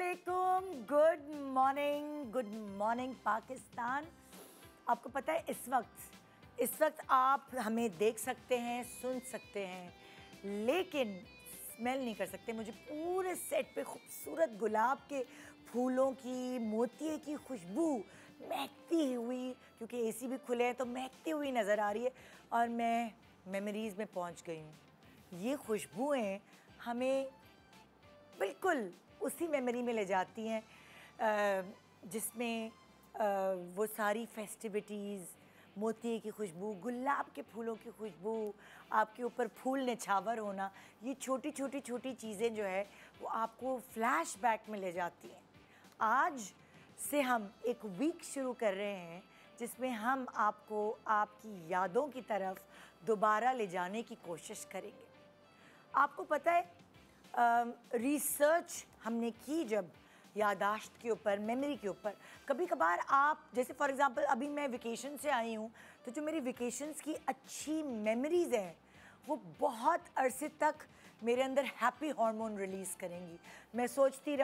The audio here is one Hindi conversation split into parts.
अस्सलामुअलैकुम, गुड मॉर्निंग पाकिस्तान। आपको पता है इस वक्त आप हमें देख सकते हैं, सुन सकते हैं, लेकिन स्मेल नहीं कर सकते। मुझे पूरे सेट पे खूबसूरत गुलाब के फूलों की, मोतिये की खुशबू महकती हुई, क्योंकि एसी भी खुले हैं तो महकती हुई नज़र आ रही है और मैं मेमोरीज़ में पहुंच गई हूँ। ये खुशबुएँ हमें बिल्कुल उसी मेमोरी में ले जाती हैं जिसमें वो सारी फेस्टिविटीज़, मोती की खुशबू, गुलाब के फूलों की खुशबू, आपके ऊपर फूल निछावर होना, ये छोटी चीज़ें जो है वो आपको फ्लैशबैक में ले जाती हैं। आज से हम एक वीक शुरू कर रहे हैं जिसमें हम आपको आपकी यादों की तरफ दोबारा ले जाने की कोशिश करेंगे। आपको पता है रिसर्च हमने की जब यादाश्त के ऊपर, मेमोरी के ऊपर, कभी कभार आप जैसे फॉर एग्ज़ाम्पल अभी मैं वेकेशन से आई हूँ तो जो मेरी वेकेशंस की अच्छी मेमोरीज़ हैं वो बहुत अरसे तक मेरे अंदर हैप्पी हार्मोन रिलीज़ करेंगी। मैं सोचती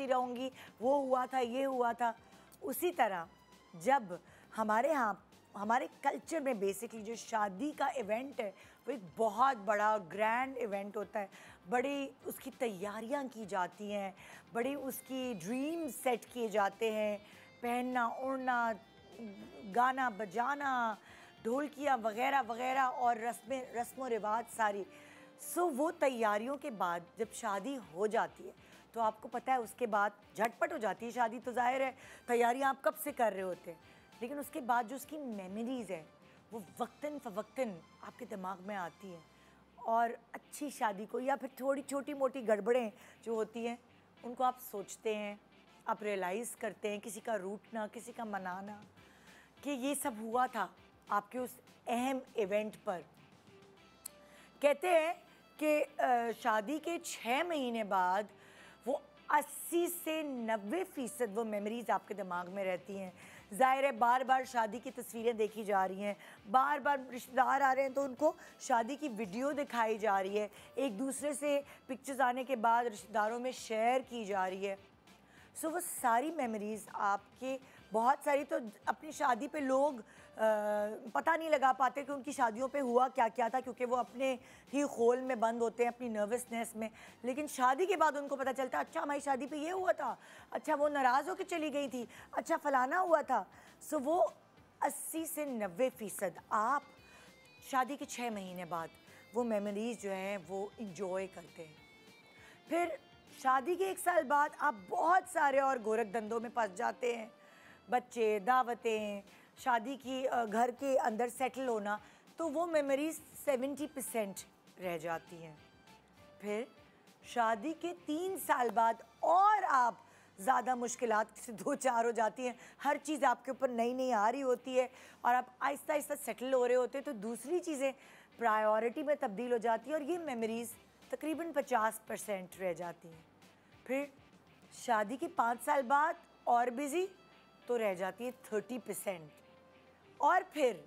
रहूँगी वो हुआ था, ये हुआ था। उसी तरह जब हमारे यहाँ हमारे कल्चर में बेसिकली जो शादी का इवेंट है वो एक बहुत बड़ा और ग्रैंड इवेंट होता है। बड़ी उसकी तैयारियां की जाती हैं, बड़ी उसकी ड्रीम सेट किए जाते हैं, पहनना ओढ़ना, गाना बजाना, ढोलकियाँ वगैरह वगैरह और रस्म व रिवाज सारी। सो वो तैयारियों के बाद जब शादी हो जाती है तो आपको पता है उसके बाद झटपट हो जाती है शादी, तो जाहिर है तैयारियां आप कब से कर रहे होते हैं, लेकिन उसके बाद जो उसकी मेमोरीज़ है वो वक्तन फ़वक्तन आपके दिमाग में आती हैं। और अच्छी शादी को या फिर थोड़ी छोटी मोटी गड़बड़ें जो होती हैं उनको आप सोचते हैं, आप रियलाइज़ करते हैं, किसी का रूठना, किसी का मनाना, कि ये सब हुआ था आपके उस अहम इवेंट पर। कहते हैं कि शादी के 6 महीने बाद वो 80 से 90% वो मेमोरीज़ आपके दिमाग में रहती हैं। ज़ाहिर है बार बार शादी की तस्वीरें देखी जा रही हैं, बार बार रिश्तेदार आ रहे हैं तो उनको शादी की वीडियो दिखाई जा रही है, एक दूसरे से पिक्चर्स आने के बाद रिश्तेदारों में शेयर की जा रही है। सो वो सारी मेमोरीज़ आपके, बहुत सारी तो अपनी शादी पे लोग पता नहीं लगा पाते कि उनकी शादियों पे हुआ क्या क्या था, क्योंकि वो अपने ही खोल में बंद होते हैं, अपनी नर्वसनेस में। लेकिन शादी के बाद उनको पता चलता है अच्छा हमारी शादी पे ये हुआ था, अच्छा वो नाराज़ होकर चली गई थी, अच्छा फलाना हुआ था। सो वो 80 से 90% आप शादी के 6 महीने बाद वो मेमोरीज़ जो हैं वो इंजॉय करते हैं। फिर शादी के 1 साल बाद आप बहुत सारे और गोरख धंधों में फंस जाते हैं, बच्चे, दावतें, शादी की घर के अंदर सेटल होना, तो वो मेमोरीज 70% रह जाती हैं। फिर शादी के 3 साल बाद और आप ज़्यादा मुश्किलात से 2-4 हो जाती हैं, हर चीज़ आपके ऊपर नई नई आ रही होती है और आप आहिस्ता आहिस्ता सेटल हो रहे होते हैं, तो दूसरी चीज़ें प्रायोरिटी में तब्दील हो जाती है और ये मेमोरीज़ तकरीबन 50% रह जाती हैं। फिर शादी के 5 साल बाद और बिज़ी तो रह जाती है 30%। और फिर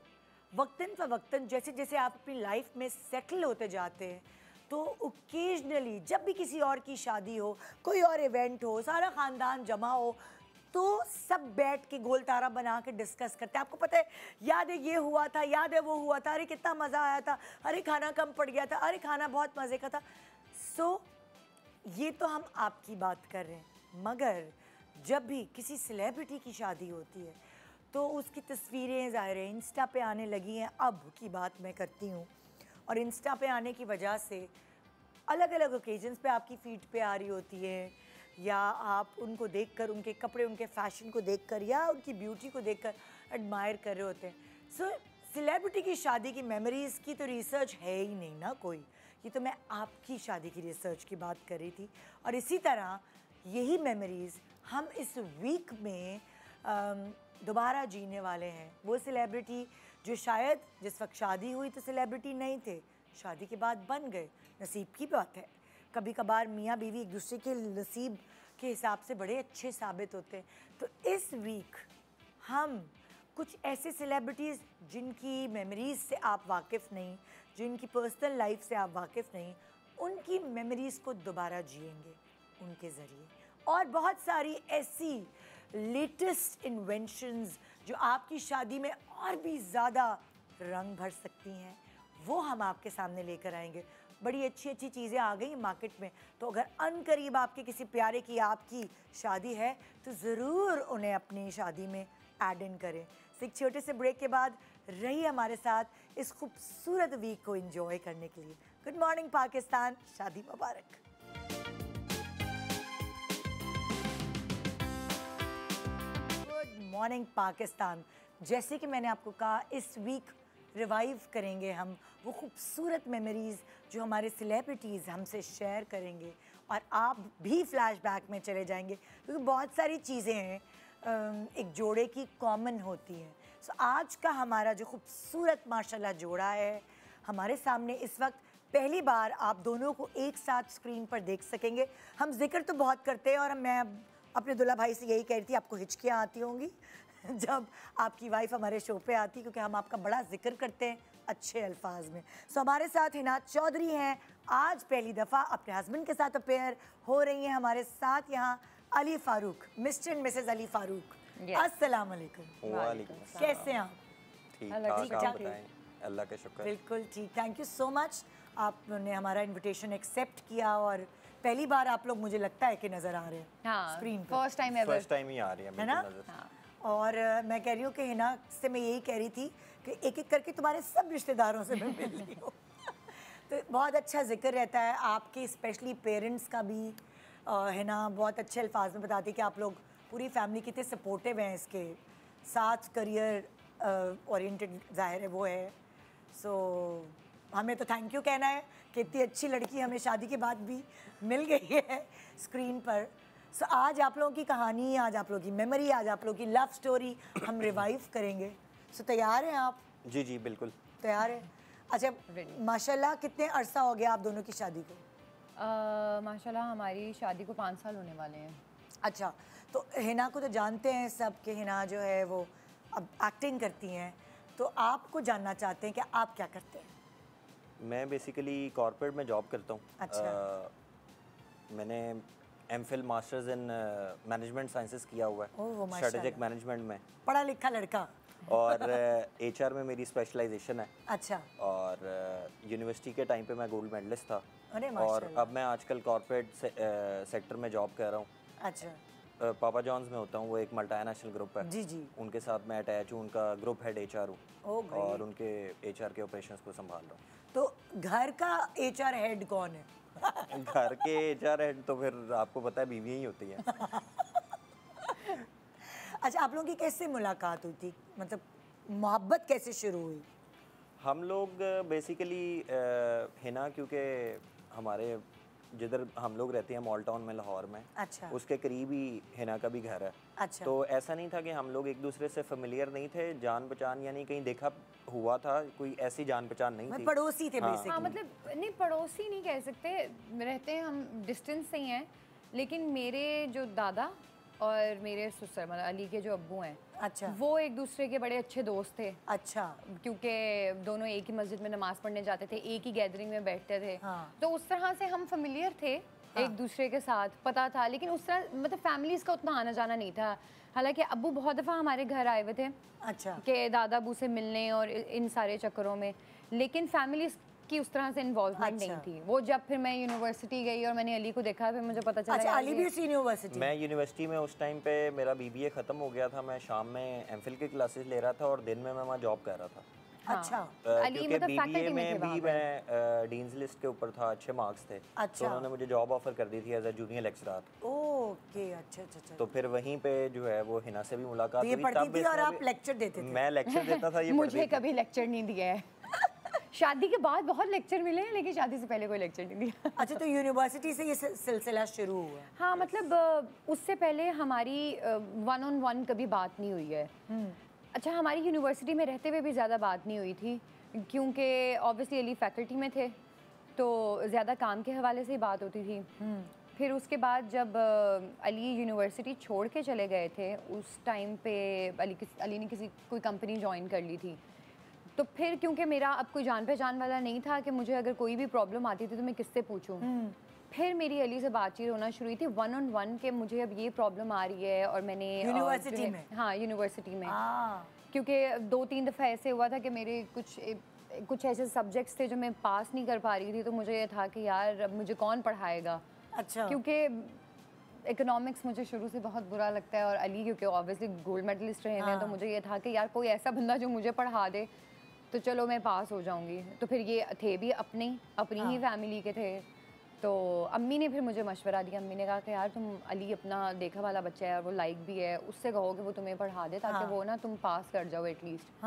वक्तन फ़वक्तन जैसे जैसे आप अपनी लाइफ में सेटल होते जाते हैं तो ओकेजनली जब भी किसी और की शादी हो, कोई और इवेंट हो, सारा ख़ानदान जमा हो, तो सब बैठ के गोल तारा बना के डिस्कस करते हैं। आपको पता है, याद है ये हुआ था, याद है वो हुआ था, अरे कितना मज़ा आया था, अरे खाना कम पड़ गया था, अरे खाना बहुत मज़े का था। सो ये तो हम आपकी बात कर रहे हैं, मगर जब भी किसी सेलिब्रिटी की शादी होती है तो उसकी तस्वीरें ज़ाहिर है इंस्टा पे आने लगी हैं। अब की बात मैं करती हूँ, और इंस्टा पे आने की वजह से अलग अलग ओकेजन्स पे आपकी फीड पे आ रही होती है, या आप उनको देखकर, उनके कपड़े, उनके फैशन को देखकर या उनकी ब्यूटी को देखकर एडमायर कर रहे होते हैं। सो सेलिब्रिटी की शादी की मेमोरीज़ की तो रिसर्च है ही नहीं ना कोई, ये तो मैं आपकी शादी की रिसर्च की बात कर रही थी। और इसी तरह यही मेमोरीज़ हम इस वीक में दोबारा जीने वाले हैं। वो सेलिब्रिटी जो शायद जिस वक्त शादी हुई तो सेलिब्रिटी नहीं थे, शादी के बाद बन गए, नसीब की बात है। कभी कभार मियाँ बीवी एक दूसरे के नसीब के हिसाब से बड़े अच्छे साबित होते हैं। तो इस वीक हम कुछ ऐसे सेलिब्रिटीज़ जिनकी मेमोरीज़ से आप वाकिफ़ नहीं, जिनकी पर्सनल लाइफ से आप वाकिफ़ नहीं, उनकी मेमोरीज़ को दोबारा जिएंगे उनके ज़रिए। और बहुत सारी ऐसी लेटेस्ट इन्वेंशंस जो आपकी शादी में और भी ज़्यादा रंग भर सकती हैं, वो हम आपके सामने लेकर आएंगे। बड़ी अच्छी अच्छी चीज़ें आ गई मार्केट में, तो अगर अनकरीब आपके किसी प्यारे की आपकी शादी है तो ज़रूर उन्हें अपनी शादी में ऐड इन करें। तो एक छोटे से ब्रेक के बाद रहिए हमारे साथ इस खूबसूरत वीक को एंजॉय करने के लिए। गुड मॉर्निंग पाकिस्तान, शादी मुबारक। Good morning Pakistan. जैसे कि मैंने आपको कहा, इस वीक रिवाइव करेंगे हम वो खूबसूरत मेमोरीज़ जो हमारे सेलिब्रिटीज़ हमसे शेयर करेंगे, और आप भी फ्लैशबैक में चले जाएंगे, क्योंकि बहुत सारी चीज़ें हैं एक जोड़े की कॉमन होती हैं। सो आज का हमारा जो खूबसूरत माशाल्लाह जोड़ा है हमारे सामने इस वक्त पहली बार आप दोनों को एक साथ स्क्रीन पर देख सकेंगे। हम जिक्र तो बहुत करते हैं, और मैं अपने दुल्हा भाई से यही कह रही थी, आपको हिचकियाँ आती होंगी जब आपकी वाइफ हमारे शो पे आती, क्योंकि हम आपका बड़ा जिक्र करते हैं अच्छे अल्फाज में। सो हमारे साथ हिना चौधरी हैं, आज पहली दफ़ा अपने हस्बैंड के साथ अपेयर हो रही हैं। हमारे साथ यहाँ Ali Farooq, mister and Mrs Ali Farooq. अस्सलाम वालेकुम। वालेकुम। कैसे हैं आप? ठीक ठाक, आप बताएं? अल्लाह का शुक्र। बिल्कुल ठीक, थैंक यू सो मच। आपने हमारा इनविटेशन एक्सेप्ट किया, और पहली बार आप लोग मुझे लगता है कि नज़र आ रहे हैं स्क्रीन पर। फर्स्ट टाइम ही आ रही है, है ना? और मैं कह रही हूँ कि हिना से मैं यही कह रही थी कि एक एक करके तुम्हारे सब रिश्तेदारों से मैं मिल रही हूँ तो बहुत अच्छा जिक्र रहता है आपके, स्पेशली पेरेंट्स का भी। हिना बहुत अच्छे अल्फाज में बताती कि आप लोग पूरी फैमिली कितने सपोर्टिव हैं इसके साथ, करियर ओरिएंटेड ज़ाहिर है वो है। सो हमें तो थैंक यू कहना है कि इतनी अच्छी लड़की हमें शादी के बाद भी मिल गई है स्क्रीन पर। सो आज आप लोगों की कहानी, आज आप लोगों की मेमोरी, आज आप लोगों की लव स्टोरी हम रिवाइव करेंगे। सो तैयार हैं आप? जी जी बिल्कुल तैयार है। अच्छा, माशाल्लाह कितने अरसा हो गया आप दोनों की शादी को? माशाल्लाह हमारी शादी को 5 साल होने वाले हैं। अच्छा, तो हिना को तो जानते हैं सब कि हिना जो है वो अब एक्टिंग करती हैं, तो आपको जानना चाहते हैं कि आप क्या करते हैं? मैं बेसिकली कॉर्पोरेट में जॉब करता हूँ। अच्छा। मैंने MPhil masters in management sciences किया हुआ है, स्ट्रेटेजिक मैनेजमेंट में। पढ़ा लिखा लड़का। और एचआर में मेरी स्पेशलाइजेशन है। अच्छा। और यूनिवर्सिटी के टाइम पे मैं गोल्ड मेडलिस्ट था। अरे और अब मैं आजकल कॉर्पोरेट सेक्टर में जॉब कर रहा हूँ। अच्छा। पापा जॉन्स में होता हूँ, वो एक मल्टीनेशनल ग्रुप है। जी जी। उनके साथ मैं अटैच हूँ, उनका ग्रुप हेड एचआर हूँ, Oh, और उनके एचआर के ऑपरेशंस को संभाल रहा हूँ। तो घर का एचआर हेड कौन है? घर के एचआर हेड तो फिर आपको पता है बीवी ही होती है। अच्छा, आप लोगों की कैसे मुलाकात हुई थी, मतलब मोहब्बत कैसे शुरू हुई? हम लोग बेसिकली हिना, क्योंकि हमारे जिधर हम लोग रहते हैं मॉल टाउन में लाहौर में, अच्छा, उसके करीब ही हिना का भी घर है। अच्छा। तो ऐसा नहीं था कि हम लोग एक दूसरे से फेमिलियर नहीं थे, जान पहचान यानी कहीं देखा हुआ था, कोई ऐसी जान पहचान नहीं थी। पड़ोसी थे हाँ। बेसिकली। हाँ, मतलब नहीं, पड़ोसी नहीं कह सकते, रहते हैं हम डिस्टेंस से ही हैं। लेकिन मेरे जो दादा और मेरे ससुर, मतलब अली के जो अब्बू हैं, अच्छा, वो एक दूसरे के बड़े अच्छे दोस्त थे। अच्छा। क्योंकि दोनों एक ही मस्जिद में नमाज पढ़ने जाते थे, एक ही गैदरिंग में बैठते थे। हाँ। तो उस तरह से हम फेमिलियर थे, हाँ, एक दूसरे के साथ, पता था। लेकिन उस तरह मतलब फैमिलीज़ का उतना आना जाना नहीं था। हालांकि अब्बू बहुत दफ़ा हमारे घर आए हुए थे, अच्छा, कि दादा अबू से मिलने और इन सारे चक्करों में, लेकिन फैमिलीज़ की उस तरह से इन्वॉल्वमेंट नहीं थी। वो जब फिर मैं यूनिवर्सिटी गई और मैंने अली को देखा, फिर मुझे पता चला। अच्छा, अली भी उसी यूनिवर्सिटी? मैं यूनिवर्सिटी में उस टाइम पे मेरा बीबीए ख़त्म हो गया था, मैं शाम में एमफिल की क्लासेस ले रहा था और दिन में मैं वहाँ जॉब कर रहा था। अच्छा। अली क्योंकि मतलब बीबीए फैकल्टी में में भी मैं डीन्स लिस्ट के ऊपर था, अच्छे मार्क्स थे। अच्छा। तो उन्होंने मुझे जॉब ऑफर कर दी थी as a junior lecturer. Okay, अच्छा अच्छा अच्छा। तो फिर वहीं पे जो है वो हिना से भी मुलाकात हुई। पढ़ती थी और आप लेक्चर देते थे? मैं लेक्चर देता था, ये मुझे कभी लेक्चर नहीं दिया है। शादी के बाद बहुत लेक्चर मिले हैं, लेकिन शादी से पहले कोई लेक्चर नहीं दिया। अच्छा, तो यूनिवर्सिटी से ये सिलसिला शुरू हुआ? हाँ, मतलब उससे पहले हमारी 1-on-1 कभी बात नहीं हुई है। अच्छा, हमारी यूनिवर्सिटी में रहते हुए भी ज़्यादा बात नहीं हुई थी, क्योंकि ऑब्वियसली अली फैकल्टी में थे, तो ज़्यादा काम के हवाले से ही बात होती थी। फिर उसके बाद जब अली यूनिवर्सिटी छोड़ के चले गए थे, उस टाइम पे अली ने कोई कंपनी ज्वाइन कर ली थी। तो फिर क्योंकि मेरा अब कोई जान पहचान वाला नहीं था कि मुझे अगर कोई भी प्रॉब्लम आती थी तो मैं किससे पूछूं, फिर मेरी अली से बातचीत होना शुरू हुई थी 1-on-1 के मुझे अब ये प्रॉब्लम आ रही है और मैंने यूनिवर्सिटी में? हाँ यूनिवर्सिटी में, हाँ। क्योंकि 2-3 दफ़ा ऐसे हुआ था कि मेरे कुछ ऐसे सब्जेक्ट्स थे जो मैं पास नहीं कर पा रही थी, तो मुझे ये था कि यार अब मुझे कौन पढ़ाएगा। अच्छा। क्योंकि इकोनॉमिक्स मुझे शुरू से बहुत बुरा लगता है और अली क्योंकि ऑब्वियसली गोल्ड मेडलिस्ट रहे हैं, तो मुझे ये था कि यार कोई ऐसा बंदा जो मुझे पढ़ा दे तो चलो मैं पास हो जाऊंगी। तो फिर ये थे भी अपनी ही फैमिली के थे, तो अम्मी ने फिर मुझे मशवरा दिया। अम्मी ने कहा कि यार तुम अली अपना देखा वाला बच्चा है और वो लाइक भी है, उससे कहो कि वो तुम्हें पढ़ा दे ताकि वो ना तुम पास कर जाओ एटलीस्ट।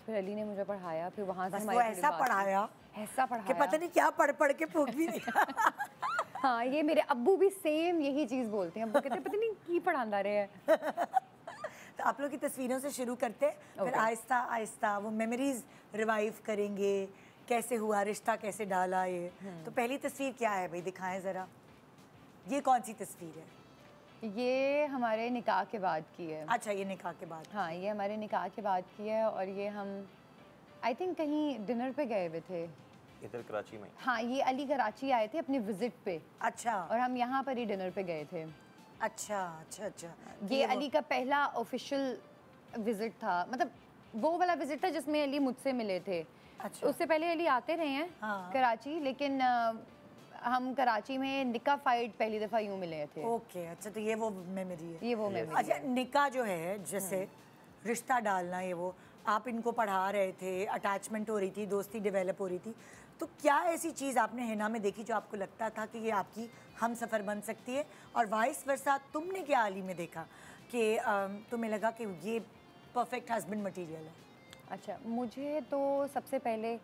फिर अली ने मुझे पढ़ाया, फिर वहाँ से हमारी ऐसा पढ़ाया कि पता नहीं क्या पढ़ पढ़ के फूक भी दिया। हाँ, ये मेरे अब्बू भी सेम यही चीज़ बोलते हैं। अब्बू कहते हैं पता नहीं की पढ़ांदा रहे हैं। तो आप लोग की तस्वीरों से शुरू करते फिर आहिस्ता आहिस्ता वो मेमोरीज रिवाइव करेंगे, कैसे हुआ रिश्ता, कैसे डाला ये। तो पहली तस्वीर क्या है भाई, दिखाएं ज़रा। ये कौन सी तस्वीर है? ये हमारे निकाह के बाद की है। अच्छा, ये निकाह के बाद। हाँ, ये हमारे निकाह के बाद की है और ये हम आई थिंक कहीं डिनर पे गए हुए थे इधर कराची में। हाँ, ये अली कराची आए थे अपनी विजिट पे। अच्छा। और हम यहाँ पर ही डिनर पे गए थे। अच्छा अच्छा अच्छा। ये अली का पहला ऑफिशियल विजिट था, मतलब वो वाला विजिट था जिसमें अली मुझसे मिले थे। अच्छा। उससे पहले अली आते रहे हैं कराची, लेकिन हम कराची में निकाह फाइट पहली दफ़ा यूँ मिले थे। ओके, अच्छा, तो ये वो मेमोरी है। ये वो मेमोरी। अच्छा, निकाह जो है जैसे रिश्ता डालना, ये वो आप इनको पढ़ा रहे थे, अटैचमेंट हो रही थी, दोस्ती डेवलप हो रही थी, तो क्या ऐसी चीज़ आपने हिना में देखी जो आपको लगता था कि ये आपकी हम सफ़र बन सकती है, और वाइस वर्सा तुमने क्या अली में देखा कि तुम्हें लगा कि ये परफेक्ट हस्बैंड मटेरियल है? अच्छा, मुझे तो सबसे पहले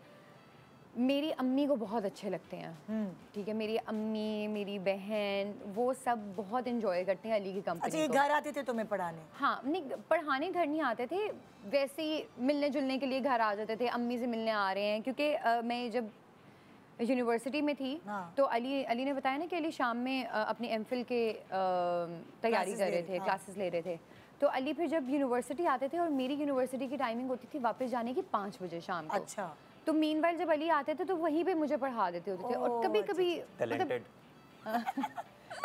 मेरी अम्मी को बहुत अच्छे लगते हैं। ठीक है, मेरी अम्मी, मेरी बहन, वो सब बहुत एंजॉय करते हैं अली की कंपनी। अच्छा, ये घर आते थे तुम्हें पढ़ाने? हाँ, नहीं पढ़ाने घर नहीं आते थे, वैसे ही मिलने जुलने के लिए घर आ जाते थे। अम्मी से मिलने आ रहे हैं, क्योंकि मैं जब यूनिवर्सिटी में थी तो अली ने बताया ना कि अली शाम में अपनी एमफिल के तैयारी कर रहे थे, क्लासेस ले रहे थे। तो अली फिर जब यूनिवर्सिटी आते थे, और मेरी यूनिवर्सिटी की टाइमिंग होती थी वापस जाने की 5 बजे शाम को। अच्छा। तो मीनवाइल जब अली आते थे तो वहीं पे मुझे पढ़ा देते होते थे। और कभी कभी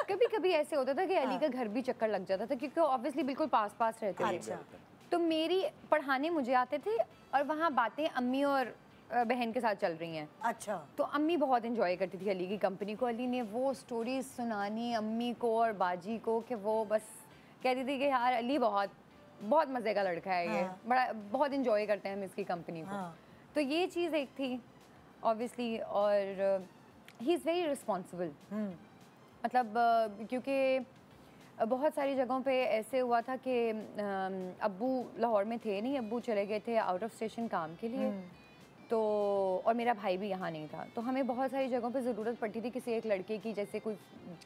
कभी कभी ऐसे होता था कि अली का घर भी चक्कर लग जाता था, क्योंकि ऑब्वियसली बिल्कुल पास पास रहते थे। तो मेरी पढ़ाने मुझे आते थे और वहाँ बातें अम्मी और बहन के साथ चल रही हैं। अच्छा। तो अम्मी बहुत एंजॉय करती थी अली की कंपनी को। अली ने वो स्टोरीज सुनानी अम्मी को और बाजी को कि वो बस कहती थी कि यार अली बहुत बहुत मज़े का लड़का है, ये बड़ा बहुत एंजॉय करते हैं हम इसकी कंपनी को। तो ये चीज़ एक थी ऑब्वियसली, और ही इज़ वेरी रिस्पॉन्सिबल। मतलब क्योंकि बहुत सारी जगहों पे ऐसे हुआ था कि अब्बू लाहौर में थे नहीं, अब्बू चले गए थे आउट ऑफ स्टेशन काम के लिए। तो और मेरा भाई भी यहाँ नहीं था, तो हमें बहुत सारी जगहों पे ज़रूरत पड़ती थी किसी एक लड़के की, जैसे कोई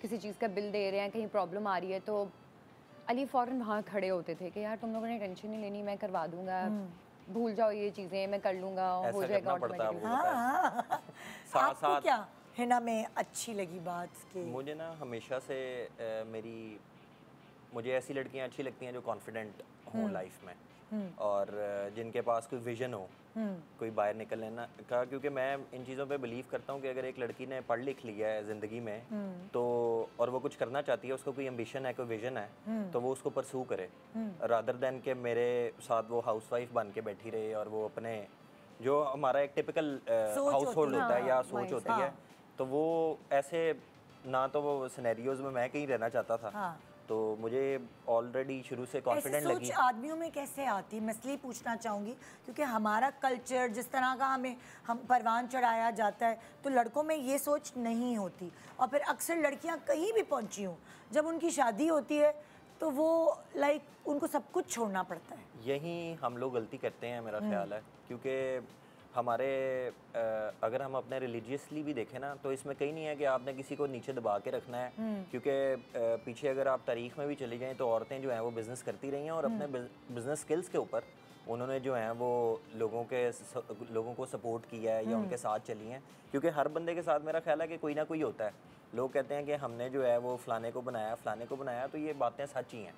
किसी चीज़ का बिल दे रहे हैं, कहीं प्रॉब्लम आ रही है, तो अली फ़ौरन वहाँ खड़े होते थे कि यार तुम लोगों ने टेंशन नहीं लेनी, मैं करवा दूँगा, भूल जाओ ये चीज़ें, मैं कर लूँगा, हो जाएगा ऑटोमेटिकली। आपको क्या हिना में अच्छी लगी बात कि? मुझे ना हमेशा से मुझे ऐसी लड़कियां अच्छी लगती हैं जो कॉन्फिडेंट हों लाइफ में, और जिनके पास कोई विजन हो, कोई बाहर निकलने ना का। क्योंकि मैं इन चीज़ों पे बिलीव करता हूँ कि अगर एक लड़की ने पढ़ लिख लिया है ज़िंदगी में, तो और वो कुछ करना चाहती है, उसको कोई एम्बिशन है, कोई विजन है, तो वो उसको परसू करे, रादर देन के मेरे साथ वो हाउसवाइफ बन के बैठी रहे और वो अपने जो हमारा एक टिपिकल हाउस होल्ड होता है या सोच होती है, तो वो ऐसे ना, तो वो सिनेरियोज में मैं कहीं रहना चाहता था। तो मुझे ऑलरेडी शुरू से कॉन्फिडेंट लगी। सोच आदमियों में कैसे आती, मैं इसलिए पूछना चाहूँगी क्योंकि हमारा कल्चर जिस तरह का हम परवान चढ़ाया जाता है, तो लड़कों में ये सोच नहीं होती। और फिर अक्सर लड़कियाँ कहीं भी पहुँची हों, जब उनकी शादी होती है तो वो लाइक उनको सब कुछ छोड़ना पड़ता है। यही हम लोग गलती करते हैं मेरा ख्याल है, क्योंकि हमारे अगर हम अपने रिलीजियसली भी देखें ना, तो इसमें कहीं नहीं है कि आपने किसी को नीचे दबा के रखना है, क्योंकि पीछे अगर आप तारीख में भी चली जाएं तो औरतें जो हैं वो बिज़नेस करती रही हैं, और अपने बिज़नेस स्किल्स के ऊपर उन्होंने जो हैं वो लोगों को सपोर्ट किया है या उनके साथ चली हैं। क्योंकि हर बंदे के साथ मेरा ख्याल है कि कोई ना कोई होता है। लोग कहते हैं कि हमने जो है वो फ़लाने को बनाया, तो ये बातें सच ही हैं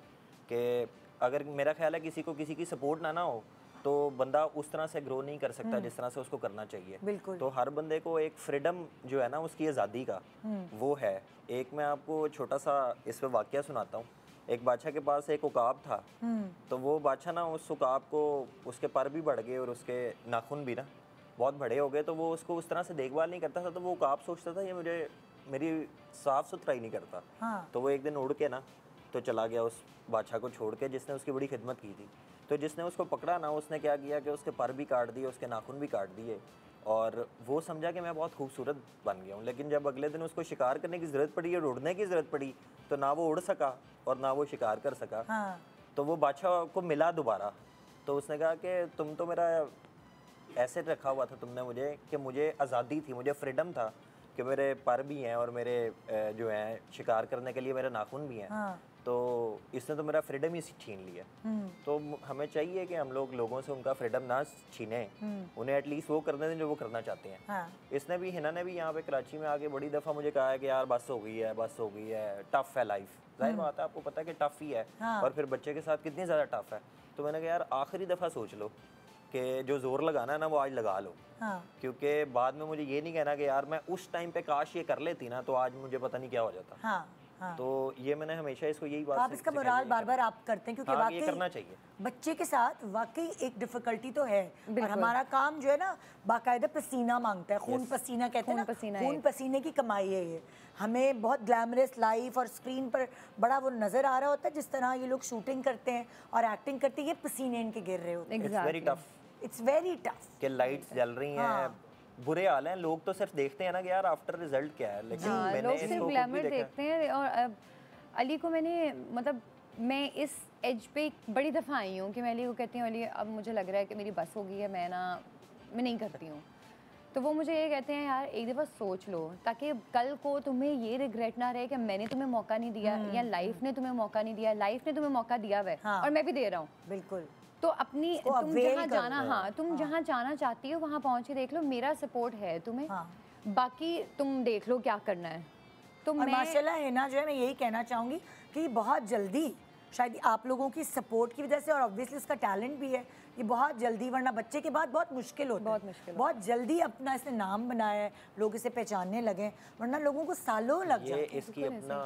कि अगर मेरा ख्याल है किसी को किसी की सपोर्ट ना हो तो बंदा उस तरह से ग्रो नहीं कर सकता जिस तरह से उसको करना चाहिए। बिल्कुल। तो हर बंदे को एक फ्रीडम जो है ना उसकी आज़ादी का वो है। एक मैं आपको छोटा सा इस पे वाकया सुनाता हूँ। एक बादशाह के पास एक उकाब था, तो वो बादशाह ना उस उकाब को, उसके पर भी बढ़ गए और उसके नाखून भी ना बहुत बड़े हो गए, तो वो उसको उस तरह से देखभाल नहीं करता था। तो वो उकाब सोचता था ये मुझे मेरी साफ़ सुथराई नहीं करता। हाँ। तो वो एक दिन उड़ के ना तो चला गया उस बादशाह को छोड़ के जिसने उसकी बड़ी खिदमत की थी। तो जिसने उसको पकड़ा ना, उसने क्या किया कि उसके पर भी काट दिए, उसके नाखून भी काट दिए, और वो समझा कि मैं बहुत खूबसूरत बन गया हूँ। लेकिन जब अगले दिन उसको शिकार करने की ज़रूरत पड़ी और उड़ने की ज़रूरत पड़ी, तो ना वो उड़ सका और ना वो शिकार कर सका। हाँ। तो वो बादशाह को मिला दोबारा, तो उसने कहा कि तुम तो मेरा ऐसे रखा हुआ था तुमने मुझे कि मुझे आज़ादी थी, मुझे फ्रीडम था कि मेरे पर भी हैं और मेरे जो हैं शिकार करने के लिए मेरे नाखून भी हैं। हाँ। तो इसने तो मेरा फ्रीडम ही छीन लिया। तो हमें चाहिए कि हम लोगों से उनका फ्रीडम ना छीने, उन्हें एटलीस्ट वो करने दें जो वो करना चाहते हैं। हाँ। इसने भी, हिना ने भी यहाँ पे कराची में आके बड़ी दफ़ा मुझे कहा है कि यार बस हो गई है, बस हो गई है, टफ़ है लाइफ। जाहिर बात है, आपको पता है कि टफ़ ही है। हाँ। और फिर बच्चे के साथ कितनी ज़्यादा टफ़ है। तो मैंने कहा यार आखिरी दफ़ा सोच लो कि जो ज़ोर लगाना है ना वो आज लगा लो। हाँ। क्योंकि बाद में मुझे ये नहीं कहना कि यार मैं उस टाइम पे काश ये कर लेती ना, तो आज मुझे पता नहीं क्या हो जाता। हाँ। हाँ। तो ये मैंने हमेशा इसको यही बात आप इसका मुराल बार बार आप करते हैं, क्योंकि हाँ, वाकई ये करना चाहिए। बच्चे के साथ वाकई एक डिफिकल्टी तो है, और हमारा काम जो है ना बाकायदा पसीना मांगता है, खून पसीना कहते हैं ना, खून पसीने की कमाई है ये। हमें बहुत ग्लैमरस लाइफ और स्क्रीन पर बड़ा वो नज़र आ रहा होता है जिस तरह ये लोग शूटिंग करते हैं और एक्टिंग करते हैं, ये पसीने इनके गिर रहे होते हैं। It's very tough, it's very tough कि लाइट्स जल रही हैं, बुरे हाल हैं। लोग तो सिर्फ देखते हैं ना कि यार आफ्टर रिजल्ट क्या है, लेकिन मैंने लोग सिर्फ इसको ग्लैमर देखते हैं। और अली को मैंने, मतलब मैं इस एज पे बड़ी दफ़ा आई हूँ कि मैं अली को कहती हूँ, अली अब मुझे लग रहा है कि मेरी बस हो गई है, मैं नहीं करती हूँ। तो वो मुझे ये कहते हैं यार एक दफ़ा सोच लो, ताकि कल को तुम्हें ये रिग्रेट ना रहे कि मैंने तुम्हें मौका नहीं दिया या लाइफ ने तुम्हें मौका नहीं दिया। लाइफ ने तुम्हें मौका दिया हुआ है और मैं भी दे रहा हूँ। बिल्कुल। तो अपनी तुम जहाँ जाना, हाँ तुम जहाँ जाना चाहती हो वहाँ पहुँच के देख लो, मेरा सपोर्ट है तुम्हें, बाकी तुम देख लो क्या करना है। तो और माशाल्लाह है ना, जो है मैं यही कहना चाहूँगी कि बहुत जल्दी शायद आप लोगों की सपोर्ट की वजह से, और ऑब्वियसली उसका टैलेंट भी है, ये बहुत जल्दी, वरना बच्चे के बाद बहुत मुश्किल होता है, बहुत जल्दी अपना इसने नाम बनाया है, लोग इसे पहचानने लगे, वरना लोगों को सालों लग जाते हैं। ये इसकी अपना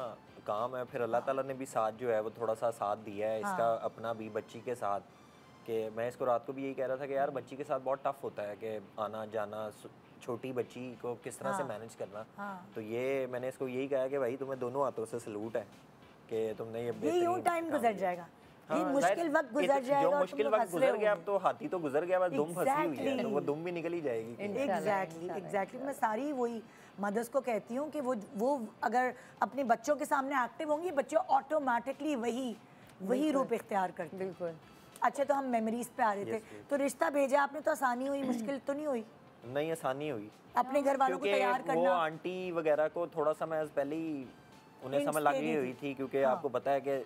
काम है। फिर अल्लाह ताला ने भी साथ जो है वो थोड़ा सा साथ दिया है इसका अपना भी बच्ची के साथ। कि मैं इसको रात को भी यही कह रहा था कि यार बच्ची के साथ बहुत टफ होता है कि आना जाना, छोटी बच्ची को किस तरह से मैनेज करना। तो ये मैंने इसको यही कहा कि भाई तुम्हें दोनों हाथों से सलूट है कि तुमने ये यूं टाइम गुजर जाएगा, ये मुश्किल वक्त गुजर जाएगा, जो मुश्किल वक्त गुजर गया अब तो हाथी तो गुजर गया, बस दुम फंसी हुई है, तो वो दुम भी निकल ही जाएगी। एग्जैक्टली मैं सारी वही मदर्स को कहती हूँ कि वो अगर अपने बच्चों के सामने एक्टिव होंगी, बच्चे ऑटोमेटिकली वही रूप इख्तियार करते हैं। बिल्कुल। अच्छा, तो हम मेमोरीज पे आ रहे थे, तो रिश्ता भेजा आपने, तो आसानी हुई, मुश्किल तो नहीं हुई? नहीं, आसानी हुई अपने घर वालों को तैयार करना। वो आंटी वगैरह को थोड़ा सा मैं पहले ही उन्हें समझ लगी हुई थी, क्योंकि आपको पता है कि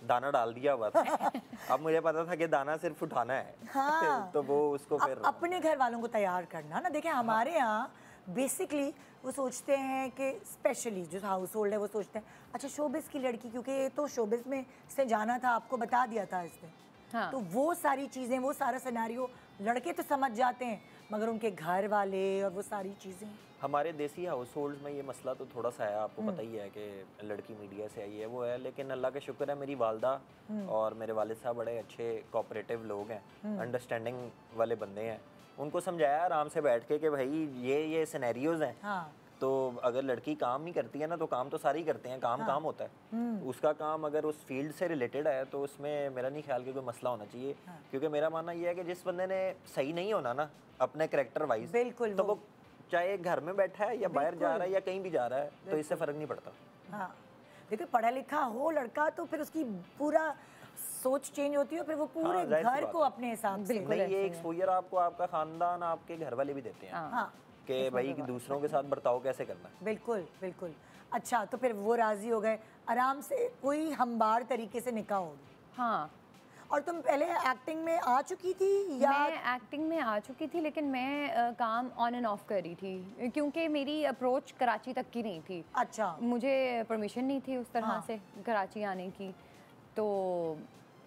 दाना डाल दिया हुआ था। अब मुझे पता था कि दाना सिर्फ उठाना है। हाँ। तो वो उसको फिर अपने घर वालों को तैयार करना ना, देखिए हमारे यहाँ बेसिकली वो सोचते हैं कि स्पेशली जो हाउस होल्ड है वो सोचते हैं अच्छा शोबिस की लड़की, क्योंकि ये तो शोबिस में से जाना था, आपको बता दिया था इसने। हाँ। तो वो सारी चीज़ें, वो सारा सिनेरियो लड़के तो समझ जाते हैं, मगर उनके घर वाले और वो सारी चीज़ें। हमारे देसी हाउस होल्ड में ये मसला तो थोड़ा सा है, आपको पता ही है कि लड़की मीडिया से आई है वो है, लेकिन अल्लाह का शुक्र है मेरी वालदा और मेरे वालिद साहब बड़े अच्छे कोऑपरेटिव लोग हैं, अंडरस्टैंडिंग वाले बंदे हैं। उनको समझाया आराम से बैठ के कि भाई ये सिनेरियोज हैं। हाँ। तो अगर लड़की काम नहीं करती है ना, तो काम तो सारे ही करते हैं, काम काम होता है। उसका काम अगर उस फील्ड से रिलेटेड है तो उसमें मेरा नहीं ख्याल कि कोई मसला होना चाहिए। क्योंकि मेरा मानना ये है कि जिस बंदे ने सही नहीं होना ना अपने कैरेक्टर वाइज, बिल्कुल, तो वो चाहे घर में बैठा है या बाहर जा रहा है या कहीं भी जा रहा है, तो इससे फर्क नहीं पड़ता। हाँ, देखिए पढ़ा लिखा हो लड़का तो फिर उसकी पूरा सोच चेंज होती है, फिर वो पूरे घर को अपने हिसाब से। नहीं, ये एक्सपोजर आपको आपका खानदान, आपके घर वाले भी देते हैं। हाँ। कि भाई दूसरों के साथ बर्ताव कैसे करना है। बिल्कुल बिल्कुल। अच्छा, तो फिर वो राजी हो गए, आराम से कोई हमबार तरीके से निकाह होगी। हाँ। और तुम पहले एक्टिंग में आ चुकी थी या? मैं एक्टिंग में आ चुकी थी, लेकिन मैं काम ऑन एंड ऑफ कर रही थी, क्योंकि मेरी अप्रोच कराची तक की नहीं थी। अच्छा। मुझे परमिशन नहीं थी उस तरह से कराची आने की, तो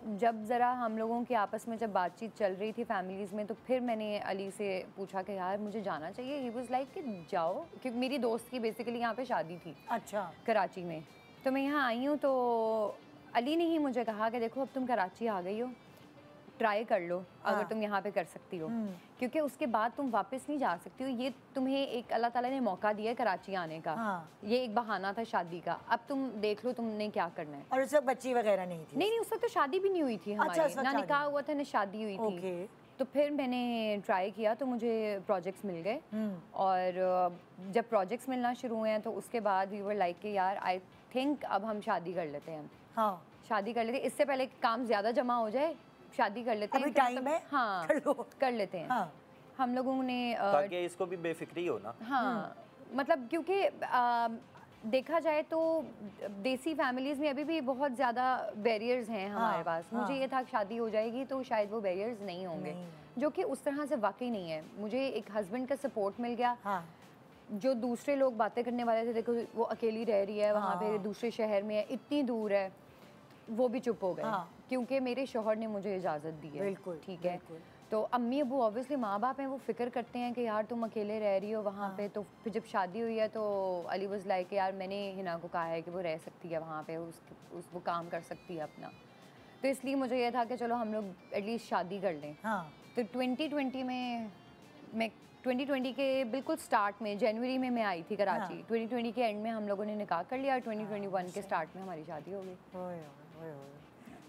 जब ज़रा हम लोगों की आपस में जब बातचीत चल रही थी फैमिलीज़ में, तो फिर मैंने अली से पूछा कि यार मुझे जाना चाहिए। ही वाज लाइक कि जाओ, क्योंकि मेरी दोस्त की बेसिकली यहाँ पे शादी थी अच्छा कराची में, तो मैं यहाँ आई हूँ। तो अली ने ही मुझे कहा कि देखो अब तुम कराची आ गई हो, ट्राई कर लो अगर तुम यहाँ पे कर सकती हो, क्योंकि उसके बाद तुम वापस नहीं जा सकती हो। ये तुम्हें एक अल्लाह ताला ने मौका दिया है कराची आने का। ये एक बहाना था शादी का, अब तुम देख लो तुमने क्या करना है। और उस वक्त बच्ची वगैरह नहीं थी? नहीं, उस वक्त तो शादी भी नहीं हुई थी हमारी। अच्छा, ना निकाह हुआ था ना शादी हुई थी। तो फिर मैंने ट्राई किया तो मुझे प्रोजेक्ट्स मिल गए, और जब प्रोजेक्ट्स मिलना शुरू हुए हैं तो उसके बाद वी वर लाइक कि यार आई थिंक अब हम शादी कर लेते हैं। हाँ, शादी कर लेते हैं, इससे पहले काम ज़्यादा जमा हो जाए, शादी कर लेते हैं। टाइम है, हाँ कर लेते हैं। हाँ। हम लोगों ने ताकि इसको भी बेफिक्री हो ना। हाँ मतलब क्योंकि देखा जाए तो देसी फैमिलीज़ में अभी भी बहुत ज़्यादा बैरियर्स हैं हमारे पास। मुझे ये था कि शादी हो जाएगी तो शायद वो बैरियर्स नहीं होंगे, जो कि उस तरह से वाकई नहीं है। मुझे एक हस्बैंड का सपोर्ट मिल गया। जो दूसरे लोग बातें करने वाले थे, देखो वो अकेली रह रही है वहाँ पे, दूसरे शहर में है, इतनी दूर है, वो भी चुप हो गए क्योंकि मेरे शौहर ने मुझे इजाज़त दी है। बिल्कुल, ठीक है। तो अम्मी अबू ऑब्वियसली माँ बाप हैं, वो फिक्र करते हैं कि यार तुम अकेले रह रही हो वहाँ पे। तो फिर जब शादी हुई है तो अली वाज लाइक यार मैंने हिना को कहा है कि वो रह सकती है वहाँ पे, वो काम कर सकती है अपना। तो इसलिए मुझे ये था कि चलो हम लोग एटलीस्ट शादी कर लें। तो 2020 में मैं 2020 के बिल्कुल स्टार्ट में जनवरी में मैं आई थी कराची। 2020 के एंड में हम लोगों ने निकाह कर लिया और 2021 के स्टार्ट में हमारी शादी हो गई।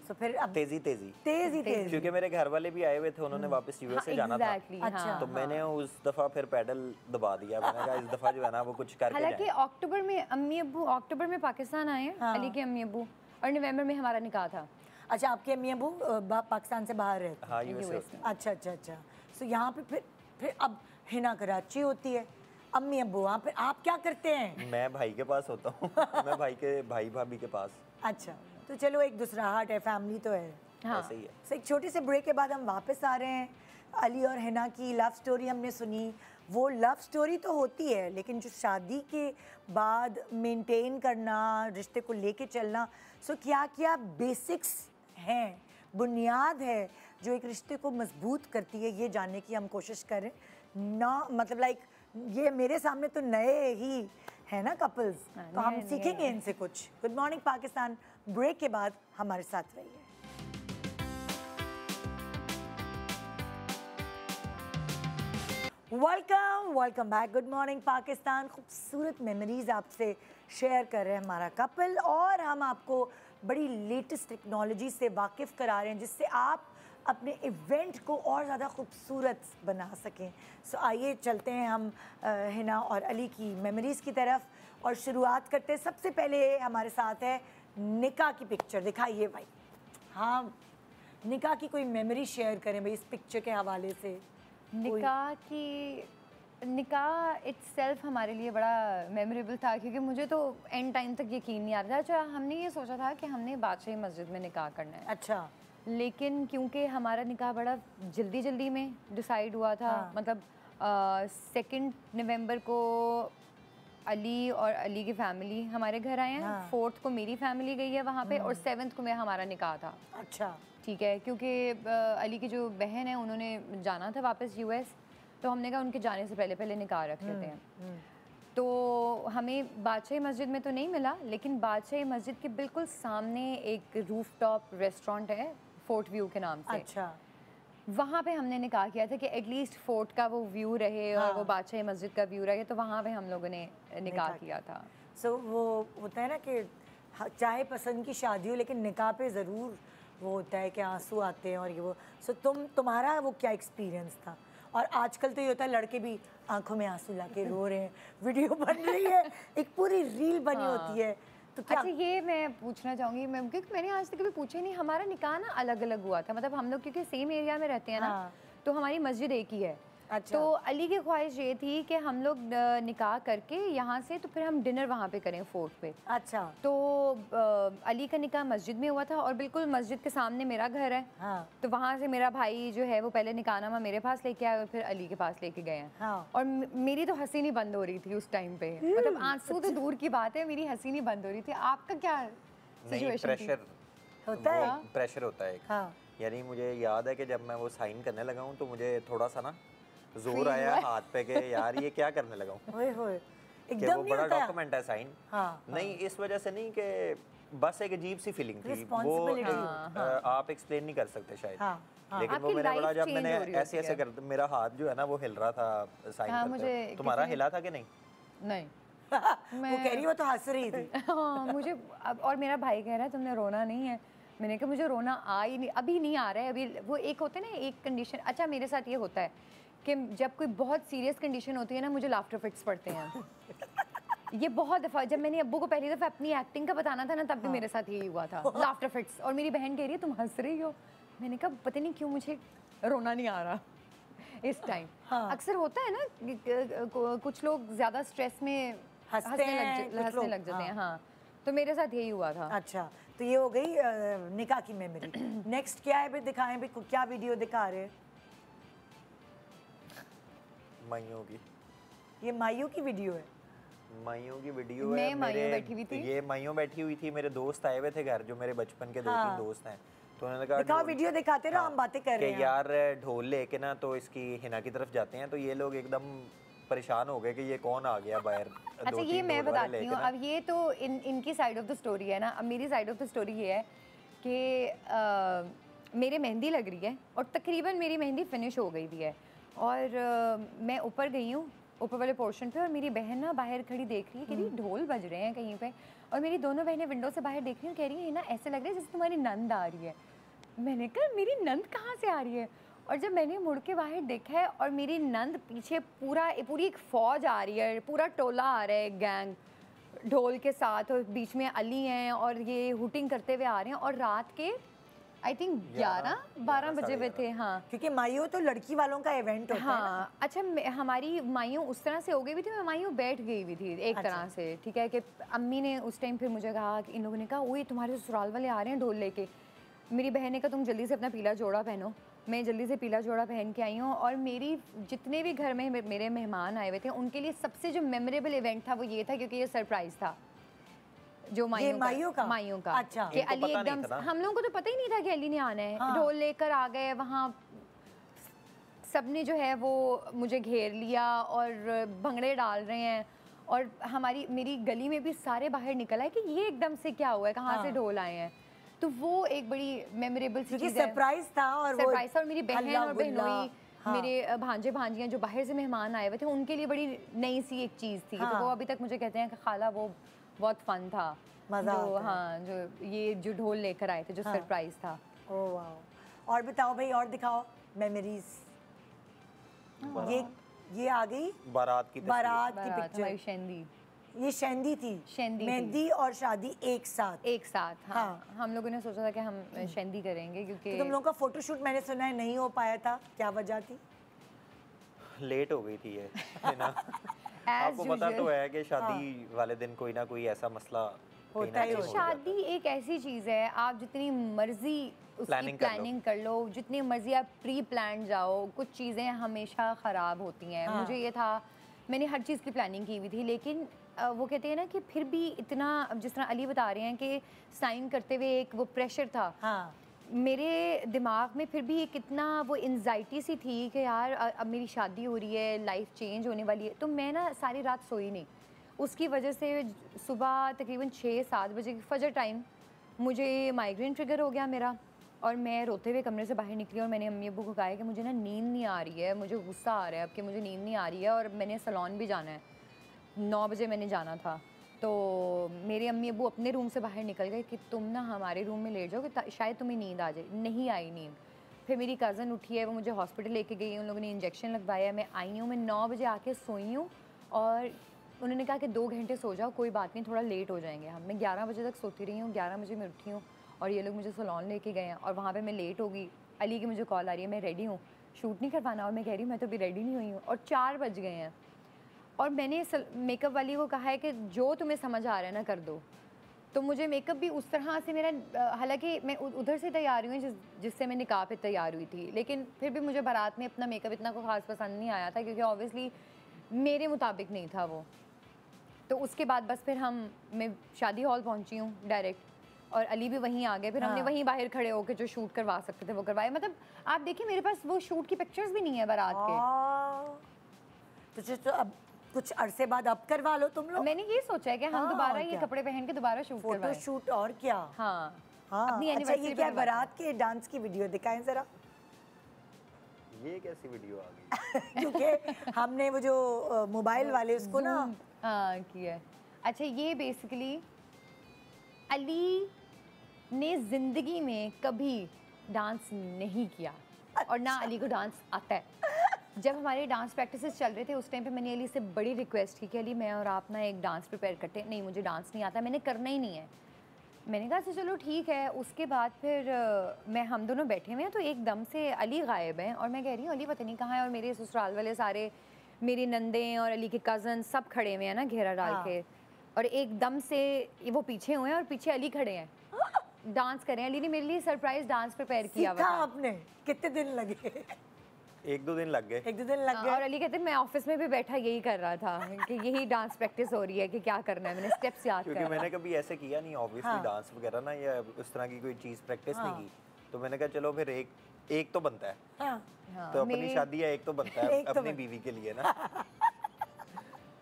तो फिर अब तेजी क्योंकि मेरे घर वाले भी आए हुए थे, उन्होंने वापस यूएस से जाना था। अच्छा। तो मैंने उस दफा फिर पैडल दबा दिया। मैंने कहा इस दफा जो है ना वो कुछ करके जाएं। हालांकि अक्टूबर में अम्मी अब्बू अक्टूबर में पाकिस्तान आए हैं, अली के अम्मी अब्बू, और नवंबर में हमारा निकाह था। अच्छा, आपके अम्मी अब्बू पाकिस्तान से बाहर रहते हैं? हाँ, यूएस। अच्छा। तो यहाँ पे फिर अब हिना कराची होती है, अम्मी अब्बू वहाँ पे, आप क्या करते हैं? मैं भाई के पास होता हूँ। मैं भाई भाभी के पास। अच्छा, तो चलो एक दूसरा हार्ट है, फैमिली तो है। ऐसे ही है। तो एक छोटे से ब्रेक के बाद हम वापस आ रहे हैं। अली और हिना की लव स्टोरी हमने सुनी। वो लव स्टोरी तो होती है, लेकिन जो शादी के बाद मेंटेन करना, रिश्ते को लेके चलना, सो क्या क्या बेसिक्स हैं, बुनियाद है जो एक रिश्ते को मजबूत करती है, ये जानने की हम कोशिश कर रहे हैं ना। मतलब लाइक ये मेरे सामने तो नए ही है ना कपल्स, तो हम सीखेंगे इनसे कुछ। गुड मॉर्निंग पाकिस्तान, ब्रेक के बाद हमारे साथ रहिए। Welcome back. Good morning Pakistan. खूबसूरत मेमोरीज आपसे शेयर कर रहे हैं हमारा कपल, और हम आपको बड़ी लेटेस्ट टेक्नोलॉजी से वाकिफ़ करा रहे हैं जिससे आप अपने इवेंट को और ज़्यादा खूबसूरत बना सकें। सो आइए चलते हैं हम हिना और अली की मेमोरीज़ की तरफ, और शुरुआत करते हैं। सबसे पहले हमारे साथ है निकाह की पिक्चर। दिखाइए भाई। हाँ, निकाह की कोई मेमोरी शेयर करें भाई इस पिक्चर के हवाले से। निकाह इट्सेल्फ हमारे लिए बड़ा मेमोरेबल था, क्योंकि मुझे तो एंड टाइम तक यकीन नहीं आ रहा था। अच्छा, हमने ये सोचा था कि हमने बादशाही मस्जिद में निकाह करना है। अच्छा। लेकिन क्योंकि हमारा निकाह बड़ा जल्दी में डिसाइड हुआ था। मतलब 2 नवंबर को अली और अली की फैमिली हमारे घर आए हैं। 4th को मेरी फैमिली गई है वहाँ पे, और 7th को मैं हमारा निकाह था। अच्छा, ठीक है। क्योंकि अली की जो बहन है उन्होंने जाना था वापस यूएस, तो हमने कहा उनके जाने से पहले निकाह रख लेते हैं। तो हमें बादशाही मस्जिद में तो नहीं मिला, लेकिन बादशाही मस्जिद के बिल्कुल सामने एक रूफटॉप रेस्टोरेंट है फोर्ट व्यू के नाम से। अच्छा। वहाँ पे हमने निकाह किया था कि एटलीस्ट फोर्ट का वो व्यू रहे और वो बादशाही मस्जिद का व्यू रहे, तो वहाँ पे हम लोगों ने निकाह किया था। सो वो होता है ना कि चाहे पसंद की शादी हो, लेकिन निकाह पे ज़रूर वो होता है कि आंसू आते हैं और ये वो। सो तुम्हारा वो क्या एक्सपीरियंस था? और आजकल तो ये होता है लड़के भी आंखों में आंसू लाके रो रहे हैं, वीडियो बन रही है, एक पूरी रील बनी होती है। तो क्या? अच्छा, ये मैं पूछना चाहूँगी मैम, क्योंकि मैंने आज तक कभी पूछा ही नहीं। हमारा निकाह ना अलग अलग हुआ था, मतलब हम लोग क्योंकि सेम एरिया में रहते हैं ना, तो हमारी मस्जिद एक ही है। अच्छा। तो अली की ख्वाहिश ये थी कि हम लोग निकाह करके यहाँ से तो फिर हम डिनर वहाँ पे करें फोर्ट पे। अच्छा। तो अली का निकाह मस्जिद में हुआ था, और बिल्कुल मस्जिद के सामने मेरा घर है। हाँ। तो वहाँ से मेरा भाई जो है वो पहले निकाहनामा मेरे पास लेके आया और फिर अली के पास लेके गए हैं। हाँ। और मेरी तो हंसी नहीं बंद हो रही थी उस टाइम पे, मतलब आंसू तो दूर की बात है, मेरी हंसी नहीं बंद हो रही थी। आपका क्या सिचुएशन थी? होता है। प्रेशर होता है एक। हाँ। यानी मुझे याद है कि जब मैं वो साइन करने लगा हूँ तो मुझे थोड़ा सा ना जोर Feel आया हुआ। हाथ पे कि यार ये क्या करने लगा हूँ। ओए होए, कि एकदम वो नहीं बड़ा होता है। डॉक्यूमेंट है साइन। हाँ, नहीं इस वजह से नहीं कि बस एक अजीब सी फीलिंग थी वो Responsibility। आप एक्सप्लेन नहीं कर सकते शायद। हाँ, हाँ। लेकिन वो आपकी मैंने बड़ा life जब change मैंने हो रही ऐसे होती ऐसे है। कर मेरा हाथ जो है ना वो हिल रहा था साइन हाँ, करते मुझे वक्त। तुम्हारा किसी ने- हिला था कि नहीं? नहीं वो कह रही, वो तो हंस रही थी। हाँ मुझे और मेरा भाई कह रहा है तुमने रोना नहीं है। मैंने कहा मुझे रोना आ ही नहीं, अभी नहीं आ रहा है। अभी वो एक होता है ना एक कंडीशन, अच्छा मेरे साथ ये होता है कि जब कोई बहुत सीरियस कंडीशन होती है ना मुझे लाफ्टर फिट्स पड़ते हैं। ये बहुत दफ़ा जब मैंने अब्बू को पहली दफ़ा अपनी एक्टिंग का बताना था ना तब भी मेरे साथ यही हुआ था, लाफ्टर फिट्स। और मेरी बहन कह रही है तुम हंस रही हो। मैंने कहा पता नहीं क्यों मुझे रोना नहीं आ रहा इस टाइम। अक्सर होता है ना कुछ लोग ज़्यादा स्ट्रेस में हंसने लग जाते हैं। हाँ तो मेरे साथ यही हुआ था। अच्छा, तो ये हो गई निकाह की मेमोरी। नेक्स्ट क्या है भी दिखाएं भी, क्या वीडियो दिखा रहे हैं? माइयों की। ये मायू की वीडियो है। माइयों की वीडियो मैं है। माइयों बैठी हुई थी। ये माइयों बैठी हुई थी, मेरे दोस्त आए हुए थे घर जो मेरे बचपन के 2-3 दोस्त हैं। तो उन्होंने कहा दिखाओ वीडियो दिखाते रहो, हम बातें कर रहे कि हैं। यार ढोल लेके ना तो इसकी हिना की तरफ जाते हैं तो ये लोग एकदम परेशान हो गए कि ये कौन आ गया बाहर। अच्छा ये मैं बताती हूँ, अब ये तो इनकी साइड ऑफ द स्टोरी है ना। अब मेरी साइड ऑफ द स्टोरी ये है कि मेरे मेहंदी लग रही है और तकरीबन मेरी मेहंदी फिनिश हो गई भी है और मैं ऊपर गई हूँ ऊपर वाले पोर्शन पे और मेरी बहन ना बाहर खड़ी देख रही है कि ढोल बज रहे हैं कहीं पे और मेरी दोनों बहनें विंडो से बाहर देख रही हैं, कह रही है ना ऐसे लग रहा है जैसे तुम्हारी नंद आ रही है। मैंने कहा मेरी नंद कहाँ से आ रही है? और जब मैंने मुड़ के बाहर देखा है और मेरी नंद पीछे पूरी एक फौज आ रही है, पूरा टोला आ रहा है, गैंग ढोल के साथ और बीच में अली हैं और ये हुटिंग करते हुए आ रहे हैं और रात के आई थिंक 11-12 बजे हुए थे। हाँ क्योंकि मायू तो लड़की वालों का इवेंट होता है ना। हाँ अच्छा हमारी मायूं उस तरह से हो गई भी थी, मैं मायूं बैठ गई हुई थी एक तरह से, ठीक है। कि अम्मी ने उस टाइम फिर मुझे कहा कि इन लोगों ने कहा वही तुम्हारे ससुराल वाले आ रहे हैं ढोल लेके। मेरी बहन ने कहा तुम जल्दी से अपना पीला जोड़ा पहनो। मैं जल्दी से पीला जोड़ा पहन के आई हूँ और मेरी जितने भी घर में मेरे मेहमान आए हुए थे उनके लिए सबसे जो मेमोरेबल इवेंट था वो ये था क्योंकि ये सरप्राइज़ था जो मायूं का। अच्छा। कि अली एकदम हम लोगों को तो पता ही नहीं था कि अली ने आना है। हाँ। ढोल लेकर आ गए वहाँ, सबने जो है वो मुझे घेर लिया और भंगड़े डाल रहे हैं और मेरी गली में भी सारे बाहर निकल आए कि ये एकदम से क्या हुआ है, कहाँ से ढोल आए हैं। तो वो एक बड़ी मेमोरेबल सी चीज़ है। सरप्राइज था और सरप्राइज था और मेरी बहन और बहनोई हाँ। मेरे भांजे भांजियाँ जो बाहर से मेहमान आए हुए थे उनके लिए बड़ी नई सी एक चीज़ थी। हाँ। तो वो अभी तक मुझे कहते हैं कि खाला वो बहुत फन था, मजा जो आता है। हाँ जो ये जो ढोल लेकर आए थे जो हाँ। सरप्राइज था। Oh wow. और बताओ भाई, और दिखाओ मेमोरीज। ये आ गई बारात की बारात की बारात हमारी पिक्चर। शेंदी ये शेंदी थी। शेंदी थी। मेहंदी और शादी एक साथ। हाँ, हाँ। हम लोगों ने सोचा था कि हम शेंदी करेंगे क्योंकि तो तुम लोगों का फोटोशूट मैंने सुना है नहीं हो पाया था, क्या वजह थी? लेट हो गई थी ये है ना। आपको पता तो है कि शादी वाले दिन कोई ना कोई ऐसा मसला होता ही हो होता। शादी एक ऐसी चीज़ है आप जितनी मर्जी उसकी प्लानिंग कर लो, जितनी मर्जी आप प्री प्लान जाओ, कुछ चीज़ें हमेशा ख़राब होती हैं। मुझे ये था मैंने हर चीज़ की प्लानिंग की हुई थी लेकिन वो कहते हैं ना कि फिर भी इतना, जिस तरह अली बता रहे हैं कि साइन करते हुए एक वो प्रेशर था। हाँ। मेरे दिमाग में फिर भी एक इतना वो एंजाइटी सी थी कि यार अब मेरी शादी हो रही है, लाइफ चेंज होने वाली है। तो मैं ना सारी रात सोई नहीं, उसकी वजह से सुबह तकरीबन 6-7 बजे की फजर टाइम मुझे माइग्रेन ट्रिगर हो गया मेरा और मैं रोते हुए कमरे से बाहर निकली और मैंने अम्मी अब्बू को कहा कि मुझे ना नींद नहीं आ रही है, मुझे गुस्सा आ रहा है अब कि मुझे नींद नहीं आ रही है और मैंने सैलून भी जाना है, 9 बजे मैंने जाना था। तो मेरे अम्मी अब्बू अपने रूम से बाहर निकल गए कि तुम ना हमारे रूम में लेट जाओ कि शायद तुम्हें नींद आ जाए। नहीं आई नींद। फिर मेरी कज़न उठी है, वो मुझे हॉस्पिटल लेके गई, उन लोगों ने इंजेक्शन लगवाया, मैं आई हूँ, मैं 9 बजे आके सोई हूँ और उन्होंने कहा कि 2 घंटे सो जाओ, कोई बात नहीं, थोड़ा लेट हो जाएंगे हम। मैं 11 बजे तक सोती रही हूँ, 11 बजे मैं उठी हूँ और ये लोग मुझे सैलून लेके गए हैं और वहाँ पे मैं लेट हो गई। अली की मुझे कॉल आ रही है, मैं रेडी हूँ, शूट नहीं करवाना, और मैं कह रही हूँ मैं तो अभी रेडी नहीं हुई हूँ और 4 बज गए हैं और मैंने मेकअप वाली को कहा है कि जो तुम्हें समझ आ रहा है ना कर दो। तो मुझे मेकअप भी उस तरह से मेरा, हालांकि मैं उधर से तैयार हुई हूँ जिससे मैं निकाह पे तैयार हुई थी, लेकिन फिर भी मुझे बारात में अपना मेकअप इतना को ख़ास पसंद नहीं आया था क्योंकि ऑब्वियसली मेरे मुताबिक नहीं था वो। तो उसके बाद बस फिर मैं शादी हॉल पहुँची हूँ डायरेक्ट और अली भी वहीं आ गए, फिर हमने वहीं बाहर खड़े होकर जो शूट करवा सकते थे वो करवाए। मतलब आप देखिए मेरे पास वो शूट की पिक्चर्स भी नहीं है बारात के। तो अब कुछ अरसे बाद अब करवा लो तुम लोग। मैंने ये सोचा है कि हम दोबारा ये कपड़े पहन के दोबारा शूट करवाएं। फोटो शूट और क्या। हाँ अपनी एनिवर्सरी ये क्या बारात के डांस की वीडियो दिखाएं जरा। ये कैसी वीडियो आ गई? क्योंकि हमने वो जो मोबाइल वाले उसको ना हाँ किया है। अच्छा ये बेसिकली अली ने जिंदगी में कभी डांस नहीं किया और ना अली को डांस आता है। जब हमारे डांस प्रैक्टिसेस चल रहे थे उस टाइम पे मैंने अली से बड़ी रिक्वेस्ट की कि अली मैं और आप ना एक डांस प्रिपेयर करते हैं। नहीं मुझे डांस नहीं आता, मैंने करना ही नहीं है। मैंने कहा अच्छा चलो ठीक है। उसके बाद फिर हम दोनों बैठे हुए हैं तो एकदम से अली गायब हैं और मैं कह रही हूँ अली पता नहीं कहाँ है। और मेरे ससुराल वाले सारे, मेरी नंदें और अली के कज़न सब खड़े हुए हैं ना घेरा डाल के, और एकदम से वो पीछे हुए हैं और पीछे अली खड़े हैं डांस कर रहे हैं। अली ने मेरे लिए सरप्राइज डांस प्रिपेयर किया हुआ था। आपने कितने दिन लगे? 1-2 दिन लग गए। 1-2 दिन लग गए। और अली कहते मैं ऑफिस में भी बैठा यही कर रहा था कि यही डांस प्रैक्टिस हो रही है कि क्या करना है। मैंने स्टेप्स याद क्योंकि मैंने कभी ऐसे किया नहीं ऑब्वियसली डांस वगैरह ना, या उस तरह की कोई चीज़ प्रैक्टिस नहीं की, तो मैंने कहा चलो फिर एक तो बनता है। तो अपनी शादी है एक तो बनता है अपनी बीवी के लिए ना।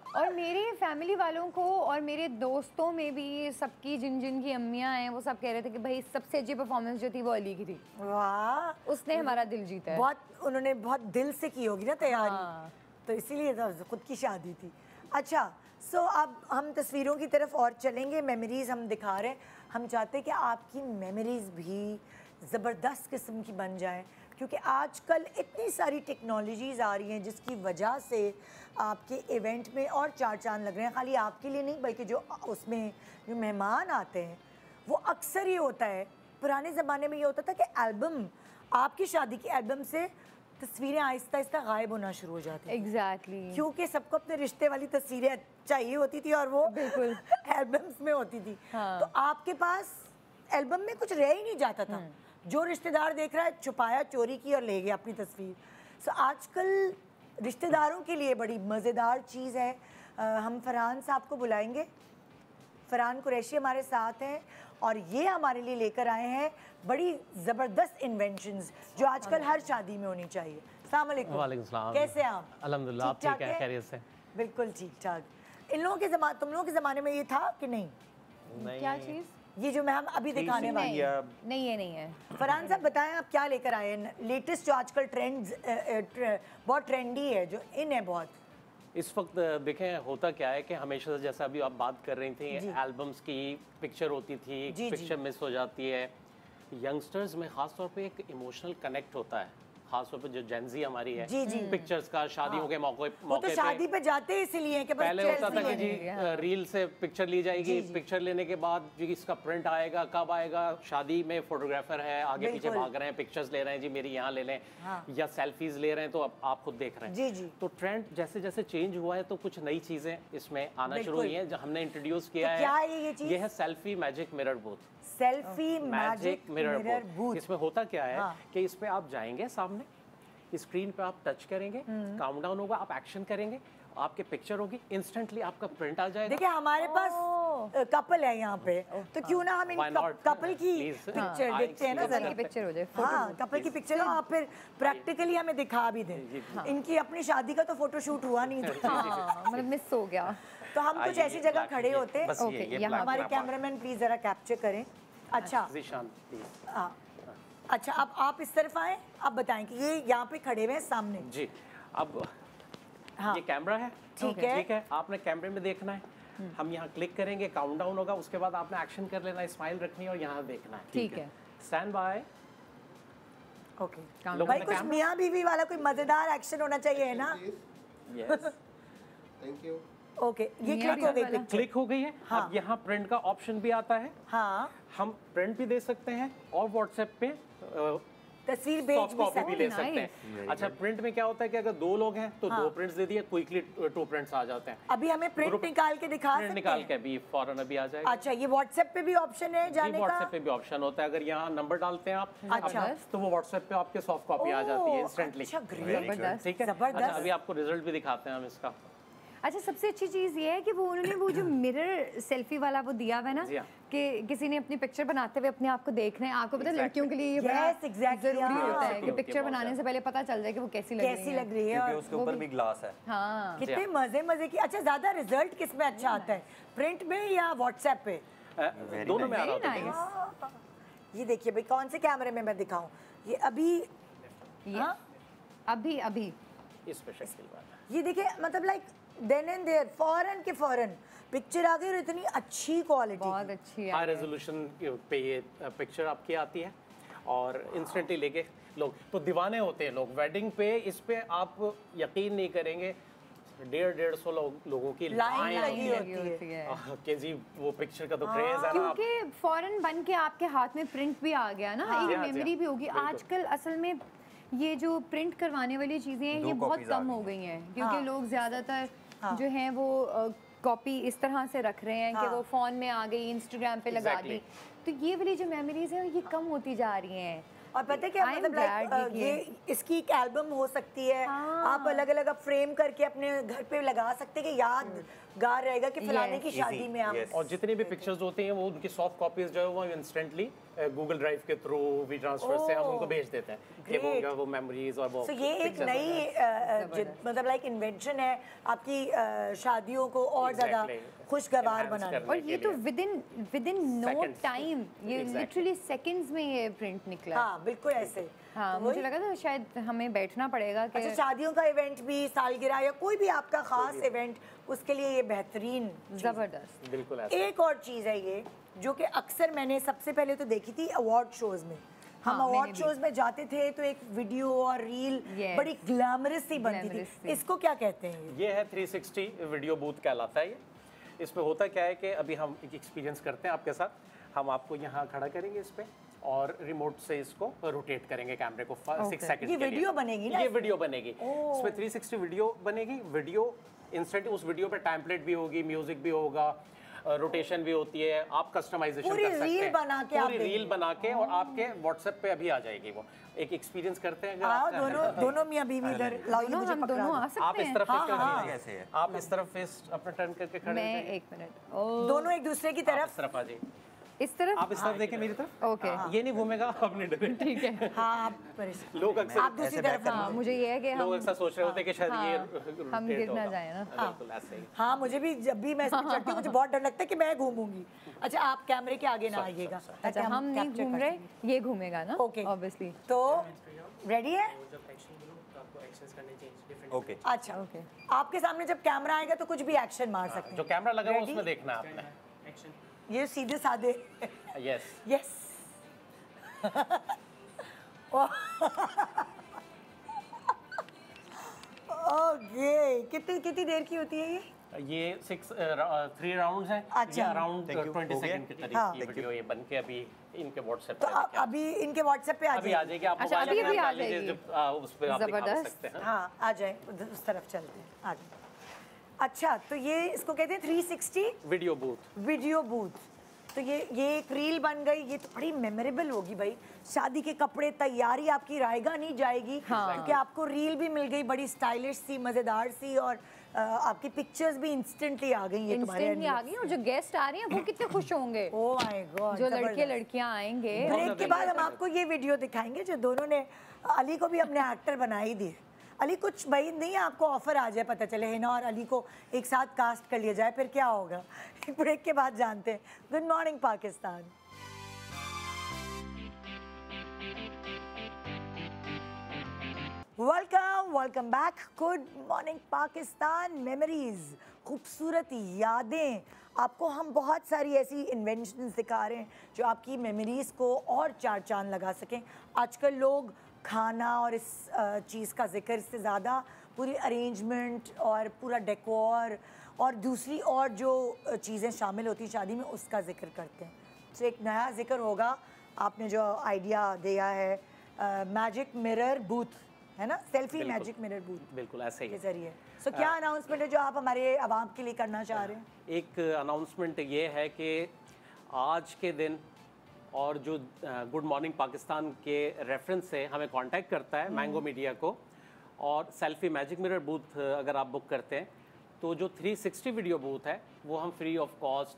और मेरे फैमिली वालों को और मेरे दोस्तों में भी सबकी जिन जिन की अम्मियाँ हैं वो सब कह रहे थे कि भाई सबसे अच्छी परफॉर्मेंस जो थी वो अली की थी। वाह, उसने हमारा दिल जीता है। उन्होंने बहुत दिल से की होगी ना तैयारी। तो इसीलिए तो खुद की शादी थी। अच्छा सो अब हम तस्वीरों की तरफ और चलेंगे। मेमोरीज हम दिखा रहे हैं। हम चाहते हैं कि आपकी मेमोरीज भी ज़बरदस्त किस्म की बन जाएं, क्योंकि आजकल इतनी सारी टेक्नोलॉजीज़ आ रही हैं जिसकी वजह से आपके इवेंट में और चार चांद लग रहे हैं। खाली आपके लिए नहीं बल्कि जो उसमें जो मेहमान आते हैं वो अक्सर ये होता है, पुराने ज़माने में ये होता था कि एल्बम, आपकी शादी की एल्बम से तस्वीरें आहिस्ता आहिस्ता गायब होना शुरू हो जाती। एग्जैक्टली क्योंकि सबको अपने रिश्ते वाली तस्वीरें चाहिए होती थी और वो बिल्कुल एल्बम्स में होती थी। तो आपके पास एल्बम में कुछ रह ही नहीं जाता था। जो रिश्तेदार देख रहा है छुपाया, चोरी की और ले गया अपनी तस्वीर। सो आजकल रिश्तेदारों के लिए बड़ी मज़ेदार चीज़ है। हम फरहान साहब को बुलाएंगे। फरहान कुरैशी हमारे साथ हैं और ये हमारे लिए लेकर आए हैं बड़ी ज़बरदस्त इन्वेंशंस जो आजकल हर शादी में होनी चाहिए। अस्सलाम वालेकुम। वालेकुम सलाम। कैसे हैं आप? अल्हम्दुलिल्लाह, आप ठीक है? खैरियत से? बिल्कुल ठीक ठाक। तुम लोगों के ज़माने में ये था कि नहीं? क्या चीज़? ये जो मैं हम अभी दिखाने वाले हैं। नहीं ये नहीं है। फरहान साहब बताएं आप क्या लेकर आए हैं लेटेस्ट जो आजकल ट्रेंड्स बहुत ट्रेंडी है, जो इन है बहुत इस वक्त? देखें होता क्या है कि हमेशा से जैसा अभी आप बात कर रही थी एल्बम्स की पिक्चर होती थी, पिक्चर मिस हो जाती है। यंगस्टर्स में ख़ास तौर पे एक इमोशनल कनेक्ट होता है, खास तौर पे जो जेंजी हमारी है पिक्चर्स का शादियों के मौके तो शादी पे जाते हैं इसलिए कि पहले होता था कि जी रील से पिक्चर ली जाएगी, पिक्चर लेने के बाद जी इसका प्रिंट आएगा, कब आएगा, शादी में फोटोग्राफर है आगे पीछे भाग रहे हैं, पिक्चर्स ले रहे हैं जी मेरी यहाँ ले लें, या सेल्फीज ले रहे हैं तो अब आप खुद देख रहे हैं। तो ट्रेंड जैसे जैसे चेंज हुआ है तो कुछ नई चीजें इसमें आना शुरू हुई है जो हमने इंट्रोड्यूस किया है। ये है selfie magic mirror booth. Selfie magic mirror booth. इसमें होता क्या है कि इस पे आप जाएंगे, सामने स्क्रीन पे आप टच करेंगे, काउंटडाउन होगा, आप एक्शन करेंगे, आपके पिक्चर होगी, इंस्टेंटली आपका प्रिंट आ जाएगा। देखिए हमारे पास कपल है यहाँ पे, तो क्यों ना हम इन कपल की पिक्चर देखते हैं ना जरा। पिक्चर हो जाए, हाँ कपल की पिक्चर हो, आप फिर प्रैक्टिकली हमें दिखा भी दें। इनकी अपनी शादी का तो फोटो शूट हुआ नहीं था, मतलब मिस हो गया। तो हम कुछ ऐसी जगह खड़े होते हैं। हमारे कैमरामैन प्लीज जरा कैप्चर करें। अच्छा अच्छा अब आप इस तरफ आए, आप बताएं कि ये यहाँ पे खड़े हुए हैं सामने जी। अब ये कैमरा है, ठीक है, आपने कैमरे में देखना है, हम यहाँ क्लिक करेंगे, काउंटडाउन होगा, उसके बाद आपने एक्शन कर लेना है, स्माइल रखनी है और यहाँ देखना है, ठीक है। Stand by. ओके भाई, कुछ मियाँ बीवी वाला कोई मजेदार एक्शन होना चाहिए है ना? Yes thank you. ओके ये क्लिक हो गई, क्लिक हो गई है। अब यहाँ प्रिंट का ऑप्शन भी आता है, हाँ हम प्रिंट भी दे सकते हैं और व्हाट्सएप पे तस्वीर भेज भी ले सकते हैं। अच्छा प्रिंट में क्या होता है कि अगर 2 लोग हैं तो 2 प्रिंट्स दे दिए, क्विकली 2 प्रिंट्स आ जाते हैं। अभी हमें प्रिंट निकाल के दिखा सकते हैं, निकाल के भी फौरन अभी आ जाएगा। अच्छा ये व्हाट्सएप पे भी ऑप्शन है जाने का? व्हाट्सएप पे भी ऑप्शन होता है, अगर यहाँ नंबर डालते हैं आप अच्छा तो वो व्हाट्सएप पे आपके सॉफ्ट कॉपी आ जाती है इंस्टेंटली। अच्छा ग्रेट, ठीक है। अच्छा अभी आपको रिजल्ट भी दिखाते हैं हम इसका। अच्छा, सबसे अच्छी चीज़ ये है कि वो उन्होंने वो जो मिरर सेल्फी वाला वो दिया हुआ है ना, जी हाँ। कि किसी ने अपनी पिक्चर बनाते हुए अपने आप को देखना है। आपको पता है लड़कियों के लिए ये बड़ा Yes, exactly, जरूरी हाँ। होता है कि Secure पिक्चर के बहुत बनाने से पहले पता चल जाए कि वो कैसी लग कैसी रही है। लग रही है क्योंकि और उसके ऊपर भी ग्लास है। हाँ, कितने मजे की। अच्छा, ज्यादा रिजल्ट किस में अच्छा आता है, प्रिंट में या व्हाट्सएप पे? दोनों में आ रहा वेरी होता है। नाइस। ये देखिए भाई, कौन से कैमरे में मैं दिखाऊं? ये अभी ये अभी अभी इस पे शक्ल बात है। ये देखिए, मतलब लाइक देन एंड देयर, फौरन के फौरन पिक्चर आ गई और इतनी अच्छी क्वालिटी। बहुत अच्छी है। हाई रेजोल्यूशन पे ये पिक्चर आपकी आती है और इंस्टेंटली लेके लोग तो दीवाने होते हैं लोग वेडिंग पे। इस पे आप यकीन नहीं करेंगे, 150 लोगों की लाइन लाइन लगी होती है होती है। कि जी वो पिक्चर का तो क्रेज है ना। क्योंकि फौरन बन के आपके हाथ में प्रिंट भी आ गया ना, जी एक हाँ, जी मेमोरी हाँ, भी होगी। बिल्कुल। आजकल असल में ये जो प्रिंट करवाने वाली चीज़ें हैं, दो ये बहुत copies आ कम गई हो हैं। गई हैं, क्योंकि हाँ। लोग ज़्यादातर हाँ। जो हैं वो कॉपी इस तरह से रख रहे हैं कि हाँ। वो फ़ोन में आ गई, इंस्टाग्राम पे लगा दी। Exactly. तो ये वाली जो मेमोरीज हैं ये कम होती जा रही हैं। और पता है क्या, I am मतलब glad लाइक कि ये इसकी एक एल्बम हो सकती है। हाँ। आप अलग अलग अब फ्रेम करके अपने घर पे लगा सकते हैं कि यादगार रहेगा कि फलाने Yes. की शादी में हम। Yes. और जितनी भी पिक्चर्स होती हैं वो उनकी सॉफ्ट कॉपीज जो है वो इंस्टेंटली गूगल ड्राइव के थ्रू वी ट्रांसफर से हम उनको भेज देते हैं कि Great. वो मेमोरीज और वो तो ये एक pictures नई वगैरह। मतलब लाइक इन्वेंशन है आपकी, शादियों को और ज्यादा Exactly. खुशगवार Enhance बनाने। करने और के ये तो लिए। Within no Seconds. Time, ये Exactly. लिटरली सेकंड्स में ये प्रिंट निकला। हाँ बिल्कुल ऐसे। हाँ, तो मुझे वही। लगा था शायद हमें बैठना पड़ेगा कि अच्छा, शादियों का इवेंट भी, सालगिरह या कोई भी आपका खास इवेंट, उसके लिए ये बेहतरीन चीज़ है। जबरदस्त। बिल्कुल ऐसा। एक और चीज़ है ये, जो कि अक्सर मैंने सबसे पहले तो देखी थी अवार्ड शोज में। हम हाँ, अवार्ड मैंने भी। शोज में जाते थे तो एक वीडियो और रील Yes. बड़ी ग्लैमरस सी बनती Glamorous थी। सी। इसको क्या कहते हैं ये? ये है 360 वीडियो बूथ कहलाता है ये। इसमें होता क्या है कि अभी हम एक एक्सपीरियंस करते हैं आपके साथ। हम आपको यहाँ खड़ा करेंगे इस पे और रिमोट से इसको रोटेट करेंगे कैमरे को 6 सेकंड ये के लिए। वीडियो बनेगी ना? ये वीडियो बनेगी। इसमें 360 वीडियो बनेगी। वीडियो इंस्टेंट, उस वीडियो पे टेम्पलेट भी होगी, म्यूजिक भी होगा, रोटेशन भी होती है। आप कस्टमाइजेशन पूरी कर सकते हैं। रील बना के आप पूरी रील देंगे। बना के और आपके व्हाट्सएप पे अभी आ जाएगी वो। एक एक्सपीरियंस करते हैं अगर आओ आपका- दोनों मियाँ बीवी इधर लाओ, ये दोनों मुझे हम पकड़ा दोनों दो। आ आप सकते इस हैं। तरफ face करके हाँ। खड़े कैसे है? आप इस तरफ फेस अपना टर्न करके खड़े हो मैं जाइए। 1 मिनट। ओ, दोनों एक दूसरे की आप तरफ। इस तरफ आ जाइए। इस तरफ। आप इस तरफ देखें मेरी तरफ। ओके, ये नहीं घूमेगा अपने डरे। ठीक है। हाँ आप परेशान। लोग अक्सर आप दूसरी तरफ। हाँ, मुझे ये है कि लोग हम अक्सर सोच रहे होते हैं कि शायद ये हाँ, rotate हम गिर ना होगा। जाए ना। बिल्कुल ऐसे ही। हाँ, मुझे भी जब भी मैं इस पे चढ़ती हूँ मुझे बहुत डर लगता है कि मैं घूमूंगी। अच्छा, आप कैमरे के आगे ना आइएगा। अच्छा, ताकि हम नहीं capture घूम कर रहे, सकें। ये घूमेगा ना ओके। ऑब्वियसली। तो रेडी है? ओके। अच्छा, ओके। आपके सामने जब कैमरा आएगा तो कुछ भी एक्शन मार सकते जो हैं। कैमरा लगा हुआ Ready? उसमें देखना है आपने। ये सीधे साधे। यस। यस। ओके, कितनी कितनी देर की होती है ये? ये 3 राउंड्स हैं। अच्छा। ये अराउंड Thank you. 20 हो गया? सेकंड के करीब हाँ। की वीडियो ये बन के अभी इनके व्हाट्सएप तो पे अभी इनके व्हाट्सएप पे आ अभी आ जाए। जाएगी। आप अच्छा, मोबाइल अभी में आ डाल लीजिए, जाएगी। जब उस पे आप दिखा जबरदस्त। सकते हैं। हाँ, आ जाए, उस तरफ चलते हैं, आ जाए। अच्छा, तो ये इसको कहते हैं 360 वीडियो बूथ। Video booth. तो ये एक रील बन गई। ये तो बड़ी मेमोरेबल होगी भाई। शादी के कपड़े, तैयारी आपकी रायगा नहीं जाएगी। हाँ। क्योंकि आपको रील भी मिल गई बड़ी स्टाइलिश सी, मजेदार सी, और आपकी पिक्चर्स भी इंस्टेंटली आ गई। ये तुम्हारे इंस्टेंटली आ गई, और जो गेस्ट आ रहे हैं वो कितने खुश होंगे। ओ माय गॉड, जो लड़के लड़कियां आएंगे। ब्रेक के बाद हम आपको ये वीडियो दिखाएंगे जो दोनों ने, अली को भी अपने एक्टर बना ही दिए। अली, कुछ भाई नहीं है, आपको ऑफर आ जाए, पता चले हिना और अली को एक साथ कास्ट कर लिया जाए, फिर क्या होगा? ब्रेक के बाद जानते हैं। Good morning Pakistan. Welcome back. Good morning Pakistan. Memories, खूबसूरत यादें। आपको हम बहुत सारी ऐसी इन्वेंशंस दिखा रहे हैं जो आपकी मेमोरीज को और चार चांद लगा सकें। आजकल लोग खाना और इस चीज़ का जिक्र, इससे ज़्यादा पूरी अरेंजमेंट और पूरा डेकोर और दूसरी और जो चीज़ें शामिल होती हैं शादी में, उसका जिक्र करते हैं। तो एक नया जिक्र होगा। आपने जो आइडिया दिया है मैजिक मिरर बूथ, है ना, सेल्फी बिल्कुल। मैजिक मिरर बूथ बिल्कुल ऐसे के ही। जरिए। सो क्या अनाउंसमेंट है जो आप हमारे आवाम के लिए करना चाह रहे हैं? एक अनाउंसमेंट ये है कि आज के दिन और जो गुड मॉर्निंग पाकिस्तान के रेफरेंस से हमें कांटेक्ट करता है मैंगो मीडिया को, और सेल्फी मैजिक मिरर बूथ अगर आप बुक करते हैं तो जो 360 वीडियो बूथ है वो हम फ्री ऑफ कॉस्ट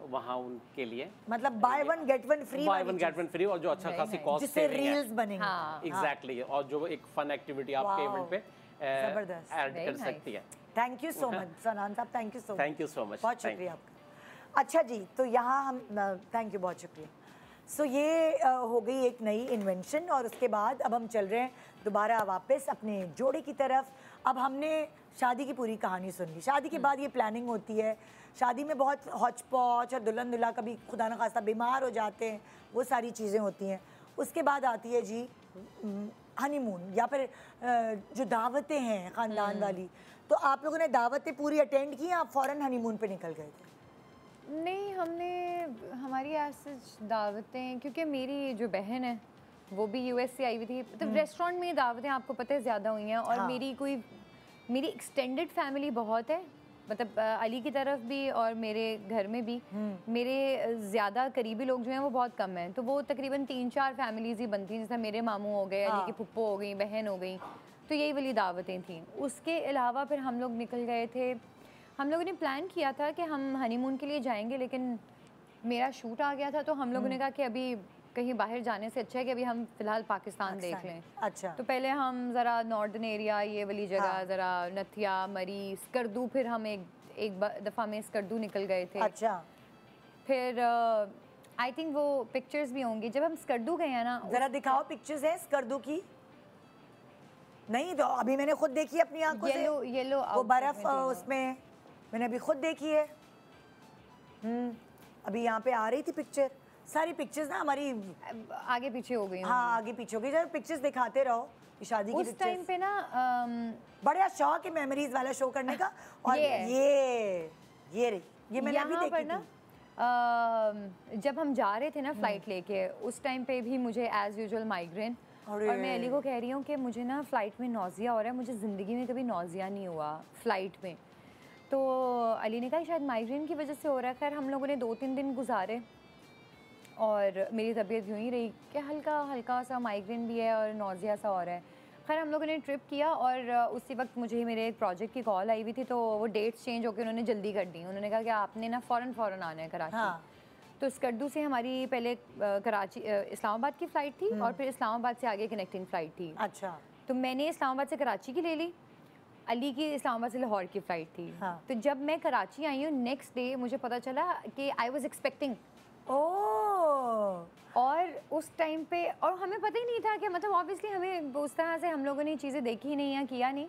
वहाँ उनके लिए, मतलब by one get one free, by one get one free, और जो अच्छा खासी कॉस्ट जिससे रील्स बनेंगे। एग्जैक्टली, और जो एक फन एक्टिविटी आपके इवेंट पे ऐड कर सकती है। थैंक यू सो मच सनान साहब, thank you so much. Thank you so much, बहुत शुक्रिया आपका। अच्छा जी, तो यहाँ हम थैंक यू, बहुत शुक्रिया। सो ये हो गई एक नई इन्वेंशन, और उसके बाद अब हम चल रहे हैं दोबारा वापस अपने जोड़े की तरफ। अब हमने शादी की पूरी कहानी सुन ली। शादी के बाद ये प्लानिंग होती है, शादी में बहुत हौच पौच, और दुल्हन दुल्हा कभी खुदा न खास्ता बीमार हो जाते हैं, वो सारी चीज़ें होती हैं। उसके बाद आती है जी हनीमून, या फिर जो दावतें हैं ख़ानदान वाली। तो आप लोगों ने दावतें पूरी अटेंड की, आप फ़ौरन हनीमून पे निकल गए थे? नहीं, हमने हमारी ऐसे दावतें, क्योंकि मेरी जो बहन है वो भी यूएस से आई हुई थी, तो रेस्टोरेंट में दावतें आपको पता है ज़्यादा हुई हैं। और मेरी एक्सटेंडेड फैमिली बहुत है, मतलब अली की तरफ भी और मेरे घर में भी मेरे ज़्यादा करीबी लोग जो हैं वो बहुत कम हैं। तो वो तकरीबन 3-4 फैमिलीज़ ही बनती हैं, जैसे मेरे मामू हो गए, अली की फुप्पो हो गई, बहन हो गई, तो यही वाली दावतें थीं। उसके अलावा फिर हम लोग निकल गए थे। हम लोगों ने प्लान किया था कि हम हनीमून के लिए जाएंगे, लेकिन मेरा शूट आ गया था, तो हम लोगों ने कहा कि अभी कहीं बाहर जाने से अच्छा है कि अभी हम फ़िलहाल पाकिस्तान देख लें। अच्छा। तो पहले हम ज़रा नॉर्दर्न एरिया, ये वाली जगह, ज़रा नथिया, मरी, स्कर्दू, फिर हम एक दफ़ा में स्कर्दू निकल गए थे। अच्छा। फिर आई थिंक वो पिक्चर्स भी होंगी जब हम स्कर्दू गए हैं ना। ज़रा दिखाओ, पिक्चर्स है स्कर्दू की? नहीं, तो अभी मैंने खुद देखी अपनी आंखों से, येलो वो बर्फ उसमें मैंने अभी खुद देखी है। अभी यहाँ पे आ रही थी पिक्चर, सारी पिक्चर्स ना हमारी आगे पीछे हो गई। हाँ, आगे पीछे हो गई। जब पिक्चर्स दिखाते रहो शादी की उस टाइम पे ना बड़ा शौक है मेमोरीज वाला शो करने का। और ये मैंने अभी देखी ना, जब हम जा रहे थे ना फ्लाइट लेके, उस टाइम पे भी मुझे एज यूजुअल माइग्रेन, और मैं अली को कह रही हूँ कि मुझे ना फ़्लाइट में नौजिया हो रहा है, मुझे ज़िंदगी में कभी नौजिया नहीं हुआ फ़्लाइट में। तो अली ने कहा शायद माइग्रेन की वजह से हो रहा है। खैर हम लोगों ने 2-3 दिन गुजारे और मेरी तबीयत यूँ ही रही कि हल्का हल्का सा माइग्रेन भी है और नौजिया सा हो रहा है। खैर हम लोगों ने ट्रिप किया, और उसी वक्त मुझे मेरे एक प्रोजेक्ट की कॉल आई हुई थी, तो वो डेट्स चेंज होकर उन्होंने जल्दी कर दी। उन्होंने कहा कि आपने ना फ़ौरन आना है कराची। हाँ। तो स्कर्दू से हमारी पहले कराची इस्लामाबाद की फ़्लाइट थी, और फिर इस्लामाबाद से आगे कनेक्टिंग फ़्लाइट थी। अच्छा। तो मैंने इस्लामाबाद से कराची की ले ली, अली की इस्लामाबाद से लाहौर की फ़्लाइट थी। हाँ। तो जब मैं कराची आई हूँ, नेक्स्ट डे मुझे पता चला कि आई वॉज एक्सपेक्टिंग। और उस टाइम पे, और हमें पता ही नहीं था कि, मतलब ऑब्वियसली हमें उस तरह से हम लोगों ने चीज़ें देखी ही नहीं या किया नहीं।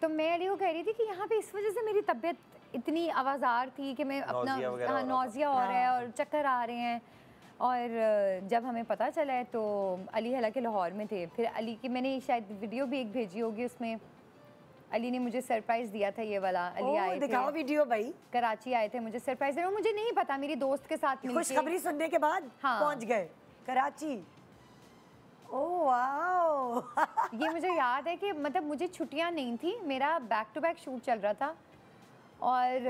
तो मैं अली को कह रही थी कि यहाँ पे इस वजह से मेरी तबीयत इतनी आवाज़ार थी कि मैं अपना नौजिया हो रहा है और चक्कर आ रहे हैं। और जब हमें पता चला है तो अली हालांकि लाहौर में थे, फिर अली की मैंने शायद वीडियो भी एक भेजी होगी, उसमें अली ने मुझे सरप्राइज़ दिया था ये वाला। अली आए थे, दिखाओ वीडियो भाई। कराची आए थे, मुझे सरप्राइज़ दिया, मुझे नहीं पता, मेरी दोस्त के साथ मिलके खुशखबरी सुनने के बाद पहुंच गए कराची। Oh wow. ये मुझे याद है कि मतलब मुझे छुट्टियां नहीं थी, मेरा बैक टू बैक शूट चल रहा था और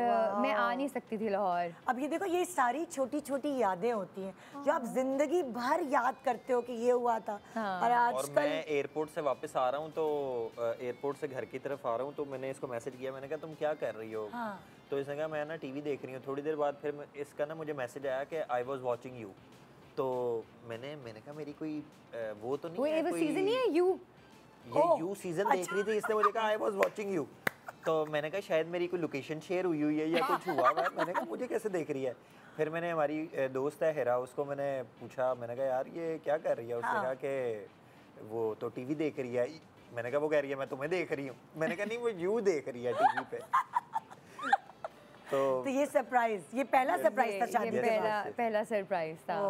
मैं आ नहीं सकती थी लाहौर। अब ये देखो, ये सारी छोटी छोटी यादें होती हैं जो आप जिंदगी भर याद करते हो कि ये हुआ था। और आजकल मैं एयरपोर्ट से वापस आ रहा हूँ, तो एयरपोर्ट से घर की तरफ आ रहा हूँ, तो मैंने इसको मैसेज किया, मैंने कहा तुम क्या कर रही हो? तो इसने कहा मैं ना टीवी देख रही हूँ। थोड़ी देर बाद फिर इसका ना मुझे मैसेज आया कि आई वॉज वॉचिंग यू। तो मैंने कहा मेरी कोई वो तो नहीं है, कोई सीजन नहीं है यू, ये यू सीजन देख रही थी। इसने मुझे कहा आई वॉज वॉचिंग यू। तो मैंने कहा शायद मेरी कोई लोकेशन शेयर हुई हुई है या कुछ हुआ है। मैंने कहा मुझे कैसे देख रही है? फिर मैंने, हमारी दोस्त है हिरा, उसको मैंने पूछा, मैंने कहा यार ये क्या कर रही है? उसने कहा कि वो तो टीवी देख रही है। मैंने कहा वो कह रही है मैं तुम्हें देख रही हूँ। मैंने कहा नहीं, वो यू देख रही है टीवी पे। तो ये सरप्राइज, ये पहला सरप्राइज था शादी के बाद। पहला सरप्राइज था।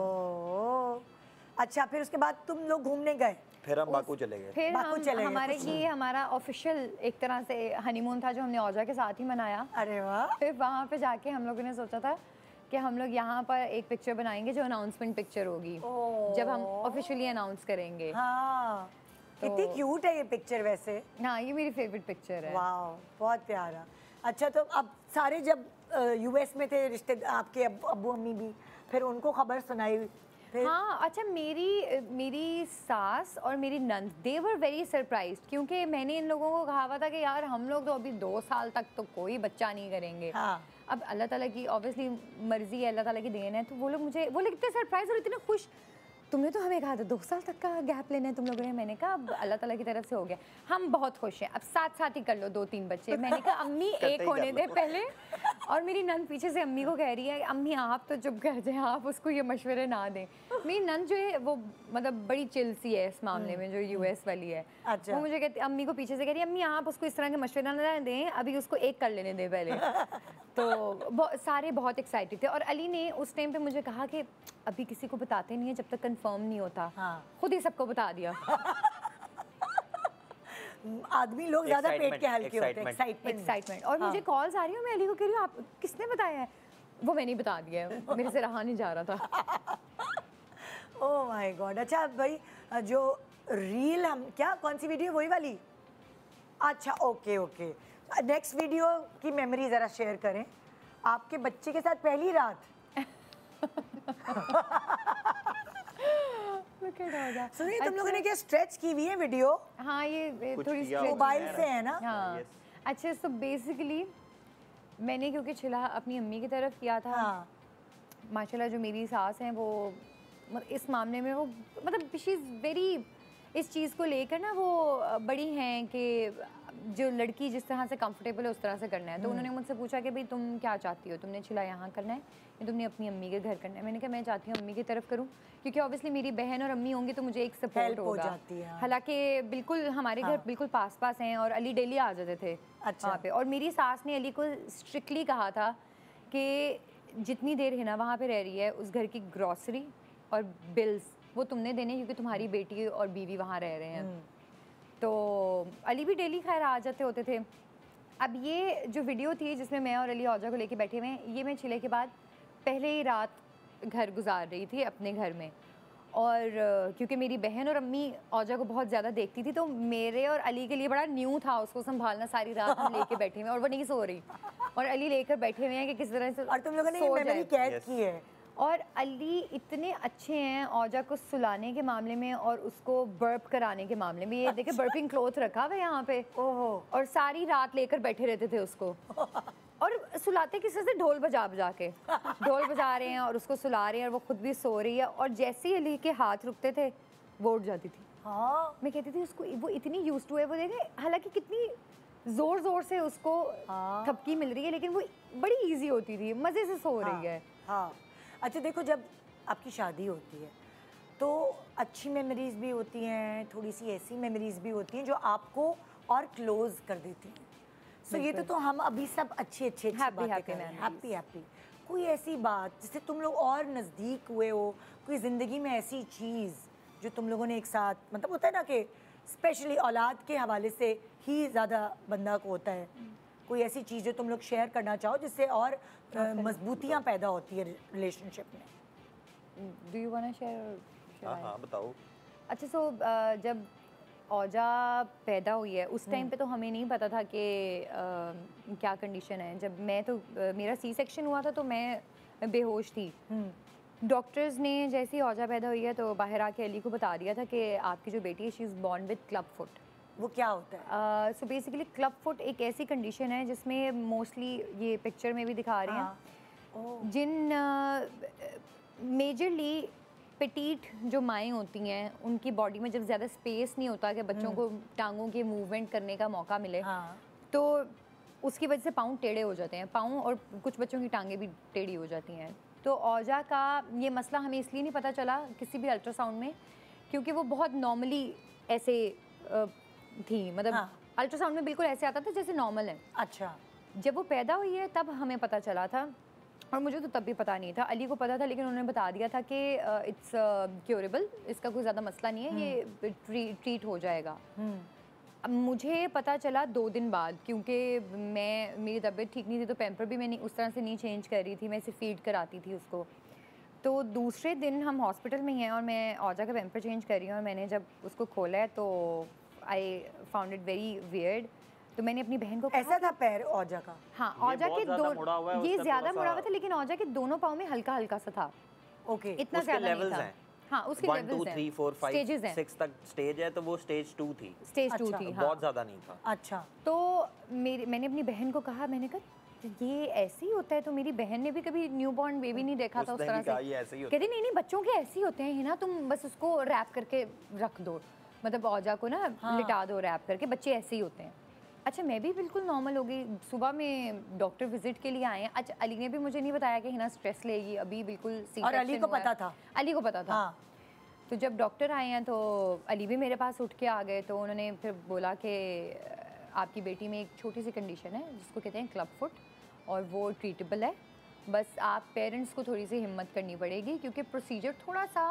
अच्छा, फिर उसके बाद तुम लोग घूमने गए? फिर हम बाकू चले गए। फिर हमारा ऑफिशियल एक तरह से हनीमून था जो हमने औजा के साथ ही मनाया। अरे वाह। फिर वहाँ पे जाके हम लोगों ने सोचा था कि हम लोग यहाँ पर एक पिक्चर बनाएंगे जो अनाउंसमेंट पिक्चर होगी जब हम ऑफिशियली अनाउंस करेंगे। हाँ, कितनी क्यूट है ये पिक्चर वैसे। हाँ, ये मेरी फेवरेट पिक्चर है। वाह, बहुत प्यारा। अच्छा, तो अब सारे जब यूएस में थे रिश्ते, आपके अब्बू अम्मी भी, फिर उनको खबर सुनाई? हाँ अच्छा, मेरी सास और मेरी नंद दे वर वेरी सरप्राइज्ड, क्योंकि मैंने इन लोगों को कहा हुआ था कि यार हम लोग तो अभी 2 साल तक तो कोई बच्चा नहीं करेंगे। हाँ। अब अल्लाह ताला की ऑब्वियसली मर्जी है, अल्लाह ताला की देन है, तो वो लोग इतने सरप्राइज और इतने खुश। तुमने तो हमें कहा था 2 साल तक का गैप लेना है तुम लोगों ने। मैंने कहा अब अल्लाह ताला की तरफ से हो गया, हम बहुत खुश हैं, अब साथ साथ ही कर लो 2-3 बच्चे। मैंने कहा अम्मी एक होने दे पहले। और मेरी नंद पीछे से अम्मी को कह रही है अम्मी आप तो चुप कर जाए, आप उसको ये मशवरे ना दें। मेरी नंद जो है वो मतलब बड़ी चिल सी है इस मामले में, जो यूएस वाली है। अच्छा। वो मुझे कहती, अम्मी को पीछे से कह रही है अम्मी आप उसको इस तरह के मशवरे ना दें, अभी उसको एक कर लेने दें पहले। तो सारे बहुत एक्साइटेड थे। और अली ने उस टाइम पे मुझे कहा कि अभी किसी को बताते नहीं है जब तक कंफर्म नहीं होता। हाँ। खुद ही सबको बता दिया। आदमी लोग ज्यादा पेट के हल्के होते हैं, एक्साइटमेंट। और मुझे कॉल्स आ रही है, मैं अली को कह रही हूँ आप किसने बताया है? वो मैंने बता दिया है, मेरे से रहा नहीं जा रहा था। Oh my God. अच्छा भाई, जो रील हम क्या, कौन सी वीडियो, वही वाली? अच्छा ओके ओके। नेक्स्ट वीडियो की मेमोरी ज़रा शेयर करें, आपके बच्चे के साथ पहली रात। सुनिए तुम लोगों ने क्या स्ट्रेच की हुई है वीडियो? हाँ ये थोड़ी मोबाइल से है ना? हाँ। अच्छा तो बेसिकली मैंने क्योंकि छिला अपनी अम्मी की तरफ किया था। हाँ। माशाल्लाह जो मेरी सास हैं वो इस मामले में वो मतलब शी इज़ वेरी, इस चीज़ को लेकर ना वो बड़ी हैं कि जो लड़की जिस तरह से कंफर्टेबल है उस तरह से करना है। तो उन्होंने मुझसे पूछा कि भाई तुम क्या चाहती हो, तुमने छिला यहाँ करना है या तुमने अपनी अम्मी के घर करना है? मैंने कहा मैं चाहती हूँ अम्मी की तरफ करूँ, क्योंकि ऑब्वियसली मेरी बहन और अम्मी होंगी तो मुझे एक सपोर्ट होगा। हालांकि बिल्कुल हमारे घर बिल्कुल पास पास हैं और अली डेली आ जाते थे वहाँ पे। और मेरी सास ने अली को स्ट्रिक्टली कहा था कि जितनी देर हिना वहाँ पे रह रही है उस घर की ग्रॉसरी और बिल्स वो तुमने देने, क्योंकि तुम्हारी बेटी और बीवी वहाँ रह रहे हैं। तो अली भी डेली खैर आ जाते होते थे। अब ये जो वीडियो थी जिसमें मैं और अली औजा को लेके बैठे हुए हैं, ये मैं छिले के बाद पहले ही रात घर गुजार रही थी अपने घर में। और क्योंकि मेरी बहन और अम्मी औजा को बहुत ज़्यादा देखती थी तो मेरे और अली के लिए बड़ा न्यू था उसको संभालना। सारी रात हम लेके बैठे हुए हैं और वो नहीं सो रही और अली लेकर बैठे हुए हैं कि किस तरह से। और तुम लोगों ने ये मेमोरी कैद की है। और अली इतने अच्छे हैं औजा को सुलाने के मामले में और उसको बर्प कराने के मामले में। ये देखे बर्पिंग क्लोथ रखा हुआ है यहाँ पे। ओहो। और सारी रात लेकर बैठे रहते थे उसको और सुलाते किसी से ढोल बजा बजा के, ढोल बजा रहे हैं और उसको सुला रहे हैं और वो खुद भी सो रही है। और जैसे ही अली के हाथ रुकते थे वो उठ जाती थी। हाँ। मैं कहती थी उसको वो इतनी यूज्ड टू है, वो देखे हालांकि कितनी जोर जोर से उसको थपकी मिल रही है लेकिन वो बड़ी इजी होती थी, मजे से सो रही है। हाँ। अच्छा देखो, जब आपकी शादी होती है तो अच्छी मेमोरीज भी होती हैं, थोड़ी सी ऐसी मेमोरीज भी होती हैं जो आपको और क्लोज कर देती हैं। सो ये तो हम अभी सब अच्छी बातें कर रहे हैं, हैप्पी। कोई ऐसी बात जिससे तुम लोग और नज़दीक हुए हो, कोई ज़िंदगी में ऐसी चीज़ जो तुम लोगों ने एक साथ, मतलब होता है ना कि स्पेशली औलाद के हवाले से ही ज़्यादा बंदा को होता है, कोई ऐसी चीज़ जो तुम लोग शेयर करना चाहो जिससे और मजबूतियाँ पैदा होती है रिलेशनशिप में? Do you want to share? हाँ बताओ। अच्छा सो जब औजा पैदा हुई है उस टाइम पे तो हमें नहीं पता था कि क्या कंडीशन है। जब मैं तो मेरा सी सेक्शन हुआ था तो मैं बेहोश थी। डॉक्टर्स ने जैसे ही औजा पैदा हुई है तो बाहर आके अली को बता दिया था कि आपकी जो बेटी है she is born with club foot. वो क्या होता है? सो बेसिकली क्लब फुट एक ऐसी कंडीशन है जिसमें मोस्टली ये पिक्चर में भी दिखा रहे हैं जिन मेजरली पेटीट जो माएँ होती हैं उनकी बॉडी में जब ज़्यादा स्पेस नहीं होता कि बच्चों को टांगों के मूवमेंट करने का मौका मिले। तो उसकी वजह से पाँव टेढ़े हो जाते हैं, पाँव और कुछ बच्चों की टांगें भी टेढ़ी हो जाती हैं। तो औजा का ये मसला हमें इसलिए नहीं पता चला किसी भी अल्ट्रासाउंड में क्योंकि वो बहुत नॉर्मली ऐसे थी, मतलब अल्ट्रासाउंड में बिल्कुल ऐसे आता था जैसे नॉर्मल है। अच्छा। जब वो पैदा हुई है तब हमें पता चला था और मुझे तो तब भी पता नहीं था, अली को पता था लेकिन उन्होंने बता दिया था कि इट्स क्योरेबल, इसका कोई ज़्यादा मसला नहीं है, ये ट्रीट हो जाएगा। अब मुझे पता चला 2 दिन बाद क्योंकि मेरी तबीयत ठीक नहीं थी तो पैम्पर भी मैं उस तरह से नहीं चेंज कर रही थी, मैं सिर्फ फीड कराती थी उसको। तो दूसरे दिन हम हॉस्पिटल में हैं और मैं औजा का पैम्पर चेंज कर रही हूँ और मैंने जब उसको खोला है तो I found it very weird. तो मैंने अपनी बहन को कहा, ऐसा था पैर औजा का? हाँ, औजा के ये ज़्यादा मुड़ा हुआ था लेकिन औजा के दोनों पाँव में हल्का हल्का सा था। ओके। इतना ज़्यादा नहीं था। हाँ, उसके 1 levels 2 हैं, 3 4 stages 5 हैं। 6 तक स्टेज है, तो वो स्टेज 2 थी, स्टेज 2 अच्छा, थी, हाँ। बहुत ज़्यादा नहीं था। अच्छा, तो मैंने अपनी बहन को कहा, मैंने कहा ये ऐसे ही होता है? तो मेरी बहन ने भी कभी न्यूबॉर्न बेबी नहीं देखा था उस उसने तरह भी कहा से। ये ऐसे ही होता कहती नहीं नहीं, बच्चों के ऐसे ही होते हैं हिना, तुम बस उसको रैप करके रख दो, मतलब औजा को ना लिटा दो रैप करके, बच्चे ऐसे ही होते हैं। अच्छा, मैं भी बिल्कुल नॉर्मल हो गई। सुबह में डॉक्टर विजिट के लिए आए हैं। अच्छा, अली ने भी मुझे नहीं बताया कि हिना स्ट्रेस लेगी, अभी बिल्कुल सी और अली को पता था? अली को पता था। हाँ। तो जब डॉक्टर आए हैं तो अली भी मेरे पास उठ के आ गए, तो उन्होंने फिर बोला कि आपकी बेटी में एक छोटी सी कंडीशन है जिसको कहते हैं क्लब फुट, और वो ट्रीटेबल है। बस आप पेरेंट्स को थोड़ी सी हिम्मत करनी पड़ेगी, क्योंकि प्रोसीजर थोड़ा सा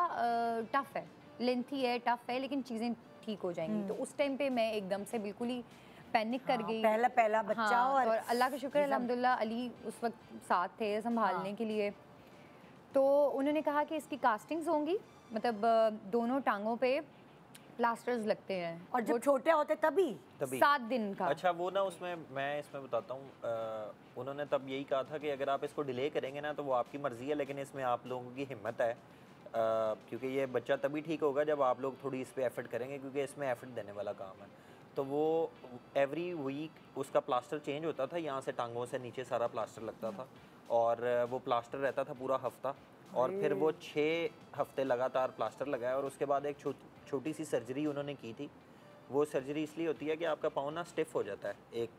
टफ़ है, लेंथी है, टफ़ है, लेकिन चीज़ें ठीक हो जाएंगी। तो उस टाइम पे मैं एकदम से बिल्कुल ही पैनिक कर गई। पहला बच्चा। हाँ, और अल्लाह का शुक्र है अल्हम्दुलिल्लाह, अली उस वक्त साथ थे संभालने के लिए। तो उन्होंने कहा कि इसकी कास्टिंग्स होंगी, मतलब दोनों टांगों पे प्लास्टर्स लगते हैं। और जब छोटे होते तभी 7 दिन का। अच्छा, वो ना उसमें मैं इसमें बताता हूँ, उन्होंने तब यही कहा था कि अगर आप इसको डिले करेंगे ना तो वो आपकी मर्ज़ी है, लेकिन इसमें आप लोगों की हिम्मत है, क्योंकि ये बच्चा तभी ठीक होगा जब आप लोग थोड़ी इस पर एफर्ट करेंगे, क्योंकि इसमें एफर्ट देने वाला काम है। तो वो एवरी वीक उसका प्लास्टर चेंज होता था, यहाँ से टांगों से नीचे सारा प्लास्टर लगता था, और वो प्लास्टर रहता था पूरा हफ्ता, और फिर वो 6 हफ्ते लगातार प्लास्टर लगाया, और उसके बाद एक छोटी सी सर्जरी उन्होंने की थी। वो सर्जरी इसलिए होती है कि आपका पाँव ना स्टिफ हो जाता है एक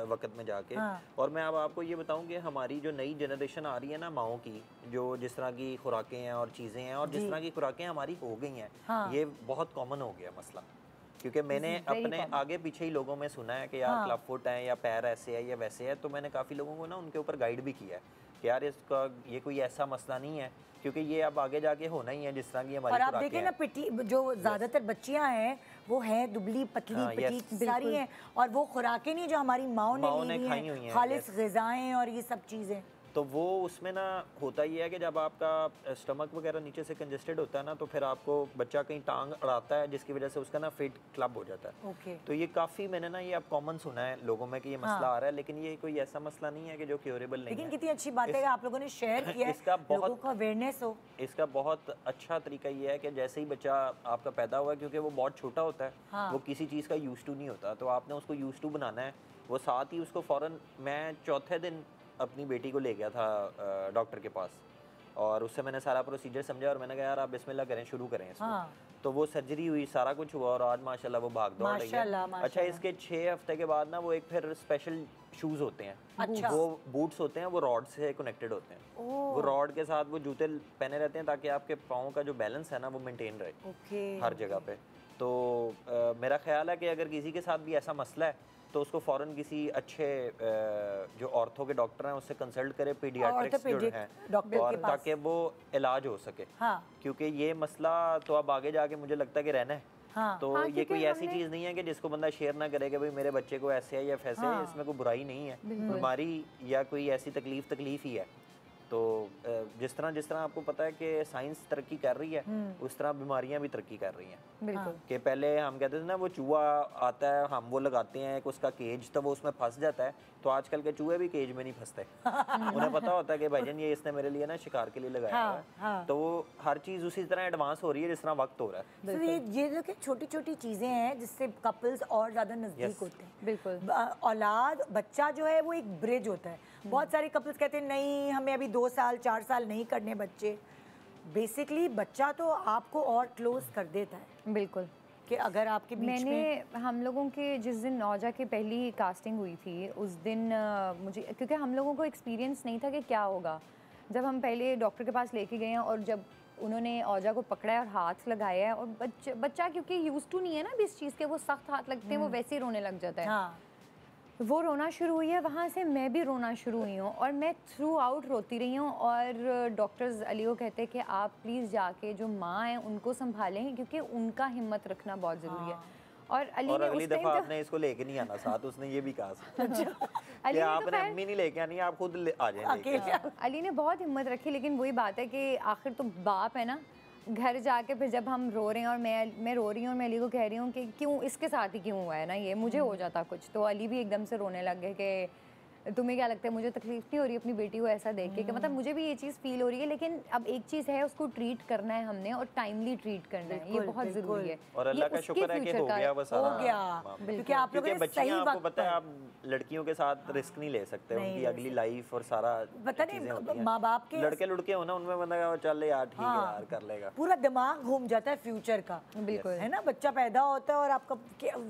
वक्त में जाके। हाँ। और मैं अब आपको ये बताऊं कि हमारी जो नई जनरेशन आ रही है ना माओं की, जो जिस तरह की खुराकें हैं और चीज़ें हैं, और जिस तरह की खुराकें हमारी हो गई हैं, हाँ। ये बहुत कॉमन हो गया मसला। क्योंकि मैंने अपने आगे पीछे ही लोगों में सुना है कि यार क्लब फुट है या पैर ऐसे है या वैसे है, तो मैंने काफ़ी लोगों को ना उनके ऊपर गाइड भी किया है कि यार इसका ये कोई ऐसा मसला नहीं है, क्योंकि ये अब आगे जाके होना ही है जिस तरह की हमारी और आप खुराकें देखें हैं। ना, पिटी जो ज़्यादातर बच्चियां हैं वो हैं दुबली पतली हाँ, पिटी सारी हैं, और वो खुराकें नहीं जो हमारी माओ ने ली खाई हुई हैं, हैं, खालिस ग़िज़ाएं और ये सब चीज़ें। तो वो उसमें ना होता ही है कि जब आपका स्टमक वगैरह नीचे से कंजेस्टेड होता है ना, तो फिर आपको बच्चा कहीं टांग अड़ाता है, जिसकी वजह से उसका ना फिट क्लब हो जाता है। ओके। तो ये काफ़ी मैंने ना ये अब कॉमन सुना है लोगों में कि ये मसला आ रहा है, लेकिन ये कोई ऐसा मसला नहीं है कि जो क्योरेबल नहीं लेकिन है। कितनी अच्छी बात है कि आप लोगों ने शेयर किया है, इसका बहुत- लोगों को अवेयरनेस हो। इसका बहुत अच्छा तरीका ये है कि जैसे ही बच्चा आपका पैदा हुआ है, क्योंकि वो बहुत छोटा होता है, हाँ। वो किसी चीज़ का यूज टू नहीं होता, तो आपने उसको यूज टू बनाना है। वो साथ ही उसको फ़ौरन, मैं चौथे दिन अपनी बेटी को ले गया था डॉक्टर के पास, और उससे मैंने सारा प्रोसीजर समझा, और मैंने कहा यार आप बिस्मिल्लाह करें, शुरू करें इसको। हाँ। तो वो सर्जरी हुई, सारा कुछ हुआ, और आज माशाल्लाह वो भाग दौड़ रही है। माशाल्लाह, अच्छा, इसके 6 हफ्ते के बाद ना वो एक फिर स्पेशल शूज़ होते हैं, अच्छा। वो बूट्स होते हैं, वो रॉड से कनेक्टेड होते हैं। वो रॉड के साथ वो जूते पहने रहते हैं ताकि आपके पाँव का जो बैलेंस है ना वो मेंटेन रहे ओके। हर जगह पे। तो मेरा ख्याल है कि अगर किसी के साथ भी ऐसा मसला है तो उसको फ़ौरन किसी अच्छे जो ऑर्थो के डॉक्टर हैं उससे कंसल्ट करे, पीडियाट्रिक्स जो ऑर्थोपेडिक हैं, डॉक्टर के और पास। ताकि वो इलाज हो सके। हाँ। क्योंकि ये मसला तो अब आगे जाके मुझे लगता है कि रहना है। हाँ। तो हाँ, ये क्योंकि कोई ऐसी चीज़ नहीं है कि जिसको बंदा शेयर ना करे कि भाई मेरे बच्चे को ऐसे है या फैसे है, इसमें कोई बुराई नहीं है, बीमारी या कोई ऐसी तकलीफ ही है। तो जिस तरह आपको पता है कि साइंस तरक्की कर रही है, उस तरह बीमारियां भी तरक्की कर रही हैं। बिल्कुल। कि पहले हम कहते थे ना वो चूहा आता है, हम वो लगाते हैं एक उसका केज, तो वो उसमें फंस जाता है, तो आजकल के चूहे भी केज में नहीं फंसते। उन्हें पता होता है कि भाईजान ये इसने मेरे लिए ना शिकार के लिए लगाया हुआ है। हाँ। तो वो हर चीज़ उसी तरह एडवांस हो रही है जिस तरह वक्त हो रहा है। तो ये जो कि छोटी छोटी चीज़ें हैं जिससे कपल्स और ज़्यादा नज़दीक होते हैं। बिल्कुल। औलाद बच्चा जो है वो एक ब्रिज होता है। बहुत सारे कपल्स कहते हैं नहीं हमें अभी 2 साल 4 साल नहीं करने बच्चे। बेसिकली बच्चा तो आपको और क्लोज कर देता है। बिल्कुल। कि अगर आपके बीच में हम लोगों के जिस दिन औजा की पहली कास्टिंग हुई थी उस दिन मुझे, क्योंकि हम लोगों को एक्सपीरियंस नहीं था कि क्या होगा, जब हम पहले डॉक्टर के पास लेके गए हैं और जब उन्होंने औजा को पकड़ा है और हाथ लगाया है, और बच्चा क्योंकि यूज टू नहीं है ना अभी इस चीज़ के, वो सख्त हाथ लगते हैं, वो वैसे ही रोने लग जाता है। हाँ। वो रोना शुरू हुई है, वहाँ से मैं भी रोना शुरू हुई हूँ, और मैं थ्रू आउट रोती रही हूँ। और डॉक्टर्स अली को कहते हैं कि आप प्लीज़ जाके जो माँ हैं उनको संभालें, क्योंकि उनका हिम्मत रखना बहुत ज़रूरी है। और अली और ने अगली उस टाइम दफा तो आपने इसको लेके नहीं आना साथ, उसने ये भी कहा कि अली ने तो आपने खैर अम्मी नहीं लेके आनी, आप खुद आ जाए लेके। अली ने बहुत हिम्मत रखी, लेकिन वही बात है कि आखिर तो बाप है ना। घर जाके फिर जब हम रो रहे हैं और मैं रो रही हूँ और मैं अली को कह रही हूँ कि क्यों इसके साथ ही क्यों हुआ है ना, ये मुझे हो जाता कुछ, तो अली भी एकदम से रोने लग गए कि तुम्हें क्या लगता है मुझे तकलीफ नहीं हो रही अपनी बेटी को ऐसा देख के कि मतलब मुझे भी ये चीज़ फील हो रही है, लेकिन अब एक चीज़ है उसको ट्रीट करना है हमने और टाइमली ट्रीट करना है, ये बहुत ज़रूरी है। और अल्लाह का शुक्र है कि हो गया वो सारा, हो गया, क्योंकि आप लोगों ने सही बच्चियां, आपको वक्त पता है आप लड़कियों के साथ रिस्क नहीं ले सकते, उनकी अगली लाइफ और सारा पता नहीं माँ बाप के लड़के लुड़के हो ना, उनमें बंदा चल यार ठीक है यार कर लेगा, पूरा दिमाग घूम जाता है फ्यूचर का। बिल्कुल है ना, बच्चा पैदा होता है और आपका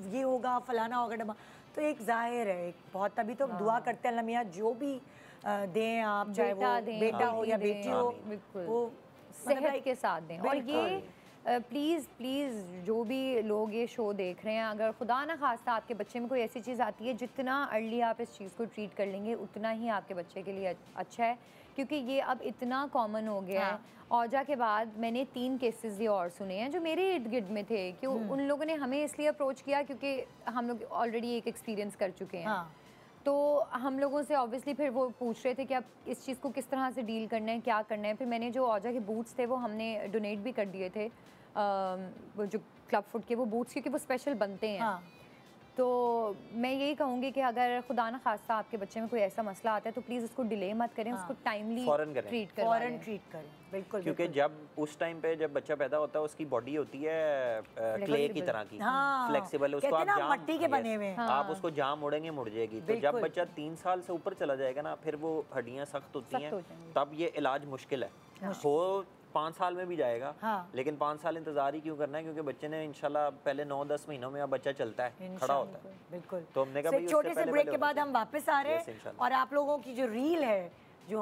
ये होगा फलाना होगा डमा, तो एक जाहिर है एक बहुत, तभी तो दुआ करते हैं अल्लाह मियाँ जो भी दें आप, चाहे वो बेटा हो या बेटी हो, वो सेहत के साथ दें। और ये प्लीज़ जो भी लोग ये शो देख रहे हैं, अगर खुदा ना खास्ता आपके बच्चे में कोई ऐसी चीज़ आती है, जितना अर्ली आप इस चीज़ को ट्रीट कर लेंगे उतना ही आपके बच्चे के लिए अच्छा है, क्योंकि ये अब इतना कॉमन हो गया है। औजा के बाद मैंने 3 केसेस ये और सुने हैं जो मेरे इर्द गिर्द में थे कि उन लोगों ने हमें इसलिए अप्रोच किया क्योंकि हम लोग ऑलरेडी एक एक्सपीरियंस कर चुके हैं। तो हम लोगों से ऑब्वियसली फिर वो पूछ रहे थे कि अब इस चीज़ को किस तरह से डील करना है, क्या करना है। फिर मैंने जो औजा के बूट्स थे वो हमने डोनेट भी कर दिए थे, वो जो क्लब फुट के वो बूट्स, क्योंकि वो स्पेशल बनते हैं। तो मैं यही कहूँगी कि अगर खुदा न खास्ता आपके बच्चे में कोई ऐसा मसला आता है तो प्लीज़ उसको डिले मत करें, उसको टाइमली ट्रीट करें। बिल्कुल, क्योंकि जब उस टाइम पे जब बच्चा पैदा होता है उसकी बॉडी होती है क्ले की तरह की, फ्लेक्सिबल, उसको आप जाम मट्टी के बने हुए, आप उसको जाम मोड़ेंगे मुड़ जाएगी। तो जब बच्चा 3 साल से ऊपर चला जाएगा ना, फिर वो हड्डियाँ सख्त होती हैं, तब ये इलाज मुश्किल है। हो 5 साल में भी जाएगा, लेकिन 5 साल इंतजार ही क्यों करना है, क्योंकि बच्चे ने इंशाल्लाह पहले 9-10 महीनों में अब बच्चा चलता है, खड़ा होता है। बिल्कुल। तो हमने कहा छोटे से ब्रेक के बाद हम वापस आ रहे हैं और आप लोगों की जो रील है जो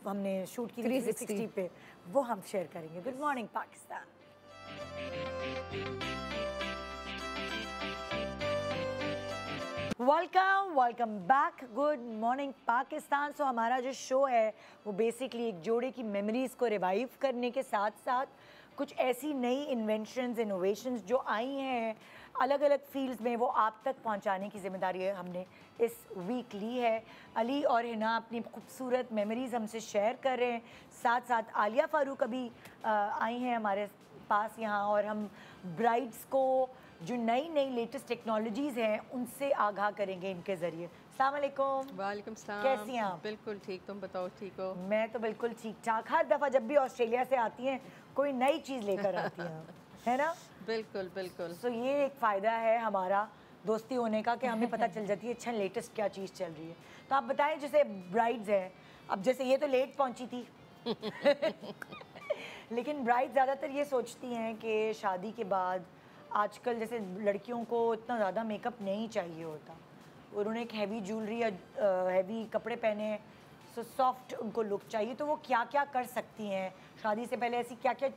हमने शूट की 360 पे, वो हम शेयर करेंगे। Good morning Pakistan. Welcome back, good morning Pakistan. So हमारा जो शो है वो बेसिकली एक जोड़े की मेमोरीज़ को रिवाइव करने के साथ साथ कुछ ऐसी नई इन्वेंशंस, इनोवेशंस जो आई हैं अलग अलग फील्ड्स में, वो आप तक पहुंचाने की जिम्मेदारी है हमने इस वीक ली है। अली और हिना अपनी खूबसूरत मेमोरीज़ हमसे शेयर कर रहे हैं, साथ साथ आलिया फारूक अभी आई हैं हमारे पास यहाँ, और हम ब्राइड्स को जो नई नई लेटेस्ट टेक्नोलॉजीज़ हैं उनसे आगाह करेंगे इनके ज़रिए। अस्सलाम वालेकुम। वालेकुम सलाम। कैसी हैं आप? बिल्कुल ठीक, तुम बताओ ठीक हो? मैं तो बिल्कुल ठीक ठाक। हर दफ़ा जब भी ऑस्ट्रेलिया से आती हैं कोई नई चीज़ लेकर आती हैं, है ना? बिल्कुल बिल्कुल। तो ये एक फ़ायदा है हमारा दोस्ती होने का कि हमें पता चल जाती है अच्छा लेटेस्ट क्या चीज़ चल रही है। तो आप बताएं, जैसे ब्राइड्स हैं, अब जैसे ये तो लेट पहुंची थी लेकिन ब्राइड ज़्यादातर ये सोचती हैं कि शादी के बाद आजकल जैसे लड़कियों को इतना ज़्यादा मेकअप नहीं चाहिए होता, उन्होंने एक हैवी ज्वेलरी या हैवी कपड़े पहने, सो सॉफ्ट उनको लुक चाहिए। तो वो क्या क्या कर सकती हैं शादी से पहले, ऐसी क्या क्या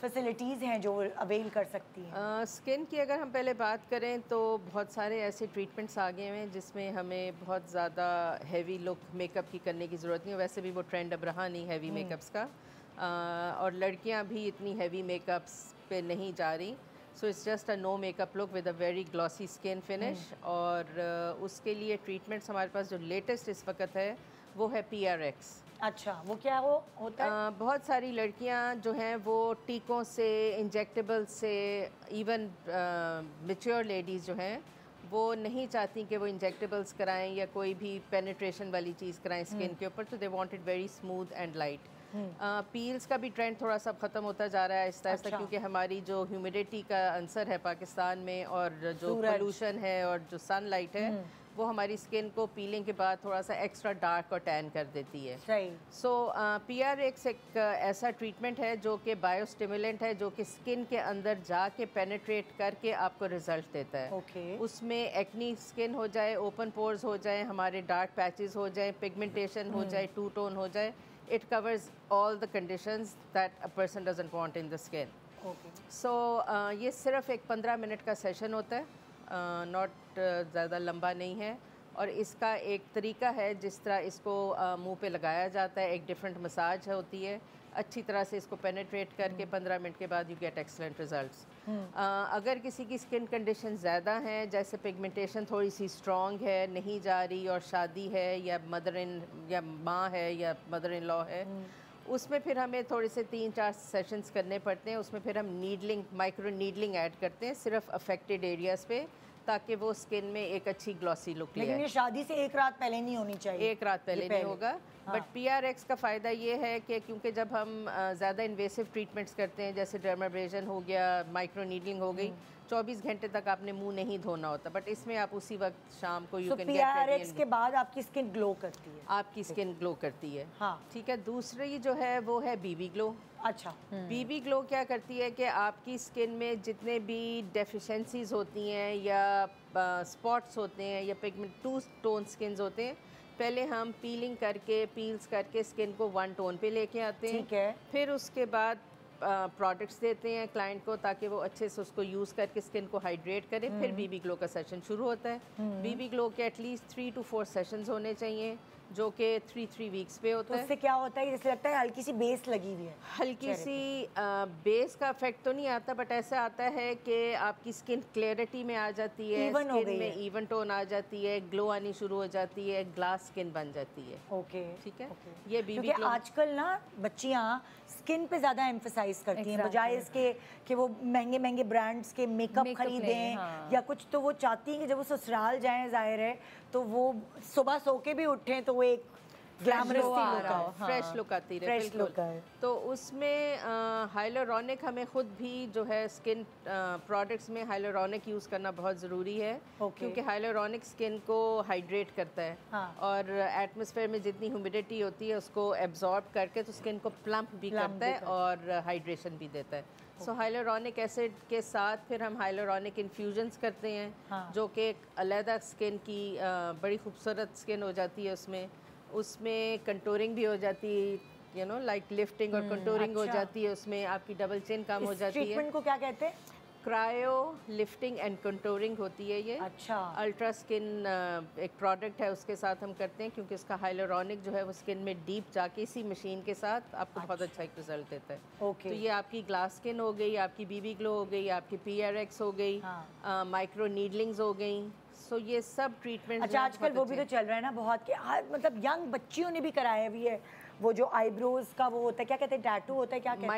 फैसिलिटीज़ हैं जो अवेल कर सकती हैं? स्किन की अगर हम पहले बात करें तो बहुत सारे ऐसे ट्रीटमेंट्स आ गए हैं जिसमें हमें बहुत ज़्यादा हैवी लुक मेकअप की करने की ज़रूरत नहीं है। वैसे भी वो ट्रेंड अब रहा नहीं हैवी मेकअप्स का, और लड़कियां भी इतनी हैवी मेकअप्स पे नहीं जा रही। So it's just a no makeup look with a very glossy skin finish. और उसके लिए ट्रीटमेंट्स हमारे पास जो लेटेस्ट इस वक्त है वो है PRX। अच्छा, वो क्या होता है? बहुत सारी लड़कियां जो हैं वो टीकों से, इंजेक्टेबल से, इवन मैच्योर लेडीज़ जो हैं वो नहीं चाहती कि वो इंजेक्टेबल्स कराएं या कोई भी पेनिट्रेशन वाली चीज़ कराएं स्किन के ऊपर, तो they want it very smooth and light. Peels का भी ट्रेंड थोड़ा सा ख़त्म होता जा रहा है आहिस्ता आहिस्ता, क्योंकि हमारी जो ह्यूमिडिटी का आंसर है पाकिस्तान में और जो पोल्यूशन है और जो सनलाइट है वो हमारी स्किन को पीलिंग के बाद थोड़ा सा एक्स्ट्रा डार्क और टैन कर देती है। सही। सो PRX एक ऐसा ट्रीटमेंट है जो कि बायोस्टिमुलेंट है, जो कि स्किन के अंदर जाके पेनिट्रेट करके आपको रिजल्ट देता है। उसमें एक्नी स्किन हो जाए, ओपन पोर्स हो जाए, हमारे डार्क पैचेस हो जाए, पिगमेंटेशन हो जाए, टू टोन हो जाए, it covers all the conditions that a person doesn't want in the skin. So ये सिर्फ एक 15 मिनट का सेशन होता है, नॉट ज़्यादा लंबा नहीं है। और इसका एक तरीका है जिस तरह इसको मुंह पे लगाया जाता है, एक डिफरेंट मसाज होती है, अच्छी तरह से इसको पेनिट्रेट करके 15 मिनट के बाद यू गेट एक्सलेंट रिजल्ट्स। अगर किसी की स्किन कंडीशन ज़्यादा हैं, जैसे पिगमेंटेशन थोड़ी सी स्ट्रॉन्ग है, नहीं जा रही, और शादी है या या माँ है या मदर इन लॉ है, उसमें फिर हमें थोड़े से 3-4 सेशंस करने पड़ते हैं। उसमें फिर हम नीडलिंग, माइक्रो नीडलिंग ऐड करते हैं सिर्फ अफेक्टेड एरियाज़ पे, ताकि वो स्किन में एक अच्छी ग्लॉसी लुक ले। लेकिन ये शादी से एक रात पहले नहीं होनी चाहिए। एक रात पहले नहीं होगा। बट PRX का फ़ायदा ये है कि क्योंकि जब हम ज़्यादा इन्वेसिव ट्रीटमेंट्स करते हैं, जैसे डर्माब्रेजन हो गया, माइक्रो नीडलिंग हो गई, 24 घंटे तक आपने मुंह नहीं धोना होता। बट इसमें आप उसी वक्त शाम को यू कैन गेट PRX के बाद आपकी स्किन ग्लो करती है। आपकी स्किन ग्लो करती है। हाँ ठीक है। दूसरी जो है वो है BB ग्लो। अच्छा। BB ग्लो क्या करती है कि आपकी स्किन में जितने भी डेफिशिएंसीज होती हैं या स्पॉट्स होते हैं या पिगमेंट 2 टोन स्किन्स होते हैं, पहले हम पील्स करके स्किन को 1 टोन पे लेके आते हैं। ठीक है। फिर उसके बाद प्रोडक्ट्स देते हैं क्लाइंट को ताकि वो अच्छे से उसको यूज़ करके स्किन को हाइड्रेट करें। फिर BB ग्लो का सेशन शुरू होता है। BB ग्लो के एटलीस्ट 3 to 4 सेशंस होने चाहिए, जो कि 3 वीक्स पे होता है। उससे क्या होता है, जैसे लगता है हल्की सी बेस लगी हुई है। हल्की सी बेस का इफेक्ट तो नहीं आता, बट ऐसा आता है कि आपकी स्किन क्लैरिटी में आ जाती है, स्किन में इवन टोन आ जाती है, ग्लो आनी शुरू हो जाती है, ग्लास स्किन बन जाती है। ओके ठीक है। ये BB क्योंकि आजकल ना बच्चियाँ स्किन पे ज़्यादा एम्फसाइज करती हैं, बजाय इसके कि वो महंगे महंगे ब्रांड्स के मेकअप खरीदें या कुछ, तो वो चाहती हैं कि जब वो ससुराल जाएं, जाहिर है तो वो सुबह सो के भी उठें तो वो एक ग्लैमरस फ्रेश लुक आती है। फ्रेश लुक है। तो उसमें हाइलुरोनिक हमें खुद भी जो है स्किन प्रोडक्ट्स में हाइलुरोनिक यूज़ करना बहुत ज़रूरी है। क्योंकि हाइलुरोनिक स्किन को हाइड्रेट करता है। और एटमॉस्फेयर में जितनी ह्यूमिडिटी होती है उसको एब्जॉर्ब करके तो स्किन को प्लम्प भी करता है और हाइड्रेशन भी देता है। सो हाइलुरोनिक एसिड के साथ फिर हम हाइलुरोनिक इन्फ्यूजन्स करते हैं, जो कि एक अलग स्किन की बड़ी खूबसूरत स्किन हो जाती है। उसमें कंटूरिंग भी हो जाती है, यू नो लाइक लिफ्टिंग और कंटूरिंग हो जाती है। उसमें आपकी डबल चिन कम हो जाती है। ट्रीटमेंट को क्या कहते हैं? क्रायो लिफ्टिंग एंड कंटूरिंग होती है ये। अच्छा। अल्ट्रा स्किन एक प्रोडक्ट है, उसके साथ हम करते हैं क्योंकि उसका हाइलुरोनिक जो है वो स्किन में डीप जाके इसी मशीन के साथ आपको बहुत अच्छा एक रिजल्ट देता है। तो ये आपकी ग्लास स्किन हो गई, आपकी BB ग्लो हो गई, आपकी PRX हो गई, माइक्रो नीडलिंग्स हो गई। सो ये सब ट्रीटमेंट। अच्छा, आजकल वो भी तो चल रहा है ना बहुत के, मतलब यंग बच्चियों ने भी कराया भी है वो जो आईब्रोज का वो होता है, क्या कहते हैं, टैटू होता है, क्या कहते हैं?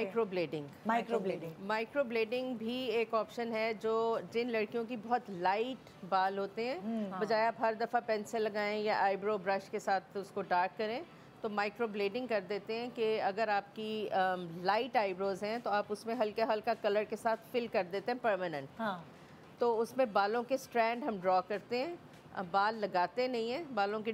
माइक्रो ब्लेडिंग भी एक ऑप्शन है। जो जिन लड़कियों की बहुत लाइट बाल होते हैं, बजाय आप हर दफ़ा पेंसिल लगाएं या आईब्रो ब्रश के साथ उसको डार्क करें, तो माइक्रो ब्लेडिंग कर देते हैं कि अगर आपकी लाइट आईब्रोज हैं तो आप उसमें हल्का हल्का कलर के साथ फिल कर देते हैं परमानेंट। तो उसमें बालों के स्ट्रैंड हम ड्रॉ करते हैं, बाल लगाते नहीं हैं, बालों के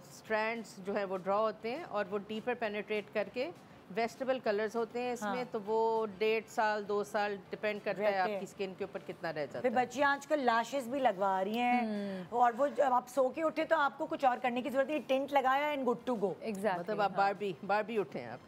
स्ट्रैंड्स जो है वो ड्रॉ होते हैं और वो डीपर पेनिट्रेट करके वेजिटेबल कलर्स होते हैं इसमें। तो वो 1.5 साल 2 साल डिपेंड करता है आपकी स्किन के ऊपर कितना रह जाता है। फिर बच्चियाँ आजकल लैशेस भी लगवा रही हैं और वो जब आप सो के उठे तो आपको कुछ और करने की जरूरत नहीं, टेंट लगाया एंड गुड टू गो। मतलब आप बारबी उठे हैं आप।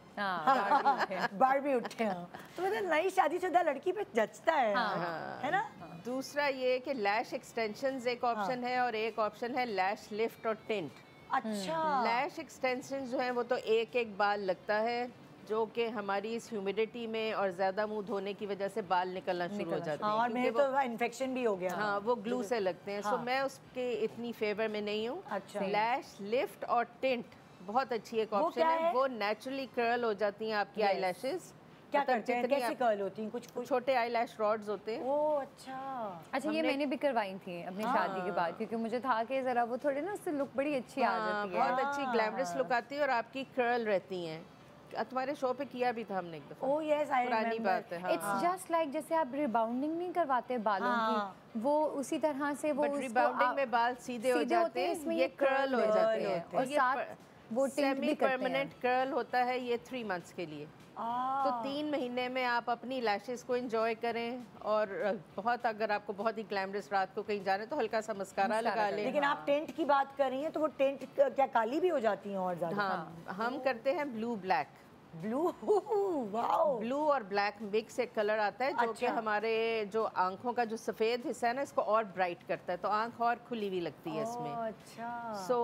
बारबी उठे हैं तो मतलब नई शादीशुदा लड़की पे जचता है ना। दूसरा ये कि लैश एक्सटेंशंस एक ऑप्शन है और एक ऑप्शन है लैश लिफ्ट और टिंट। अच्छा। लैश एक्सटेंशंस जो हैं वो तो एक बाल लगता है, जो कि हमारी इस ह्यूमिडिटी में और ज़्यादा मुंह धोने की वजह से बाल निकलना शुरू हो जाते हैं। और मेरे तो इन्फेक्शन भी हो गया। हाँ, वो ग्लू से लगते हैं। सो मैं उसके इतनी फेवर में नहीं हूँ। अच्छा। लैश लिफ्ट और टिंट बहुत अच्छी एक ऑप्शन है। वो नेचुरली कर्ल हो जाती हैं आपकी आई लैशेज। क्या करते हैं, कैसे कर्ल होती हैं? कुछ छोटे आई लैश रॉड्स होते हैं। ओह अच्छा। ये मैंने भी करवाई थी अपनी शादी के बाद, क्योंकि मुझे था कि जरा वो थोड़े ना उससे लुक बड़ी अच्छी आ जाती है, बहुत अच्छी ग्लैमरस लुक आती है और आपकी कर्ल रहती हैं। तुम्हारे शो पे किया भी था हमने एक दफा। ओह यस, आई पुरानी बात है। इट्स जस्ट लाइक जैसे आप रिबाउंडिंग नहीं करवाते बालों की, वो उसी तरह से वो रिबाउंडिंग में बाल सीधे हो जाते हैं, इसमें ये कर्ल हो जाते हैं और साथ वो सेमी परमानेंट कर्ल होता है। ये 3 मंथ्स के लिए। तो 3 महीने में आप अपनी लैशेस को एंजॉय करें और बहुत, अगर आपको बहुत ही ग्लैमरस रात को कहीं जाना है तो हल्का सा मस्कारा लगा लें। लेकिन आप टेंट की बात कर रही हैं तो वो टेंट क्या काली भी हो जाती हैं और ज़्यादा? हाँ, हम करते हैं ब्लू ब्लैक। ब्लू और ब्लैक मिक्स एक कलर आता है जो कि हमारे जो आंखों का जो सफ़ेद हिस्सा है ना, इसको और ब्राइट करता है, तो आंख और खुली हुई लगती है इसमें। अच्छा। सो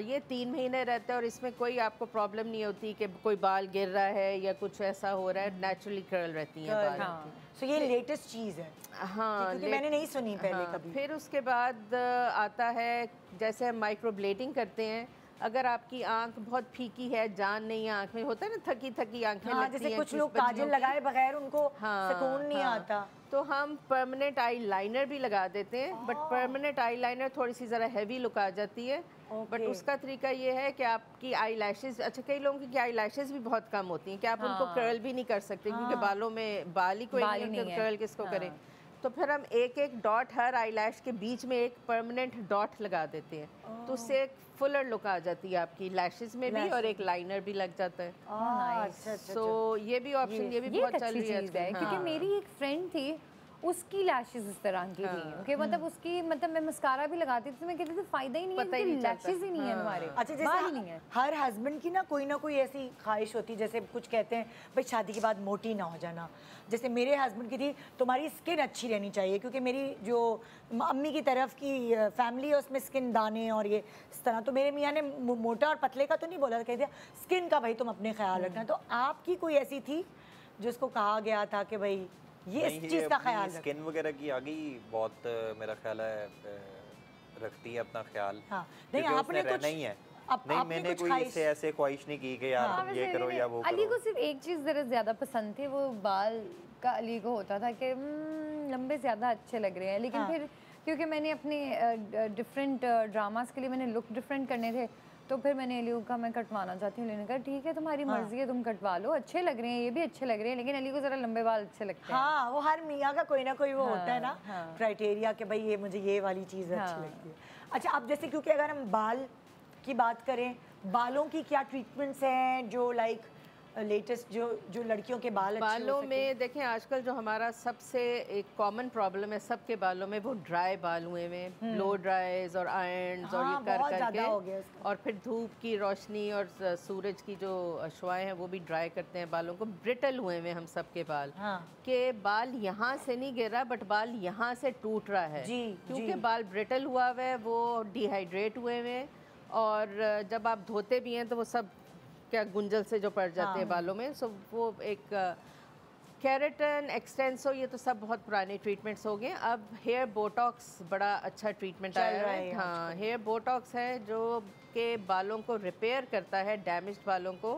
ये 3 महीने रहता है और इसमें कोई आपको प्रॉब्लम नहीं होती कि कोई बाल गिर रहा है या कुछ ऐसा हो रहा है, नेचुरली कर्ल रहती हैं बाल। सो ये लेटेस्ट चीज़ है। हाँ, क्योंकि मैंने नहीं सुनी पहले कभी। फिर उसके बाद आता है जैसे हम माइक्रो ब्लेडिंग करते हैं, अगर आपकी आंख बहुत फीकी है, जान नहीं है आंख में, होता है ना थकी थकी आंखें हाँ, लगती जैसे हैं कुछ लोग काजल लगाए बगैर उनको सुकून नहीं आता, तो हम परमानेंट आई लाइनर भी लगा देते हैं, बट परमानेंट आई लाइनर थोड़ी सी ज़रा हैवी लुक आ जाती है। बट उसका तरीका ये है कि आपकी आई लैशेज, अच्छा कई लोगों की आई लैशेज भी बहुत कम होती हैं कि आप उनको कर्ल भी नहीं कर सकते, क्योंकि बालों में बाल ही कोई नहीं है, कर्ल किसको करें। तो फिर हम एक एक डॉट हर आई लैश के बीच में एक परमानेंट डॉट लगा देते हैं, तो उससे एक फुलर लुक आ जाती है आपकी लैशेज में भी, और एक लाइनर भी लग जाता है। तो ये भी ऑप्शन, ये भी बहुत चल रही है, क्योंकि मेरी एक फ्रेंड थी, उसकी लैशेस इस तरह की थी कि मतलब उसकी, मतलब मैं मस्कारा भी लगाती थी तो मैं कहती थी फायदा ही नहीं है, क्योंकि लैशेस ही नहीं है तुम्हारे। अच्छा, जैसे हर हस्बैंड की ना कोई ऐसी ख्वाहिश होती है, जैसे कुछ कहते हैं भाई शादी के बाद मोटी ना हो जाना, जैसे मेरे हस्बैंड की थी तुम्हारी स्किन अच्छी रहनी चाहिए, क्योंकि मेरी जो अम्मी की तरफ की फैमिली है उसमें स्किन दाने और ये इस तरह, तो मेरे मियाँ ने मोटा और पतले का तो नहीं बोला, कह दिया स्किन का भाई तुम अपने ख्याल रखना। तो आपकी कोई ऐसी थी जिसको कहा गया था कि भाई ये इस चीज़ का ख्याल, स्किन वगैरह की आगे बहुत मेरा ख्याल है रखती है अपना ख्याल। हाँ, नहीं आपने रहना ही है, नहीं मैंने कोई इससे ऐसे ख्वाहिश नहीं की कि यार ये करो या वो करो। अली को सिर्फ एक चीज़ ज़रा ज़्यादा पसंद थी, वो बाल का अली को होता था कि लंबे ज़्यादा अच्छे लग रहे हैं, लेकिन फिर क्योंकि मैंने अपने डिफरेंट ड्रामास के लिए मैंने लुक डिफरेंट करने थे, तो फिर मैंने अली को कहा मैं कटवाना चाहती हूँ। लेने कहा ठीक है तुम्हारी मर्जी है, तुम कटवा लो, अच्छे लग रहे हैं, ये भी अच्छे लग रहे हैं, लेकिन अली को ज़रा लंबे बाल अच्छे लगते हैं। हाँ, वो हर मियाँ का कोई ना कोई वो होता है ना क्राइटेरिया कि भाई ये मुझे ये वाली चीज़ अच्छी लगती है। अच्छा, अब जैसे क्योंकि अगर हम बाल की बात करें, बालों की क्या ट्रीटमेंट्स हैं जो लाइक लेटेस्ट जो लड़कियों के बाल बालों में देखें, आजकल जो हमारा सबसे एक कॉमन प्रॉब्लम है सबके बालों में, वो ड्राई बाल हुए में, ब्लो ड्राइज और आयरन्स और ये कर करके, और फिर धूप की रोशनी और सूरज की जो अशुआएं हैं वो भी ड्राई करते हैं बालों को। ब्रिटल हुए में हम सबके बाल के बाल यहाँ से नहीं गिरा, बट बाल यहाँ से टूट रहा है, क्योंकि बाल ब्रिटल हुआ हुआ है, वो डिहाइड्रेट हुए में, और जब आप धोते भी हैं तो वो सब क्या गुंजल से जो पड़ जाते हैं बालों में। सो वो एक केराटिन, एक्सटेंसो, ये तो सब बहुत पुराने ट्रीटमेंट्स हो गए। अब हेयर बोटॉक्स बड़ा अच्छा ट्रीटमेंट आया है। हाँ, हेयर बोटॉक्स है जो कि बालों को रिपेयर करता है, डैमेज्ड बालों को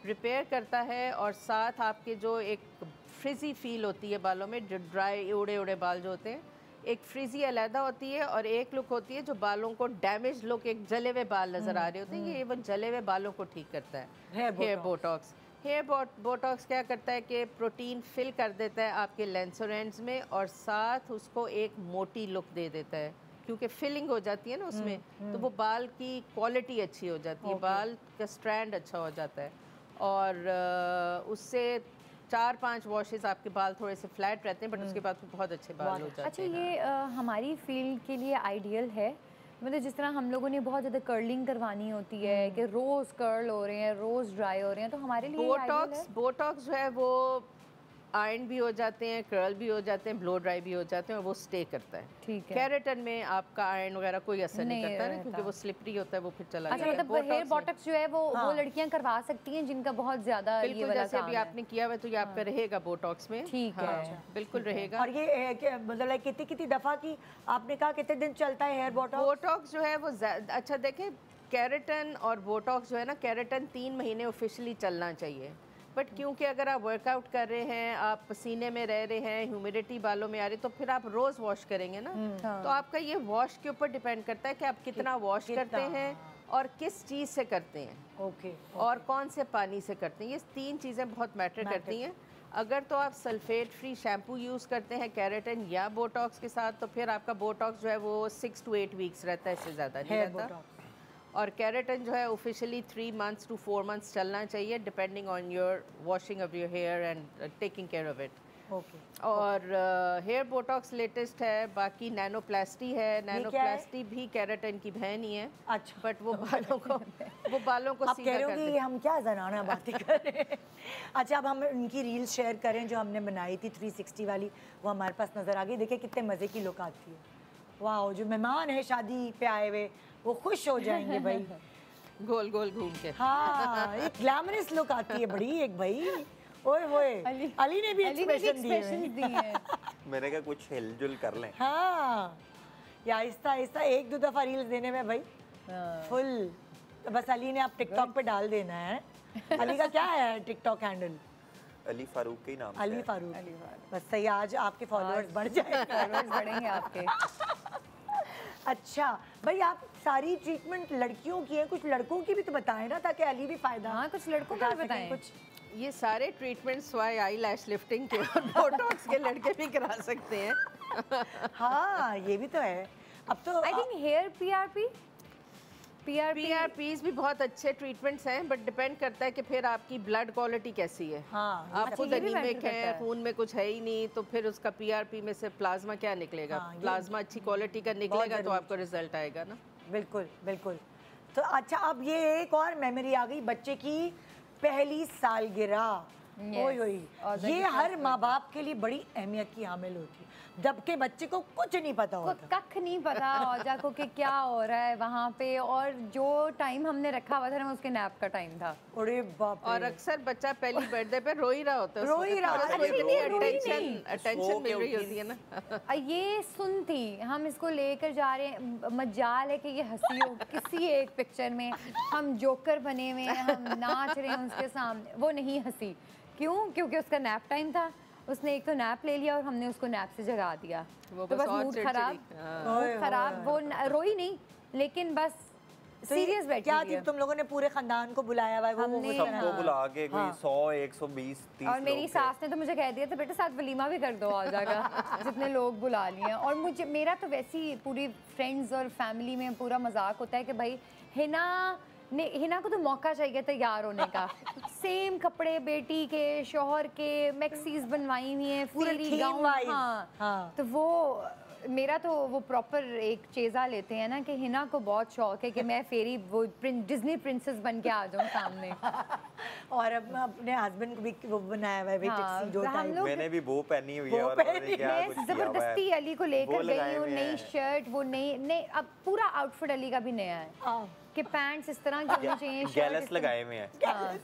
रिपेयर करता है, और साथ आपके जो एक फ्रिजी फील होती है बालों में, जो ड्राई उड़े उड़े बाल जो होते हैं, एक फ्रिजी अलहदा होती है और एक लुक होती है जो बालों को डैमेज लुक, एक जले हुए बाल नज़र आ रहे होते हैं, ये इवन जले हुए बालों को ठीक करता है हेयर बोटॉक्स। हेयर बोटॉक्स क्या करता है कि प्रोटीन फिल कर देता है आपके लेंस और एंड्स में, और साथ उसको एक मोटी लुक दे देता है, क्योंकि फिलिंग हो जाती है ना उसमें, तो वो बाल की क्वालिटी अच्छी हो जाती है, बाल का स्ट्रैंड अच्छा हो जाता है, और उससे 4-5 वॉशेस आपके बाल थोड़े से फ्लैट रहते हैं, बट उसके बाद बहुत अच्छे बाल हो जाते हैं। अच्छा, ये हमारी फील्ड के लिए आइडियल है, मतलब जिस तरह हम लोगों ने बहुत ज़्यादा कर्लिंग करवानी होती है कि रोज़ कर्ल हो रहे हैं, रोज़ ड्राई हो रहे हैं, तो हमारे लिए बोटॉक्स जो है वो आयरन भी हो जाते हैं, कर्ल भी हो जाते हैं, ब्लो ड्राई भी हो जाते हैं, और वो स्टे करता है। ठीक है, केराटिन में आपका आयरन वगैरह कोई असर नहीं करता है, क्योंकि वो स्लिपरी होता है, वो फिर चला जाता है। मतलब हेयर बोटॉक्स जो है वो लड़कियां करवा सकती हैं जिनका बहुत ज्यादा ये वाला जैसे अभी आपने किया हुआ, तो ये आपका रहेगा बोटॉक्स में। ठीक है, बिल्कुल रहेगा। और ये मतलब कितनी दफा की आपने कहा, कितने दिन चलता है हेयर बोटॉक्स? बोटॉक्स जो है वो अच्छा देखें, केराटिन और बोटॉक्स जो है ना, केराटिन 3 महीने ऑफिशियली चलना चाहिए, बट क्योंकि अगर आप वर्कआउट कर रहे हैं, आप पसीने में रह रहे हैं, ह्यूमिडिटी बालों में आ रही, तो फिर आप रोज़ वॉश करेंगे ना, तो आपका ये वॉश के ऊपर डिपेंड करता है कि आप कितना वॉश करते हैं और किस चीज़ से करते हैं, और कौन से पानी से करते हैं। ये 3 चीज़ें बहुत मैटर करती हैं। अगर तो आप सल्फेट फ्री शैम्पू यूज़ करते हैं केराटिन या बोटॉक्स के साथ, तो फिर आपका बोटॉक्स जो है वो 6 to 8 वीक्स रहता है, इससे ज़्यादा नहीं रहता। और केराटिन जो है ऑफिशियली 3 months to 4 months चलना चाहिए, depending on your washing of your hair and taking care of it. और हेयर बोटॉक्स लेटेस्ट है, बाकी नैनोप्लास्टी है। नैनोप्लास्टी भी केराटिन की बहन ही है। अच्छा, बट वो बालों को सीधा कर देती है। हम क्या ज़नाना बातें कर रहे हैं। अच्छा, अब हम उनकी रील शेयर करें जो हमने बनाई थी 360 वाली, वो हमारे पास नज़र आ गई। देखिए कितने मज़े की लुक आती है। वाह, जो मेहमान है शादी पे आए हुए वो खुश हो जाएंगे भाई, गोल गोल घूम के। हाँ, एक ग्लैमरस लुक आती है बड़ी एक भाई। ओए ओए, अली ने भी एक्सप्रेशन दिए हैं। मैंने कहा कुछ हिलजुल कर लें। हाँ, या आहिस्ता आहिस्ता 1-2 दफ़ा रील्स देने में भाई फुल तो बस अली ने आप टिकटॉक पे डाल देना है। अली का क्या है टिकटॉक हैंडल? अली फारूक के नाम से अली है। फारूक। बस सही, आज आपके फॉलोअर्स बढ़ जाएंगे। फॉलोअर्स बढ़ेंगे आपके। अच्छा भाई, आप सारी ट्रीटमेंट लड़कियों की है, कुछ लड़कों की भी तो बताएं ना, ताकि अली भी फायदा। हाँ, कुछ लड़कों का भी बताएं। कुछ ये सारे ट्रीटमेंट स्वाय आई लैश लिफ्टिंग के और बोटॉक्स के लड़के भी करा सकते हैं। हाँ, ये भी तो है। अब तो आई थिंक हेयर पीआरपीज भी बहुत अच्छे ट्रीटमेंट्स हैं, बट डिपेंड करता है कि फिर आपकी ब्लड क्वालिटी कैसी है। हाँ, आप खुद ये भी एनीमिक matter करता है, है। खून में कुछ है ही नहीं, तो फिर उसका पीआरपी में से प्लाज्मा क्या निकलेगा? हाँ, ये प्लाज्मा अच्छी क्वालिटी का निकलेगा तो ज़रूरी आपको रिजल्ट आएगा ना। बिल्कुल बिल्कुल। तो अच्छा, अब ये एक और मेमोरी आ गई, बच्चे की पहली सालगिरह। ओए ओए, ये हर माँ बाप के लिए बड़ी अहमियत की हामिल होती है, जबकि बच्चे को कुछ नहीं पता को होता। कख नहीं पता औजा को कि क्या हो रहा है वहाँ पे, और जो टाइम हमने रखा हुआ था ना उसके नैप का टाइम था। अरे बाप रे। और अक्सर बच्चा पहली बर्थडे पे रो ही रहा होता है, रो ही रहा होता है। उसको इतनी नहीं, रोई अटेंशन नहीं। अटेंशन मिल रही होती है ना। ये सुन थी, हम इसको लेकर जा रहे हैं, मजाल है कि ये हंसी हो किसी एक पिक्चर में, हम जोकर बने हुए हैं, हम नाच रहे हैं उसके सामने, वो नहीं हंसी। क्यों? क्योंकि उसका नैप टाइम था, उसने एक तो नैप ले लिया और हमने उसको नैप से जगा दिया, वो तो बस बस और मूड चिड़चिड़ी। खराब, हाँ। मूड खराब। वो रोई नहीं, लेकिन बस तो ये सीरियस बैठी क्या हुई थी? है। तुम लोगों ने पूरे खानदान को बुलाया हुआ है, वो हमने- वो सबको बुला के कोई 100 120 30 और मेरी लोग थे। सास ने तो मुझे कह दिया था, बेटा साथ वलीमा भी कर दो आ जाएगा जितने लोग बुला लिए हैं। और मुझे, मेरा तो वैसे ही पूरी फ्रेंड्स और फैमिली में पूरा मजाक होता है कि भाई हिना को तो मौका चाहिए तैयार होने का। सेम कपड़े बेटी के, शौहर के, मैक्सीज बनवाई हुई हैं, पूरे फेरी theme गाउन। wise। हाँ, हाँ। तो वो मेरा तो वो प्रॉपर एक चेज़ा लेते हैं ना कि हिना को बहुत शौक है कि मैं फेरी वो डिज्नी प्रिंसेस बन के आ जाऊँ सामने। और अब मैं अपने हस्बैंड को भी वो बनाया हुआ है, हाँ, tuxedo हम type। लोग- मैंने भी वो पहनी हुई है वो और पहनी उन्होंने क्या मैं कुछ किया हुआ जबरदस्ती है। अली को वो लेकर लगाए गई हूँ, हुए नई हैं। शर्ट, वो नई अब पूरा आउटफिट अली का भी नया है हाँ। कि पैंट्स इस तरह की होनी चाहिए, शर्ट गैलस इस तरह- लगाए हुए हैं। हाँ,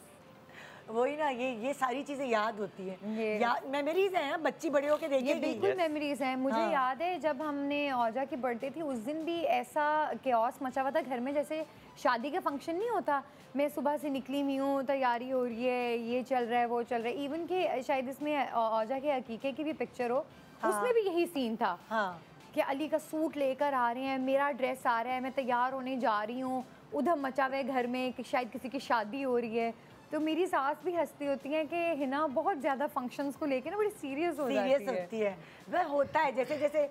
वही ना, ये सारी चीजें याद होती हैं, ये- याद मेमोरीज हैं, बच्ची बड़े होके ये देखेगी। बिल्कुल मेमोरीज हैं। मुझे हाँ। याद है जब हमने औजा की बर्थडे थी, उस दिन भी ऐसा केओस मचा हुआ था घर में, जैसे शादी का फंक्शन नहीं होता। मैं सुबह से निकली हुई हूँ, तैयारी हो रही है, ये चल रहा है, वो चल रहा है। इवन कि शायद इसमें औजा के अकीके की भी पिक्चर हो, उसमें भी यही सीन था हाँ। कि अली का सूट लेकर आ रहे हैं, मेरा ड्रेस आ रहा है, मैं तैयार होने जा रही हूँ, उधर मचा हुआ है घर में कि शायद किसी की शादी हो रही है। तो मेरी सास भी हंसती होती हैं कि हिना बहुत ज़्यादा फंक्शंस को लेके ना बड़ी सीरियस हो जाती सीरियस है। होती है। वह होता है, जैसे जैसे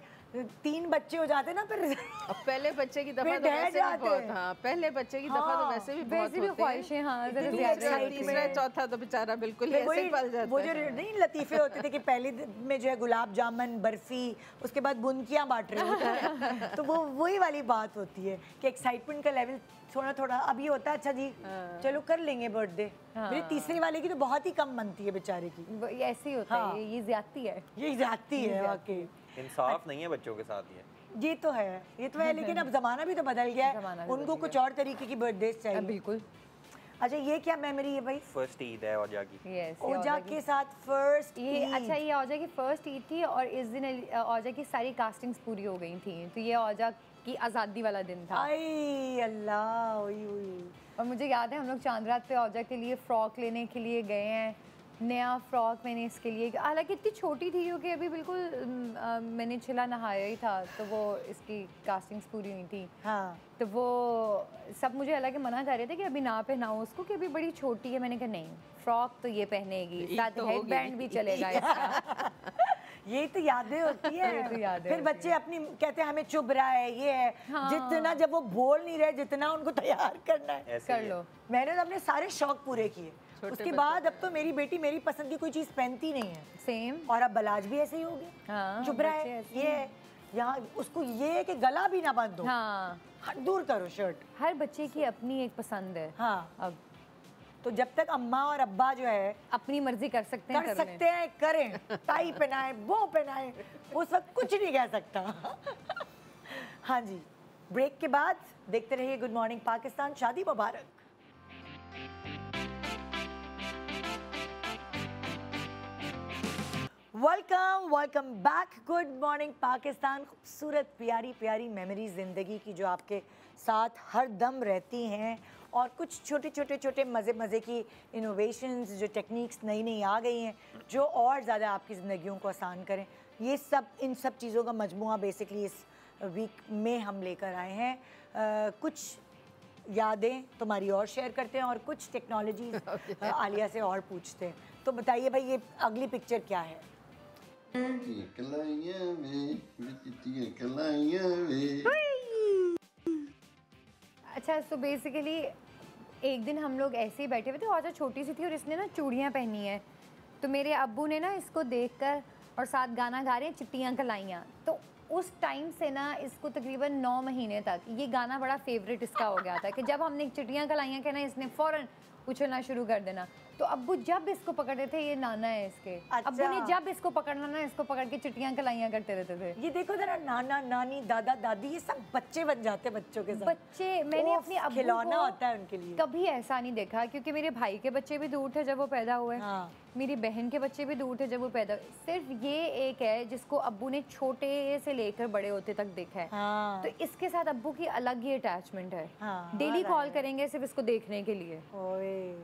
3 बच्चे हो जाते हैं ना, फिर अब पहले बच्चे की दफा फिर तो ढह वैसे भी जाते बहुत, हैं। हाँ पहले बच्चे की दफा तो हाँ, वैसे भी बहुत वैसे भी होते हैं। ख्वाहिशें, हाँ, ज़रा इतनी ज़्यादा excitement। होती तीसरा हैं। चौथा तो बेचारा बिल्कुल ही फिर ऐसे ही पल जाता वो जो है। नहीं लतीफ़े होते थे कि पहले में जो है गुलाब जामुन, बर्फी, उसके बाद बुनकियाँ बांट रहे होते हैं। तो वो वही वाली बात होती है कि एक्साइटमेंट का लेवल थोड़ा थोड़ा अब ये होता है, अच्छा जी चलो कर लेंगे बर्थडे। मेरे तीसरे वाले की तो बहुत ही कम बनती है बेचारे की। ये ऐसे ही होता हाँ। है, ये ज्यादती है। ये जाती है वाकई। इंसाफ नहीं है बच्चों के साथ ये। ये तो है लेकिन अब जमाना भी तो बदल गया ज़माना है, भी उनको बदल कुछ और तरीके की बर्थडे चाहिए। बिल्कुल। अच्छा, ये क्या मेमोरी है भाई? फर्स्ट ईद है औजा की। यस, ओजा के साथ फर्स्ट ये अच्छा, ये औजा की फर्स्ट ईद थी और इस दिन औजा की सारी कास्टिंग्स पूरी हो गई थी, तो ये औजा की आज़ादी वाला दिन था। आई अल्लाह, ओई ओई। और मुझे याद है हम लोग चांद रात पे औजा के लिए फ़्रॉक लेने के लिए गए हैं। नया फ़्रॉक मैंने इसके लिए, हालांकि इतनी छोटी थी क्योंकि अभी बिल्कुल मैंने छिला नहाया ही था, तो वो इसकी कास्टिंग्स पूरी हुई थी। हाँ। तो वो सब मुझे हालांकि मना कर रहे थे कि अभी ना पहनाओ उसको, कि अभी बड़ी छोटी है। मैंने कहा नहीं, फ्रॉक तो ये पहनेगी, साथ तो हेड होगी। बैंड भी चलेगा इसका। ये तो यादें होती है। ये तो यादें फिर होती बच्चे अपनी कहते हैं हमें चुभ रहा है, ये है। हाँ। जितना जब वो बोल नहीं रहे, जितना उनको तैयार करना है। ऐसे कर ही है। लो। मैंने तो अपने सारे शौक पूरे किए। छोटे उसके बच्चे बाद अब तो मेरी बेटी मेरी पसंद की कोई चीज़ पहनती नहीं है। सेम। और अब बलाज भी ऐसे ही होगी। हाँ, चुभ रहा बच्चे है, ऐसे ये है। यहाँ उसको ये है कि गला भी ना बंद हो। हाँ, दूर करो शर्ट। हर बच्चे की अपनी एक पसंद है। हाँ। अब तो जब तक अम्मा और अब्बा जो है अपनी मर्जी कर सकते हैं, कर कर लें। सकते हैं, करें। टाई पहनाए, वो पहनाए, उस वक्त कुछ नहीं कह सकता। हाँ जी, ब्रेक के बाद देखते रहिए गुड मॉर्निंग पाकिस्तान। शादी मुबारक। Welcome back. Good morning Pakistan. खूबसूरत प्यारी प्यारी मेमोरीज ज़िंदगी की जो आपके साथ हर दम रहती हैं, और कुछ छोटे मज़े की इनोवेशंस, जो टेक्निक्स नई नई आ गई हैं जो और ज़्यादा आपकी ज़िंदगियों को आसान करें, ये सब इन सब चीज़ों का मजमुआ बेसिकली इस वीक में हम लेकर आए हैं। कुछ यादें तुम्हारी और शेयर करते हैं और कुछ टेक्नोलॉजीज आलिया से और पूछते हैं। तो बताइए भाई, ये अगली पिक्चर क्या है? अच्छा, तो बेसिकली एक दिन हम लोग ऐसे ही बैठे हुए थे, और छोटी सी थी और इसने ना चूड़ियाँ पहनी हैं, तो मेरे अब्बू ने ना इसको देखकर और साथ गाना गा रहे हैं चिट्टियाँ कलाइयाँ, तो उस टाइम से ना इसको तकरीबन 9 महीने तक ये गाना बड़ा फेवरेट इसका हो गया था कि जब हमने चिट्टियाँ कलाइयाँ कहना इसने फ़ौरन उछलना शुरू कर देना। तो अब्बू जब इसको पकड़ते थे, ये नाना है इसके, अच्छा। अब्बू ने जब इसको पकड़ना ना, इसको पकड़ के चिट्टियाँ कलाइयाँ करते रहते थे। ये देखो जरा, नाना नानी दादा दादी ये सब बच्चे बन जाते बच्चों के साथ। बच्चे, मैंने अपने अब्बू खिलौना को होता है उनके लिए। कभी ऐसा नहीं देखा, क्योंकि मेरे भाई के बच्चे भी दूर थे जब वो पैदा हुए, हाँ। मेरी बहन के बच्चे भी दूर थे जब वो पैदा हुए। सिर्फ ये एक है जिसको अब्बू ने छोटे से लेकर बड़े होते तक देखा है। हाँ। तो इसके साथ अब्बू की अलग ही अटैचमेंट है। हाँ, डेली कॉल करेंगे सिर्फ इसको देखने के लिए। ओए,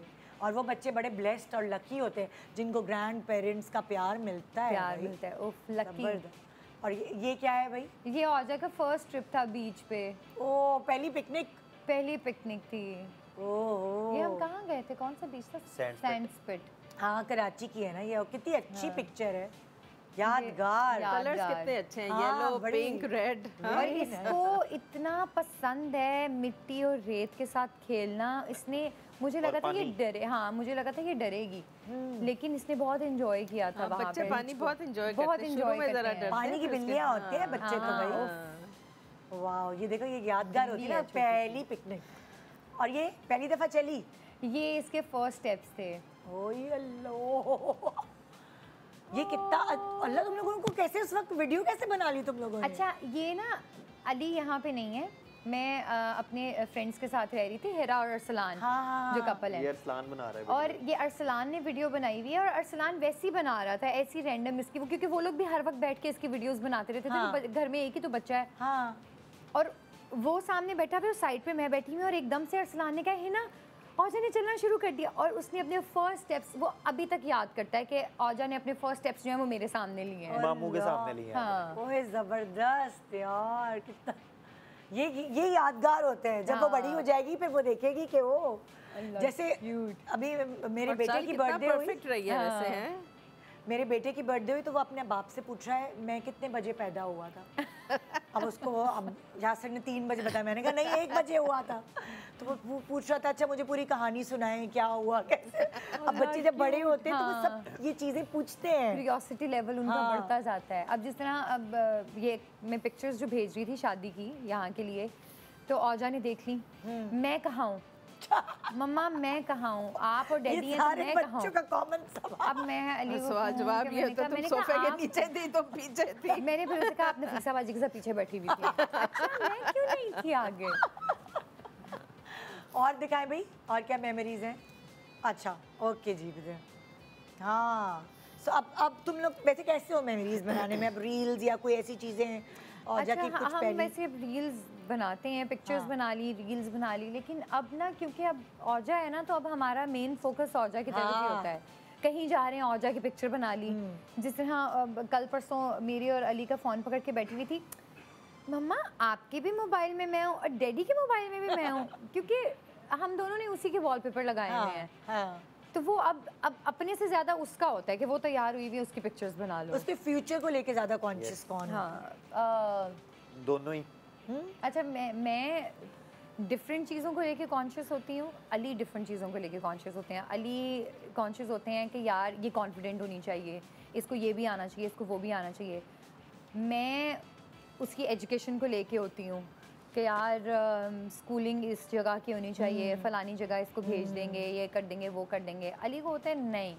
और वो बच्चे बड़े ब्लेस्ड और लकी होते हैं जिनको ग्रैंड पेरेंट्स का प्यार मिलता है। प्यार मिलता है, उफ लकी। और ये क्या है भाई? ये औजा का फर्स्ट ट्रिप था बीच पे। ओ, पहली पिकनिक थी। ओह, ये हम कहाँ गए थे, कौन सा बीच था? Sand spit. हाँ, कराची की है ना ये, और कितनी अच्छी पिक्चर है, यादगार। कलर्स कितने अच्छे हैं, येलो, पिंक, रेड। और इसको इतना पसंद है मिट्टी और रेत के साथ खेलना। इसने, मुझे लगा था ये डरे, हाँ मुझे लगा था ये डरेगी, लेकिन इसने बहुत एंजॉय किया था वहाँ पे। बच्चे पानी बहुत एंजॉय करते हैं, शुरू में जरा डरते हैं, पानी की बिल्लियाँ होती हैं बच्चे तो भाई। वाह, ये देखो, ये यादगार होती है ना पहली पिकनिक। और ये पहली दफा चली, ये इसके फर्स्ट स्टेप्स थे। ओए अल्लाह, ये कितना अल्लाह, तुम लोगों को कैसे उस वक्त वीडियो कैसे बना ली तुम लोगों ने? अच्छा, ये ना अली यहाँ पे नहीं है, मैं अपने फ्रेंड्स के साथ रह रही थी, हिरा और अरसलान। हाँ। जो कपल है, ये अरसलान बना रहा है और ये अरसलान ने वीडियो बनाई हुई है, और अरसलान वैसे ही बना रहा था, ऐसी रैंडम इसकी, वो क्योंकि वो लोग भी हर वक्त बैठ के इसकी वीडियोस बनाते रहते थे। घर में एक ही तो बच्चा है। हाँ। और वो सामने बैठा हुआ, साइड पे मैं बैठी हुई, और एकदम से अरसलान ने कहा हिना, औजा ने चलना शुरू कर दिया। और उसने अपने फर्स्ट स्टेप्स, वो अभी तक याद करता है कि औजा ने अपने फर्स्ट स्टेप्स जो है वो मेरे सामने लिए हैं, मामू के सामने लिए हैं। हाँ। ओए जबरदस्त यार, कितना ये यादगार होते हैं। जब वो बड़ी हो जाएगी फिर वो देखेगी कि वो, जैसे अभी मेरे बेटे की बर्थडे हुई, परफेक्ट रही है वैसे हैं। मेरे बेटे की बर्थडे हुई तो वो अपने बाप से पूछ रहा है मैं कितने बजे पैदा हुआ था। अब उसको, अब यासर ने 3 बजे बताया, मैंने कहा नहीं 1 बजे हुआ था। तो वो पूछ रहा था अच्छा मुझे पूरी कहानी सुनाएं, क्या हुआ कैसे। अब बच्चे जब बड़े होते हैं तो वो सब ये चीज़ें पूछते हैं, क्यूरियोसिटी लेवल उनका बढ़ता जाता है। अब जिस तरह, अब ये मैं पिक्चर्स जो भेज रही थी शादी की यहाँ के लिए, तो औजा ने देख ली, मैं कहाँ हूँ मम्मा, मैं कहाँ हूँ, आप और डैडी हैं तो मैं कहाँ हूँ। का कॉमन सवाल। अब मैं अली को सवाल जवाब ये होता, तुम सोफे के नीचे थी तो पीछे थी। मैंने फिर उसे कहा आप नफीसा बाजी के साथ पीछे बैठी हुई थी। अच्छा, मैं क्यों नहीं थी आगे? और दिखाएं भाई, और क्या मेमोरीज हैं? अच्छा, ओके जी विजय। हाँ, सो अब तुम लोग वैसे कैसे हो मेमोरीज बनाने में? अब रील्स या कोई ऐसी चीज़ें और अच्छा, जाके कुछ हम वैसे रील्स बनाते हैं, पिक्चर्स बना ली, रील्स बना ली, लेकिन अब ना क्योंकि अब औजा है ना, तो अब हमारा मेन फोकस औजा की तरफ ही होता है। कहीं जा रहे हैं, औजा की पिक्चर बना ली। जिस तरह कल परसों मेरी और अली का फ़ोन पकड़ के बैठी हुई थी, मम्मा आपके भी मोबाइल में मैं हूँ और डैडी के मोबाइल में भी मैं हूँ, क्योंकि हम दोनों ने उसी के वॉलपेपर लगाए हुए हैं। तो वो अब अपने से ज़्यादा उसका होता है कि वो तैयार हुई हुई है, उसकी पिक्चर्स बना लो। उसके फ्यूचर को लेके ज़्यादा कॉन्शियस कौन है? हाँ, दोनों ही। अच्छा, मैं डिफरेंट चीज़ों को लेके कॉन्शियस होती हूँ, अली डिफरेंट चीज़ों को लेके कॉन्शियस होते हैं। अली कॉन्शियस होते हैं कि यार ये कॉन्फिडेंट होनी चाहिए, इसको ये भी आना चाहिए, इसको वो भी आना चाहिए। मैं उसकी एजुकेशन को लेके होती हूँ कि यार स्कूलिंग इस जगह की होनी चाहिए, फ़लानी जगह इसको भेज देंगे, ये कर देंगे, वो कर देंगे। अली को होता है नहीं,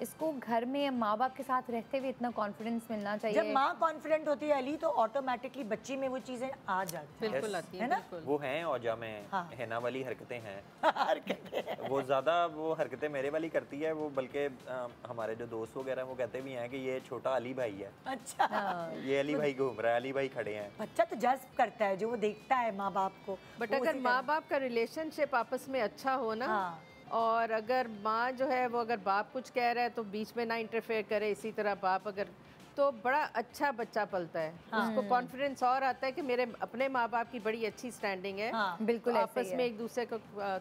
इसको घर में माँ बाप के साथ रहते हुए इतना कॉन्फिडेंस मिलना चाहिए। जब माँ कॉन्फिडेंट होती है अली, तो ऑटोमेटिकली बच्ची में वो चीजें आ जाती हैं। बिल्कुल आती है ना? वो हैं औजा में हाँ। हिना वाली हरकतें हैं। वो ज़्यादा वो हरकतें मेरे वाली करती है वो, बल्कि हमारे जो दोस्त वगैरह वो कहते भी हैं कि ये छोटा अली भाई है। अच्छा, ये अली भाई घूम रहा है, अली भाई खड़े हैं। बच्चा तो जज्ब करता है जो वो देखता है माँ बाप को। बट अगर माँ बाप का रिलेशनशिप आपस में अच्छा हो ना, हाँ। और अगर माँ जो है वो अगर बाप कुछ कह रहा है तो बीच में ना इंटरफेयर करे, इसी तरह बाप अगर, तो बड़ा अच्छा बच्चा पलता है। उसको कॉन्फिडेंस और आता है कि मेरे अपने माँ बाप की बड़ी अच्छी स्टैंडिंग है। हाँ, बिल्कुल आपस में एक दूसरे को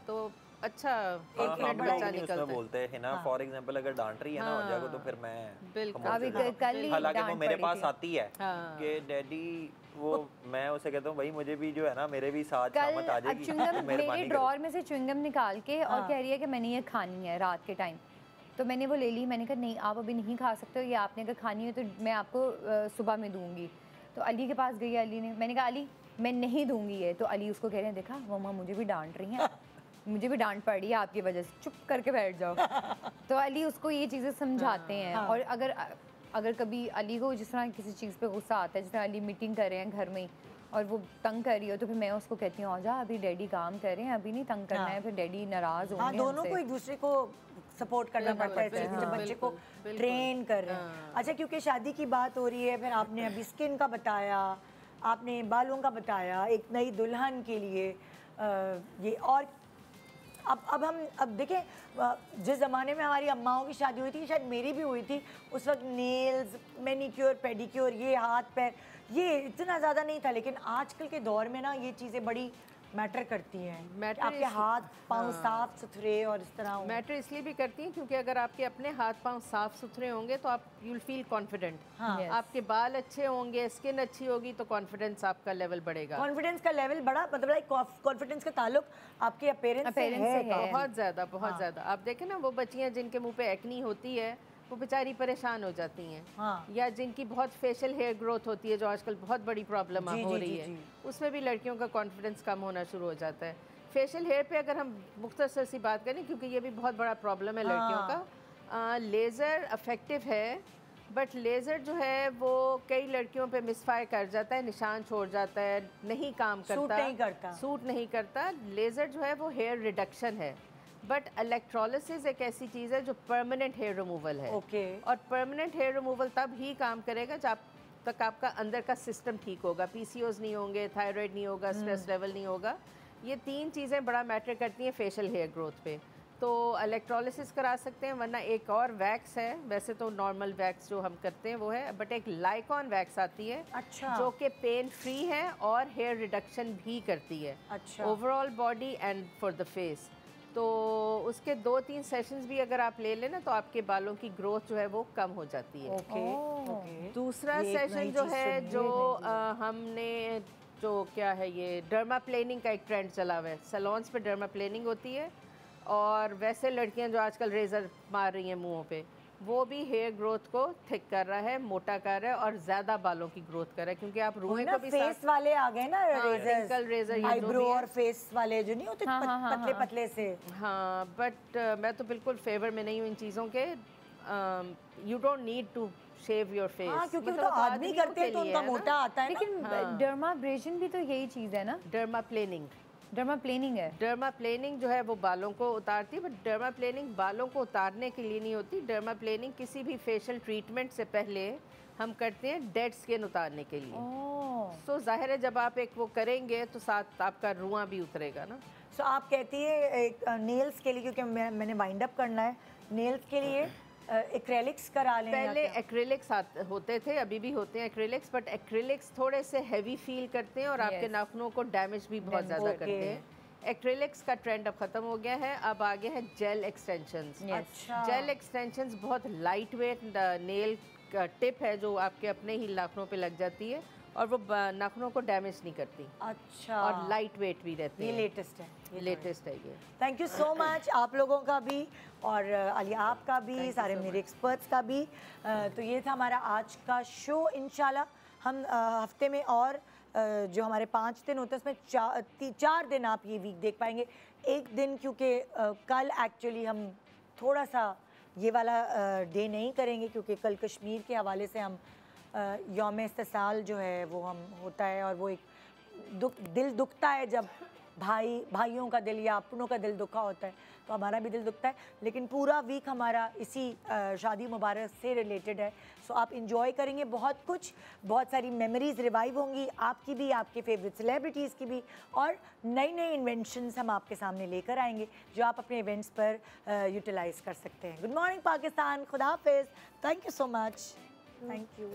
तो अच्छा कॉन्फिडेंट बच्चा निकलता है। बोलते हैं ना, फॉर एग्जांपल अगर डांट रही है ना औजा को तो फिर मैं बिल्कुल। अभी कल ही हालांकि वो डांट मेरे पड़ी पास थी। आती है कि डैडी वो, मैं उसे कहता हूँ भाई मुझे भी जो है ना मेरे भी साथ शामत आ जाएगी। च्युइंगम मेरे ड्रॉअर में से च्युइंगम निकाल के और कह रही है कि मैंने ये खानी है रात के टाइम। तो मैंने वो ले ली। मैंने कहा नहीं आप अभी नहीं खा सकते हो, ये आपने अगर खानी है तो मैं आपको सुबह में दूंगी। तो अली के पास गई अली ने, मैंने कहा अली मैं नहीं दूंगी ये। तो अली उसको कह रहे हैं देखा मम्मा मुझे भी डांट रही हैं, मुझे भी डांट पड़ रही है आपकी वजह से, चुप करके बैठ जाओ। तो अली उसको ये चीज़ें समझाते हैं। और अगर कभी अली को जिस तरह किसी चीज़ पे गुस्सा आता है, जिस तरह अली मीटिंग कर रहे हैं घर में और वो तंग कर रही हो, तो फिर मैं उसको कहती हूँ आजा अभी डैडी काम कर रहे हैं, अभी नहीं तंग करना है, फिर डैडी नाराज़ होंगे। हाँ, दोनों को एक दूसरे को सपोर्ट करना पड़ता है जब बच्चे को ट्रेन कर रहे हैं। अच्छा, क्योंकि शादी की बात हो रही है, फिर आपने अभी स्किन का बताया, आपने बालों का बताया, एक नई दुल्हन के लिए ये, और अब देखें जिस ज़माने में हमारी अम्माओं की शादी हुई थी, शायद मेरी भी हुई थी, उस वक्त नेल्स, मैनिक्योर, पेडिक्योर, ये हाथ पैर, ये इतना ज़्यादा नहीं था। लेकिन आजकल के दौर में ना ये चीज़ें बड़ी मैटर करती हैं। आपके हाथ पाँव साफ सुथरे और इस तरह मैटर इसलिए भी करती हैं क्योंकि अगर आपके अपने हाथ पाँव साफ सुथरे होंगे तो आप यूल फील कॉन्फिडेंट। आपके बाल अच्छे होंगे, स्किन अच्छी होगी तो कॉन्फिडेंस आपका लेवल बढ़ेगा। कॉन्फिडेंस का लेवल बढ़ा, मतलब लाइक कॉन्फिडेंस का ताल्लुक आपके अपीयरेंस से है। बहुत ज़्यादा, बहुत ज़्यादा। आप देखें ना वो बच्चियाँ जिनके मुँह पे एक्नी होती है वो बेचारी परेशान हो जाती हैं। हाँ। या जिनकी बहुत फेशियल हेयर ग्रोथ होती है जो आजकल बहुत बड़ी प्रॉब्लम हो रही है, उसमें भी लड़कियों का कॉन्फिडेंस कम होना शुरू हो जाता है। फेशियल हेयर पे अगर हम मुख्तसर सी बात करें, क्योंकि ये भी बहुत बड़ा प्रॉब्लम है लड़कियों का, लेज़र इफेक्टिव है, बट लेज़र जो है वो कई लड़कियों पे मिसफायर कर जाता है, निशान छोड़ जाता है, नहीं काम करता, सूट नहीं करता। लेज़र जो है वो हेयर रिडक्शन है, बट इलेक्ट्रोलिसिस एक ऐसी चीज़ है जो परमानेंट हेयर रिमूवल है। और परमानेंट हेयर रिमूवल तब ही काम करेगा जब तक आपका अंदर का सिस्टम ठीक होगा, पीसीओज नहीं होंगे, थायराइड नहीं होगा, स्ट्रेस लेवल नहीं होगा। ये तीन चीज़ें बड़ा मैटर करती हैं फेशियल हेयर ग्रोथ पे। तो इलेक्ट्रोलिसिस करा सकते हैं, वरना एक और वैक्स है, वैसे तो नॉर्मल वैक्स जो हम करते हैं वो है, बट एक लाइकॉन वैक्स आती है। अच्छा। जो कि पेन फ्री है और हेयर रिडक्शन भी करती है। अच्छा। Overall body and for the face. तो उसके 2-3 सेशंस भी अगर आप ले लें ना तो आपके बालों की ग्रोथ जो है वो कम हो जाती है। ओके। दूसरा सेशन जो है जो हमने जो क्या है, ये डर्मा प्लेनिंग का एक ट्रेंड चला हुआ है। सैलून्स पे डर्मा प्लेनिंग होती है और वैसे लड़कियां जो आजकल रेज़र मार रही हैं मुंहों पे, वो भी हेयर ग्रोथ को थिक कर रहा है, मोटा कर रहा है और ज्यादा बालों की ग्रोथ कर रहा है, क्योंकि आप रूहे को भी फेस वाले आ गए ना, रेजर आईब्रो और फेस वाले जो नहीं होते पतले पतले से। हाँ, बट मैं तो बिल्कुल फेवर में नहीं हूँ इन चीज़ों के। You don't need to shave your face. हाँ, क्योंकि तो आदमी करते हैं तो उनका मोटा आता है। लेकिन डर्माब्रेशन भी तो यही चीज़ है ना। डर्मा प्लेनिंग है। डर्मा प्लेनिंग जो है वो बालों को उतारती है, बट डर्मा प्लेनिंग बालों को उतारने के लिए नहीं होती। डर्मा प्लेनिंग किसी भी फेशियल ट्रीटमेंट से पहले हम करते हैं डेड स्किन उतारने के लिए। सो जाहिर है जब आप एक वो करेंगे तो साथ आपका रुआं भी उतरेगा ना। सो आप कहती है नेल्स के लिए, क्योंकि मैंने वाइंड अप करना है, नेल्स के लिए एक्रेलिक्स करा लें। पहले एक्रेलिक्स होते थे, अभी भी होते हैं एक्रेलिक्स, बट एक्रेलिक्स थोड़े से हैवी फील करते हैं और आपके नाखूनों को डैमेज भी बहुत ज़्यादा करते हैं। एक्रेलिक्स का ट्रेंड अब ख़त्म हो गया है, अब आगे है जेल एक्सटेंशंस। जेल एक्सटेंशंस बहुत लाइट वेट नेल का टिप है जो आपके अपने ही नाखूनों पे लग जाती है और वो नाखूनों को डैमेज नहीं करती। अच्छा। और लाइट वेट भी रहती है। ये लेटेस्ट है, लेटेस्ट है ये। थैंक यू सो मच आप लोगों का भी और अली आपका भी, सारे मेरे एक्सपर्ट्स का भी। तो ये था हमारा आज का शो। इंशाल्लाह हम हफ्ते में और जो हमारे 5 दिन होते हैं उसमें 4 दिन आप ये वीक देख पाएंगे। एक दिन क्योंकि कल एक्चुअली हम थोड़ा सा ये वाला डे नहीं करेंगे क्योंकि कल कश्मीर के हवाले से हम यौम इस्तिसाल जो है वो हम होता है, और वो एक दिल दुखता है जब भाइयों का दिल या अपनों का दिल दुखा होता है, तो हमारा भी दिल दुखता है। लेकिन पूरा वीक हमारा इसी शादी मुबारक से रिलेटेड है। सो आप इंजॉय करेंगे बहुत कुछ, बहुत सारी मेमोरीज रिवाइव होंगी, आपकी भी, आपके फेवरेट सेलिब्रिटीज़ की भी, और नई नई इन्वेंशंस हम आपके सामने लेकर आएंगे जो आप अपने इवेंट्स पर यूटिलाइज़ कर सकते हैं। गुड मॉर्निंग पाकिस्तान, खुदा हाफिज़, thank you so much, thank you.